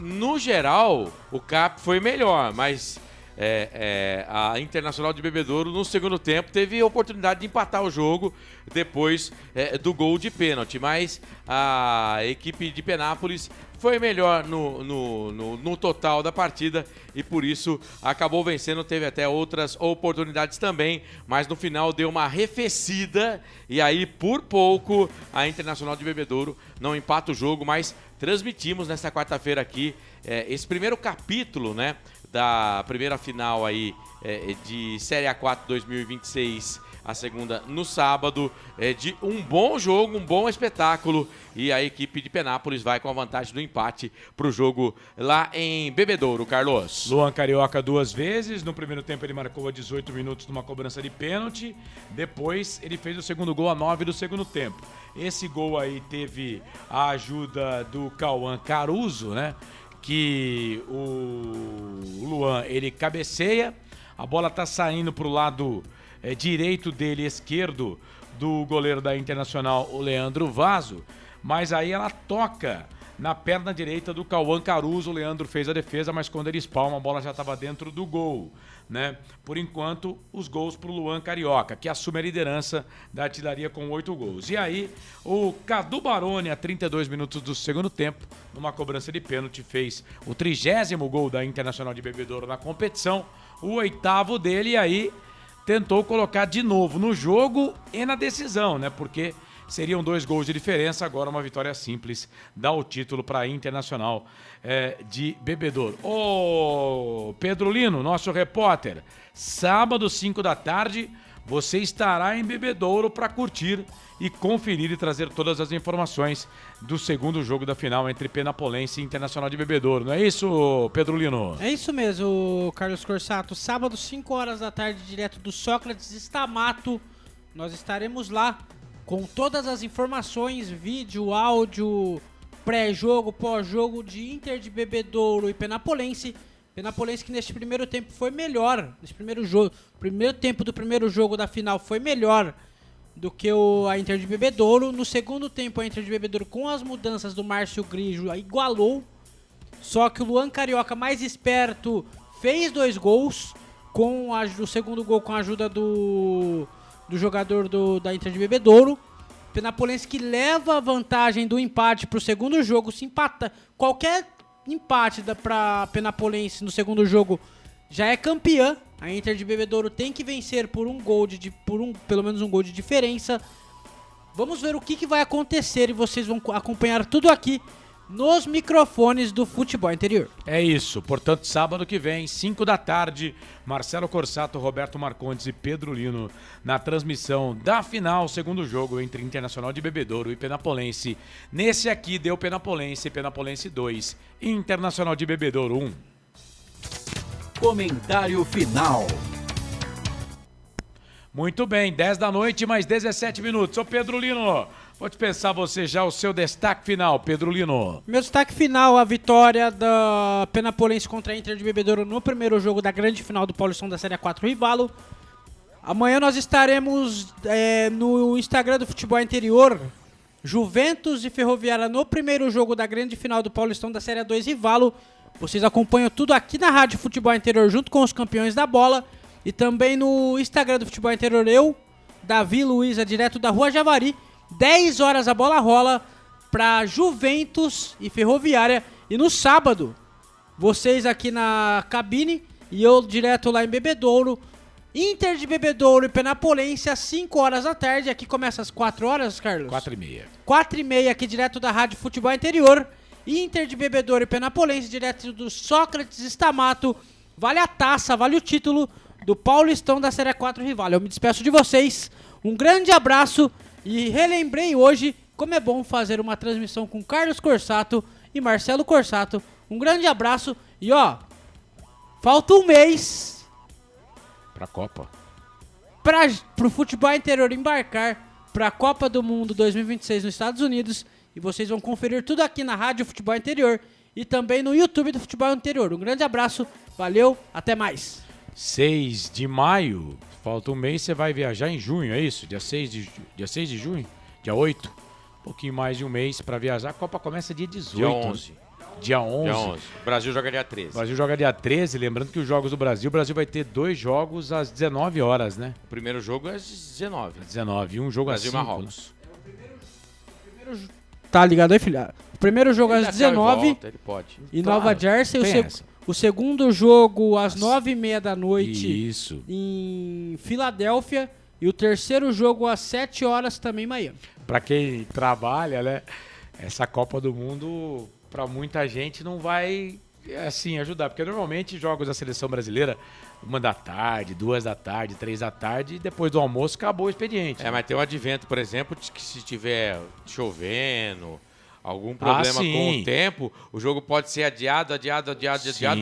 Speaker 12: no geral, o CAP foi melhor, mas a Internacional de Bebedouro no segundo tempo teve a oportunidade de empatar o jogo depois do gol de pênalti, mas a equipe de Penápolis foi melhor no total da partida e por isso acabou vencendo. Teve até outras oportunidades também, mas no final deu uma arrefecida e aí por pouco a Internacional de Bebedouro não empata o jogo, mas transmitimos nesta quarta-feira aqui esse primeiro capítulo, né, da primeira final aí de Série A4 2026, a segunda no sábado, de um bom jogo, um bom espetáculo, e a equipe de Penápolis vai com a vantagem do empate pro jogo lá em Bebedouro, Carlos.
Speaker 11: Luan Carioca 2 vezes, no primeiro tempo ele marcou a 18 minutos numa cobrança de pênalti, depois ele fez o segundo gol a 9 do segundo tempo. Esse gol aí teve a ajuda do Cauã Caruso, né? Que o Luan, ele cabeceia, a bola tá saindo pro lado direito dele, esquerdo, do goleiro da Internacional, o Leandro Vaso, mas aí ela toca na perna direita do Cauã Caruso. O Leandro fez a defesa, mas quando ele espalma, a bola já estava dentro do gol, né? Por enquanto, os gols para o Luan Carioca, que assume a liderança da artilharia com 8 gols. E aí, o Cadu Baroni, a 32 minutos do segundo tempo, numa cobrança de pênalti, fez o 30º gol da Internacional de Bebedouro na competição, o 8º dele, e aí tentou colocar de novo no jogo e na decisão, né? Porque seriam 2 gols de diferença, agora uma vitória simples dá o título para a Internacional de Bebedouro. Ô Pedro Lino, nosso repórter, sábado 5 da tarde você estará em Bebedouro para curtir e conferir e trazer todas as informações do segundo jogo da final entre Penapolense e Internacional de Bebedouro. Não é isso, Pedro Lino?
Speaker 10: É isso mesmo, Carlos Corsato. Sábado, 5 horas da tarde, direto do Sócrates Estamato. Nós estaremos lá com todas as informações, vídeo, áudio, pré-jogo, pós-jogo de Inter de Bebedouro e Penapolense. Penapolense que neste primeiro tempo foi melhor. Nesse primeiro jogo, primeiro tempo do primeiro jogo da final foi melhor do que a Inter de Bebedouro. No segundo tempo, a Inter de Bebedouro, com as mudanças do Márcio Grigio, igualou. Só que o Luan Carioca, mais esperto, fez 2 gols. Com o segundo gol com a ajuda do jogador da Inter de Bebedouro. Penapolense que leva a vantagem do empate para o segundo jogo. Se empata, qualquer empate para Penapolense no segundo jogo já é campeã. A Inter de Bebedouro tem que vencer por pelo menos um gol de diferença. Vamos ver o que vai acontecer e vocês vão acompanhar tudo aqui nos microfones do Futebol Interior.
Speaker 11: É isso, portanto, sábado que vem, 5 da tarde, Marcelo Corsato, Roberto Marcondes e Pedro Lino na transmissão da final, segundo jogo entre Internacional de Bebedouro e Penapolense. Nesse aqui deu Penapolense 2, Internacional de Bebedouro 1.
Speaker 5: Comentário final.
Speaker 11: Muito bem, 10 da noite, mais 17 minutos. Ô Pedro Lino, vou dispensar você já o seu destaque final, Pedro Lino.
Speaker 10: Meu destaque final, a vitória da Penapolense contra a Inter de Bebedouro no primeiro jogo da grande final do Paulistão da Série 4 Rivalo. Amanhã nós estaremos no Instagram do Futebol Interior, Juventus e Ferroviária no primeiro jogo da grande final do Paulistão da Série 2 Rivalo. Vocês acompanham tudo aqui na Rádio Futebol Interior junto com os campeões da bola. E também no Instagram do Futebol Interior, eu, Davi Luiza, direto da Rua Javari. 10 horas a bola rola para Juventus e Ferroviária. E no sábado, vocês aqui na cabine e eu direto lá em Bebedouro. Inter de Bebedouro e Penapolense às 5 horas da tarde. Aqui começa às 4 horas, Carlos?
Speaker 11: 4h30.
Speaker 10: 4h30 aqui direto da Rádio Futebol Interior. Inter de Bebedouro e Penapolense, direto do Sócrates Estamato. Vale a taça, vale o título do Paulistão da Série 4 Rival. Eu me despeço de vocês, um grande abraço e relembrei hoje como é bom fazer uma transmissão com Carlos Corsato e Marcelo Corsato. Um grande abraço e falta um mês
Speaker 11: pra Copa.
Speaker 10: Pro Futebol Interior embarcar pra Copa do Mundo 2026 nos Estados Unidos e vocês vão conferir tudo aqui na Rádio Futebol Interior e também no YouTube do Futebol Interior. Um grande abraço, valeu, até mais.
Speaker 11: 6 de maio, falta um mês, você vai viajar em junho, é isso? Dia 6 de junho? Dia 8? Um pouquinho mais de um mês para viajar. A Copa começa dia 18.
Speaker 12: Dia 11.
Speaker 11: Dia 11.
Speaker 12: Dia 11. O Brasil joga dia 13.
Speaker 11: O Brasil joga dia 13, lembrando que os jogos do Brasil, o Brasil vai ter 2 jogos às 19 horas, né?
Speaker 12: O primeiro jogo é às 19.
Speaker 11: Às 19, um jogo
Speaker 12: Brasil
Speaker 11: às 5.
Speaker 12: Marrocos.
Speaker 10: Tá ligado aí, filha? O primeiro jogo às 19
Speaker 12: volta, ele pode.
Speaker 10: em
Speaker 11: Claro,
Speaker 10: Nova Jersey.
Speaker 11: tem
Speaker 10: O segundo jogo às 9h30 da noite
Speaker 11: Isso.
Speaker 10: em Filadélfia. E o terceiro jogo às 7 horas também em Miami.
Speaker 11: Pra quem trabalha, né? Essa Copa do Mundo, pra muita gente, não vai, assim, ajudar. Porque normalmente jogos da Seleção Brasileira, 1 da tarde, 2 da tarde, 3 da tarde, e depois do almoço acabou o expediente.
Speaker 12: Mas tem um advento, por exemplo, de que se tiver chovendo, algum problema com o tempo, o jogo pode ser adiado,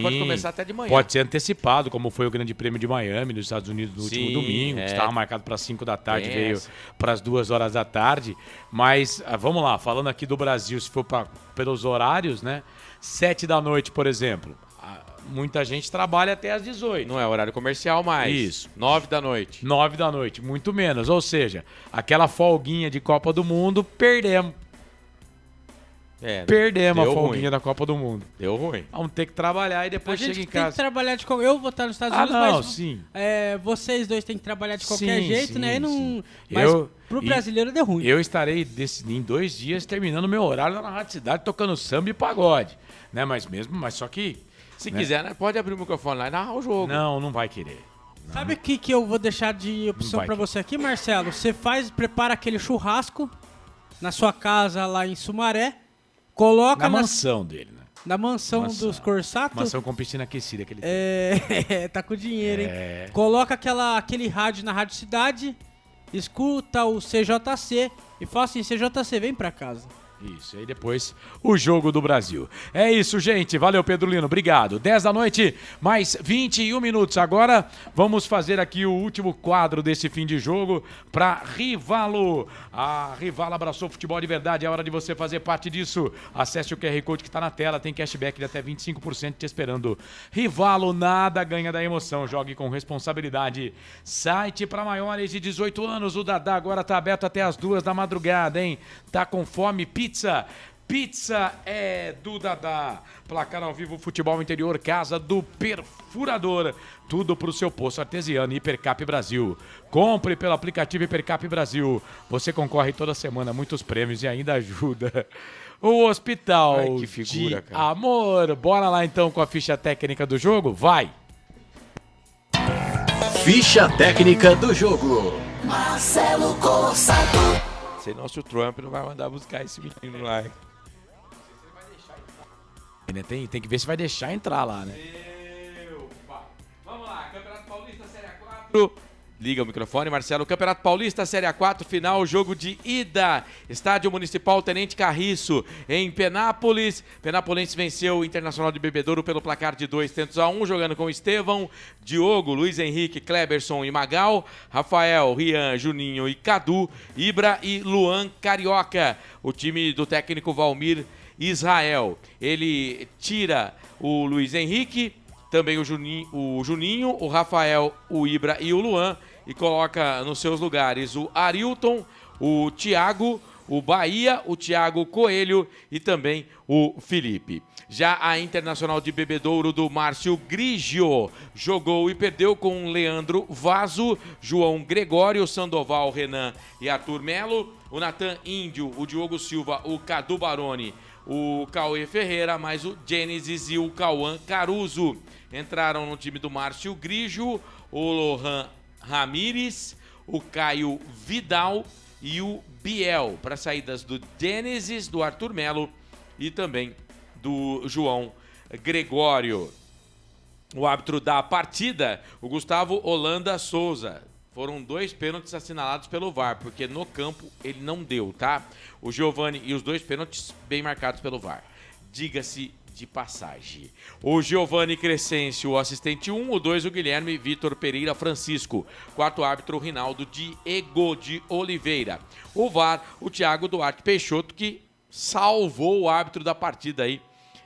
Speaker 12: pode começar até de manhã.
Speaker 11: Pode ser antecipado, como foi o Grande Prêmio de Miami, nos Estados Unidos, no último domingo, que estava marcado para 5 da tarde, veio para as 2 horas da tarde. Mas, vamos lá, falando aqui do Brasil, se for pelos horários, né? 7 da noite, por exemplo, muita gente trabalha até às 18.
Speaker 12: Não é horário comercial mais.
Speaker 11: Isso.
Speaker 12: 9 da noite.
Speaker 11: 9 da noite, muito menos. Ou seja, aquela folguinha de Copa do Mundo, perdemos. Perdemos a folguinha da Copa do Mundo.
Speaker 12: Deu ruim.
Speaker 11: Vamos ter que trabalhar e depois chega em casa.
Speaker 10: Tem que trabalhar de qualquer... Eu vou estar nos Estados Unidos, mas
Speaker 11: sim.
Speaker 10: Vocês dois têm que trabalhar de qualquer jeito,
Speaker 11: sim,
Speaker 10: né?
Speaker 11: Sim.
Speaker 10: Mas pro brasileiro deu ruim.
Speaker 11: Eu estarei em 2 dias terminando meu horário lá na Rádio Cidade, tocando samba e pagode. Né? Mas só que...
Speaker 12: Se quiser, né? Pode abrir o microfone lá e narrar o jogo.
Speaker 11: Não vai querer. Não.
Speaker 10: Sabe o que eu vou deixar de opção pra você aqui, Marcelo? Você prepara aquele churrasco na sua casa lá em Sumaré, coloca
Speaker 11: na mansão dele, né?
Speaker 10: Na mansão dos Corsato.
Speaker 11: Mansão com piscina aquecida que ele tem.
Speaker 10: Tá com dinheiro, hein? Coloca aquele rádio na Rádio Cidade escuta o CJC e fala assim, CJC, vem pra casa.
Speaker 11: Isso, aí depois o Jogo do Brasil. É isso, gente. Valeu, Pedro Lino. Obrigado. 10 da noite, mais 21 minutos. Agora vamos fazer aqui o último quadro desse fim de jogo para Rivalo. A Rivalo abraçou o futebol de verdade. É hora de você fazer parte disso. Acesse o QR Code que está na tela. Tem cashback de até 25% te esperando. Rivalo, nada ganha da emoção. Jogue com responsabilidade. Site para maiores de 18 anos. O Dadá agora está aberto até as 2 da madrugada, hein? Tá com fome? Pizza é do Dadá. Placar ao vivo, futebol interior, casa do perfurador. Tudo pro seu poço artesiano. Hipercap Brasil. Compre pelo aplicativo Hipercap Brasil. Você concorre toda semana a muitos prêmios e ainda ajuda o Hospital.
Speaker 12: Ai, que figura,
Speaker 11: de
Speaker 12: cara.
Speaker 11: Amor. Bora lá então com a ficha técnica do jogo? Vai!
Speaker 5: Ficha técnica do jogo.
Speaker 9: Marcelo Corsato.
Speaker 12: Sei não se o Trump não vai mandar buscar esse menino lá.
Speaker 11: Tem que ver se vai deixar entrar lá, né?
Speaker 12: Vamos lá, Campeonato Paulista Série A4. Liga o microfone, Marcelo. Campeonato Paulista Série A4, final, jogo de ida. Estádio Municipal Tenente Carriço, em Penápolis. Penapolense venceu o Internacional de Bebedouro pelo placar de 2-1, jogando com Estevão, Diogo, Luiz Henrique, Kleberson e Magal, Rafael, Rian, Juninho e Cadu, Ibra e Luan Carioca. O time do técnico Valmir Israel. Ele tira o Luiz Henrique, também o Juninho, o Rafael, o Ibra e o Luan, e coloca nos seus lugares o Arilton, o Thiago, o Bahia, o Thiago Coelho e também o Felipe. Já a Internacional de Bebedouro do Márcio Grigio jogou e perdeu com Leandro Vaso, João Gregório, Sandoval, Renan e Arthur Melo, o Natan Índio, o Diogo Silva, o Cadu Baroni, o Cauê Ferreira, mais o Gênesis e o Cauã Caruso. Entraram no time do Márcio Grigio o Lohan Ramires, o Caio Vidal e o Biel, para saídas do Gênesis, do Arthur Melo e também do João Gregório. O árbitro da partida, o Gustavo Holanda Souza. Foram 2 pênaltis assinalados pelo VAR, porque no campo ele não deu, tá? O Giovani e os 2 pênaltis bem marcados pelo VAR. Diga-se de passagem. O Giovani Crescêncio, o assistente 1, o 2, o Guilherme Vitor Pereira Francisco. Quarto árbitro, o Rinaldo Diego de Oliveira. O VAR, o Thiago Duarte Peixoto, que salvou o árbitro da partida aí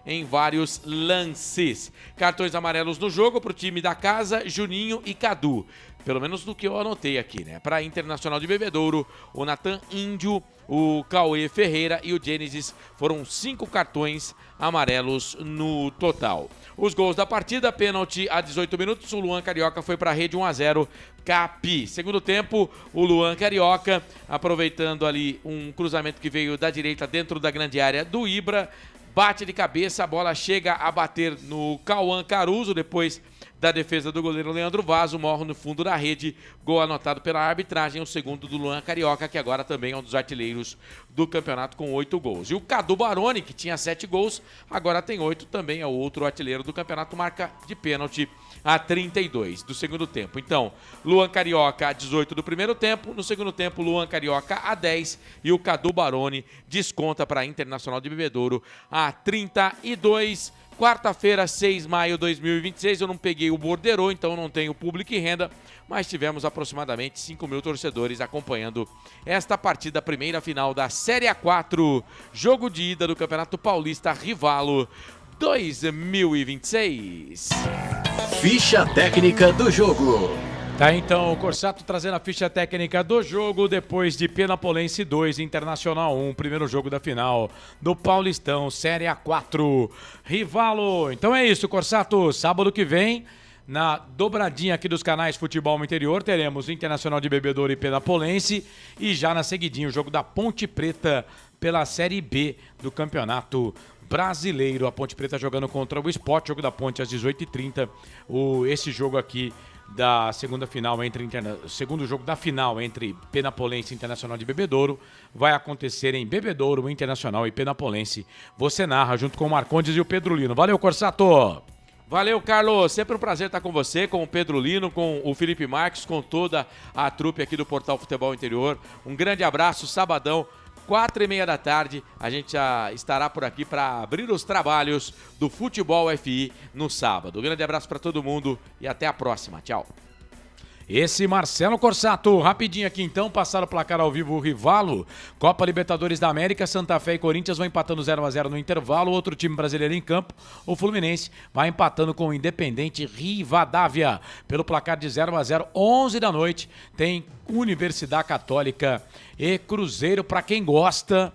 Speaker 12: em vários lances. Cartões amarelos no jogo para o time da casa, Juninho e Cadu. Pelo menos do que eu anotei aqui, né? Para Internacional de Bebedouro, o Natan Índio, o Cauê Ferreira e o Gênesis foram 5 cartões amarelos no total. Os gols da partida, pênalti a 18 minutos, o Luan Carioca foi para a rede 1-0, Capi. Segundo tempo, o Luan Carioca, aproveitando ali um cruzamento que veio da direita dentro da grande área do Ibra, bate de cabeça, a bola chega a bater no Cauã Caruso, depois da defesa do goleiro Leandro Vaso, morre no fundo da rede, gol anotado pela arbitragem, o segundo do Luan Carioca, que agora também é um dos artilheiros do campeonato com 8 gols. E o Cadu Baroni, que tinha 7 gols, agora tem 8, também é o outro artilheiro do campeonato, marca de pênalti a 32 do segundo tempo. Então, Luan Carioca a 18 do primeiro tempo, no segundo tempo Luan Carioca a 10 e o Cadu Baroni desconta para a Internacional de Bebedouro a 32. Quarta-feira, 6 de maio de 2026, eu não peguei o borderô, então não tenho público e renda, mas tivemos aproximadamente 5 mil torcedores acompanhando esta partida, primeira final da Série A4, jogo de ida do Campeonato Paulista Rivalo 2026.
Speaker 5: Ficha técnica do jogo.
Speaker 11: Tá, então, o Corsato trazendo a ficha técnica do jogo depois de Penapolense 2, Internacional 1, primeiro jogo da final do Paulistão, Série A4, Rivalo. Então é isso, Corsato, sábado que vem, na dobradinha aqui dos canais Futebol Interior, teremos Internacional de Bebedouro e Penapolense e já na seguidinha o jogo da Ponte Preta pela Série B do Campeonato Brasileiro. A Ponte Preta jogando contra o Sport, jogo da Ponte às 18h30, esse jogo aqui da segunda final segundo jogo da final entre Penapolense e Internacional de Bebedouro vai acontecer em Bebedouro, Internacional e Penapolense. Você narra junto com o Marcondes e o Pedro Lino. Valeu, Corsato!
Speaker 12: Valeu, Carlos. Sempre um prazer estar com você, com o Pedro Lino, com o Felipe Marques, com toda a trupe aqui do Portal Futebol Interior. Um grande abraço, sabadão, 4h30 da tarde. A gente já estará por aqui para abrir os trabalhos do Futebol FI no sábado. Um grande abraço para todo mundo e até a próxima. Tchau.
Speaker 11: Esse Marcelo Corsato, rapidinho aqui então, passaram o placar ao vivo o Rivalo, Copa Libertadores da América, Santa Fé e Corinthians vão empatando 0-0 no intervalo, outro time brasileiro em campo, o Fluminense vai empatando com o Independente Rivadavia, pelo placar de 0-0, 11 da noite, tem Universidade Católica e Cruzeiro, para quem gosta,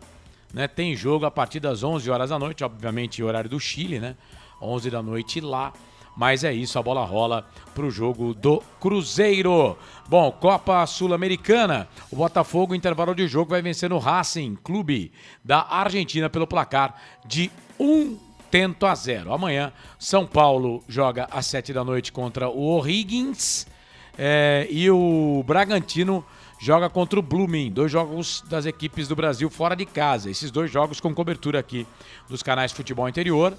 Speaker 11: né, tem jogo a partir das 11 horas da noite, obviamente horário do Chile, né, 11 da noite lá. Mas é isso, a bola rola pro jogo do Cruzeiro. Bom, Copa Sul-Americana, o Botafogo, intervalo de jogo, vai vencer o Racing Clube da Argentina pelo placar de 1-0. Amanhã, São Paulo joga às 7 da noite contra o O'Higgins e o Bragantino joga contra o Blooming, 2 jogos das equipes do Brasil fora de casa. Esses 2 jogos com cobertura aqui dos canais Futebol Interior.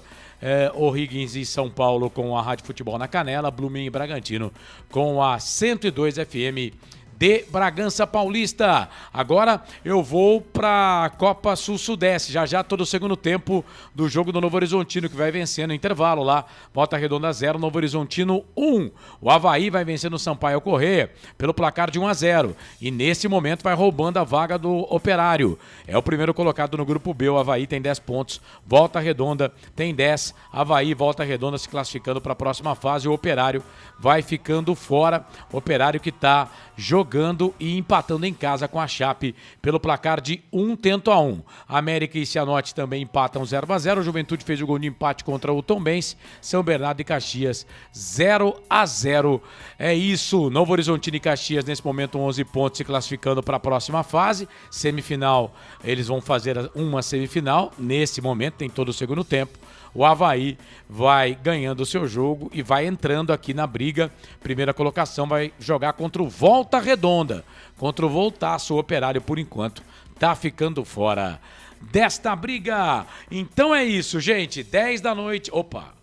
Speaker 11: O'Higgins e São Paulo com a Rádio Futebol na Canela, Blooming e Bragantino com a 102 FM de Bragança Paulista. Agora eu vou para a Copa Sul-Sudeste, já todo o segundo tempo do jogo do Novo Horizontino, que vai vencendo o intervalo lá, Volta Redonda 0, Novo Horizontino 1. O Avaí vai vencendo o Sampaio Corrêa pelo placar de 1-0 e nesse momento vai roubando a vaga do Operário. É o primeiro colocado no grupo B, o Avaí tem 10 pontos, Volta Redonda tem 10, Avaí e Volta Redonda se classificando para a próxima fase, o Operário vai ficando fora, o Operário que está jogando e empatando em casa com a Chape pelo placar de 1-1. América e Cianorte também empatam 0-0. O Juventude fez o gol de empate contra o Tombense. São Bernardo e Caxias 0-0. É isso. Novo Horizontino e Caxias nesse momento 11 pontos se classificando para a próxima fase. Semifinal, eles vão fazer uma semifinal. Nesse momento tem todo o segundo tempo. O Avaí vai ganhando o seu jogo e vai entrando aqui na briga. Primeira colocação vai jogar contra o Volta Redonda. Contra o Voltaço, o Operário, por enquanto, tá ficando fora desta briga. Então é isso, gente. 10 da noite. Opa!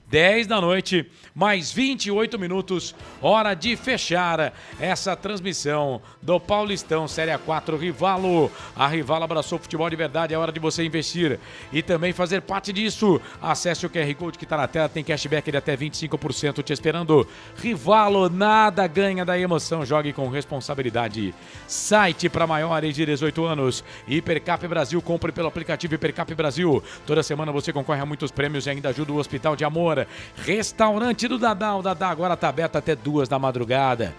Speaker 11: 10 da noite, mais 28 minutos, hora de fechar essa transmissão do Paulistão Série A4 Rivalo. A Rivalo abraçou o futebol de verdade, é hora de você investir e também fazer parte disso. Acesse o QR Code que está na tela, tem cashback de até 25% te esperando. Rivalo, nada ganha da emoção, jogue com responsabilidade. Site para maiores de 18 anos, Hipercap Brasil, compre pelo aplicativo Hipercap Brasil. Toda semana você concorre a muitos prêmios e ainda ajuda o Hospital de Amor. Restaurante do Dadá, o Dadá agora está aberto até 2 da madrugada.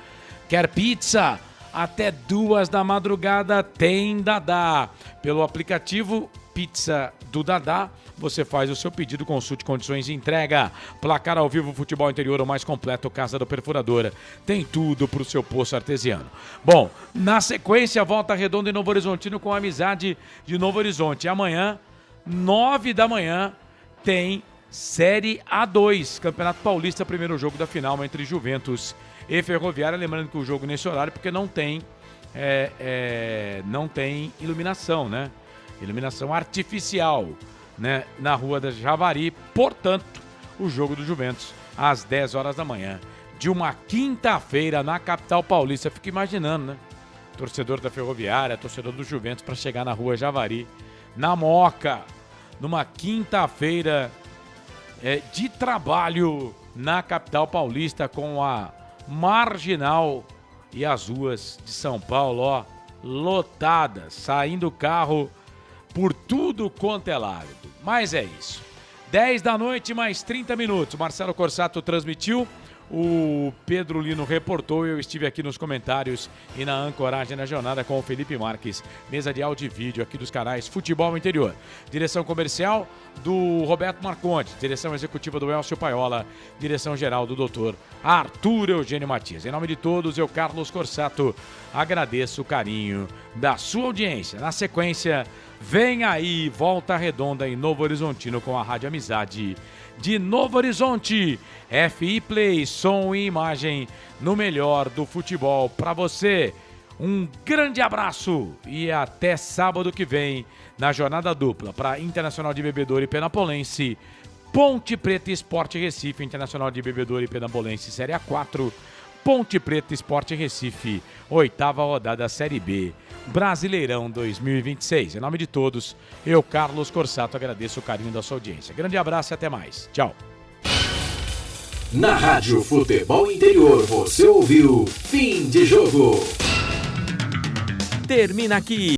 Speaker 11: Quer pizza? Até 2 da madrugada tem Dadá. Pelo aplicativo Pizza do Dadá, você faz o seu pedido, consulte condições de entrega. Placar ao vivo, futebol interior, o mais completo, Casa do Perfuradora. Tem tudo para o seu poço artesiano. Bom, na sequência, Volta Redonda e Novo Horizontino com a Amizade de Novo Horizonte. Amanhã, 9 da manhã, tem Série A2, Campeonato Paulista, primeiro jogo da final entre Juventus e Ferroviária. Lembrando que o jogo nesse horário, porque não tem iluminação, né? Iluminação artificial, né? Na Rua da Javari. Portanto, o jogo do Juventus às 10 horas da manhã de uma quinta-feira na capital paulista. Fico imaginando, né? Torcedor da Ferroviária, torcedor do Juventus para chegar na Rua Javari, na Moca, numa quinta-feira de trabalho na capital paulista, com a Marginal e as ruas de São Paulo, ó, lotadas, saindo carro por tudo quanto é lado. Mas é isso. 10 da noite, mais 30 minutos. Marcelo Corsato transmitiu, o Pedro Lino reportou, eu estive aqui nos comentários e na ancoragem na jornada com o Felipe Marques, mesa de áudio e vídeo aqui dos canais Futebol Interior. Direção comercial do Roberto Marcondes, direção executiva do Elcio Paiola, direção geral do doutor Arthur Eugênio Matias. Em nome de todos, eu, Carlos Corsato, agradeço o carinho da sua audiência. Na sequência, vem aí Volta Redonda em Novo Horizontino com a Rádio Amizade de Novo Horizonte. FI Play, som e imagem no melhor do futebol para você. Um grande abraço e até sábado que vem na jornada dupla para Internacional de Bebedouro e Penapolense Ponte Preta Esporte Recife, Internacional de Bebedouro e Penapolense, Série A4. Ponte Preta Esporte Recife, 8ª rodada Série B, Brasileirão 2026. Em nome de todos, eu, Carlos Corsato, agradeço o carinho da sua audiência. Grande abraço e até mais. Tchau.
Speaker 2: Na Rádio Futebol Interior, você ouviu Fim de Jogo. Termina aqui